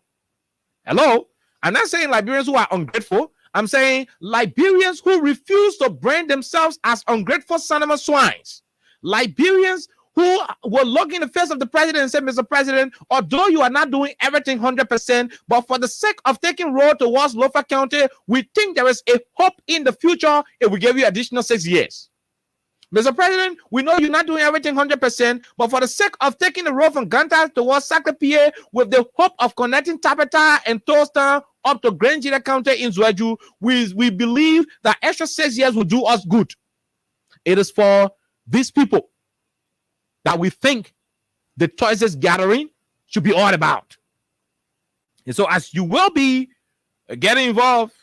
Hello? I'm not saying Liberians who are ungrateful. I'm saying Liberians who refuse to brand themselves as ungrateful son of swines. Liberians who will look in the face of the president and say, Mr. President, although you are not doing everything 100%, but for the sake of taking road towards Lofa County, we think there is a hope in the future if we give you additional 6 years. Mr. President, we know you're not doing everything 100%, but for the sake of taking the road from Ganta towards Sakapie with the hope of connecting Tapeta and Toaster up to Grangina County in Zweju, we believe that extra 6 years will do us good. It is for these people that we think the choices gathering should be all about. And so as you will be getting involved,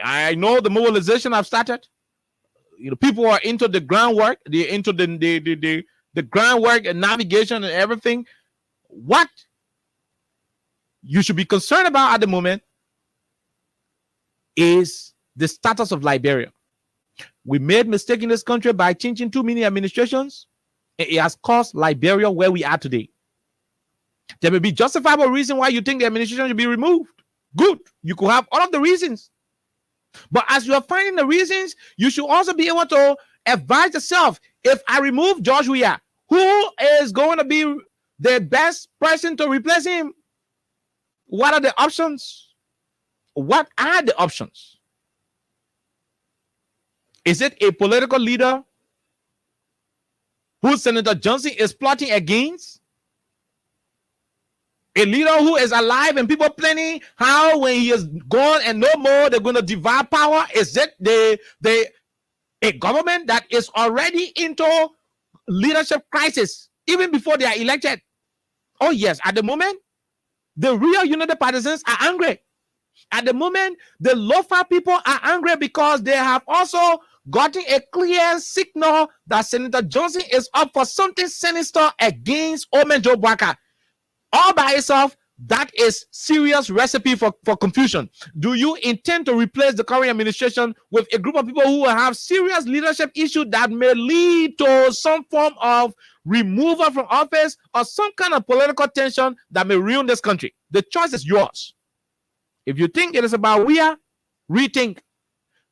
I know the mobilization I've started. You know, people are into the groundwork, they're into the groundwork and navigation and everything. What you should be concerned about at the moment is the status of Liberia. We made mistake in this country by changing too many administrations. It has caused Liberia where we are today. There may be justifiable reason why you think the administration should be removed. Good. You could have all of the reasons. But as you are finding the reasons, you should also be able to advise yourself. If I remove George Weah, who is going to be the best person to replace him? What are the options? What are the options? Is it a political leader who Senator Johnson is plotting against? A leader who is alive and people planning how when he is gone and no more, they're going to divide power? Is it a government that is already into leadership crisis even before they are elected? Oh yes, at the moment, the real Unity partisans are angry. At the moment, the Lofa people are angry because they have also gotten a clear signal that Senator Johnson is up for something sinister against Omen Joe Bwaka. All by itself, that is serious recipe for confusion. Do you intend to replace the current administration with a group of people who have serious leadership issues that may lead to some form of removal from office or some kind of political tension that may ruin this country? The choice is yours. If you think it is about Weah, rethink.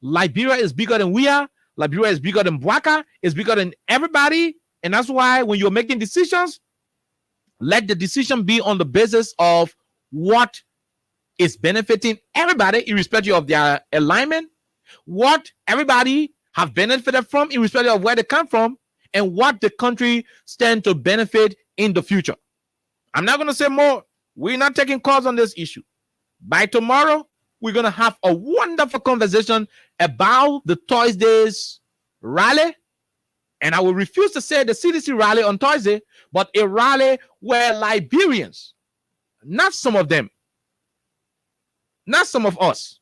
Liberia is bigger than Weah. Liberia is bigger than Bwaka. It's bigger than everybody. And that's why when you're making decisions, let the decision be on the basis of what is benefiting everybody, irrespective of their alignment, what everybody have benefited from, irrespective of where they come from, and what the country stands to benefit in the future. I'm not going to say more. We're not taking calls on this issue. By tomorrow, we're going to have a wonderful conversation about the Thursday's rally. And I will refuse to say the CDC rally on Thursday, but a rally where Liberians, not some of them, not some of us,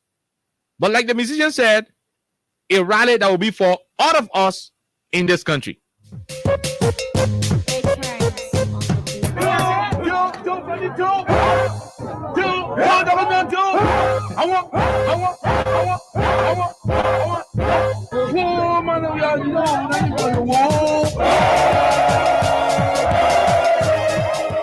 but like the musician said, a rally that will be for all of us in this country. I want man, we are, you know, for the war.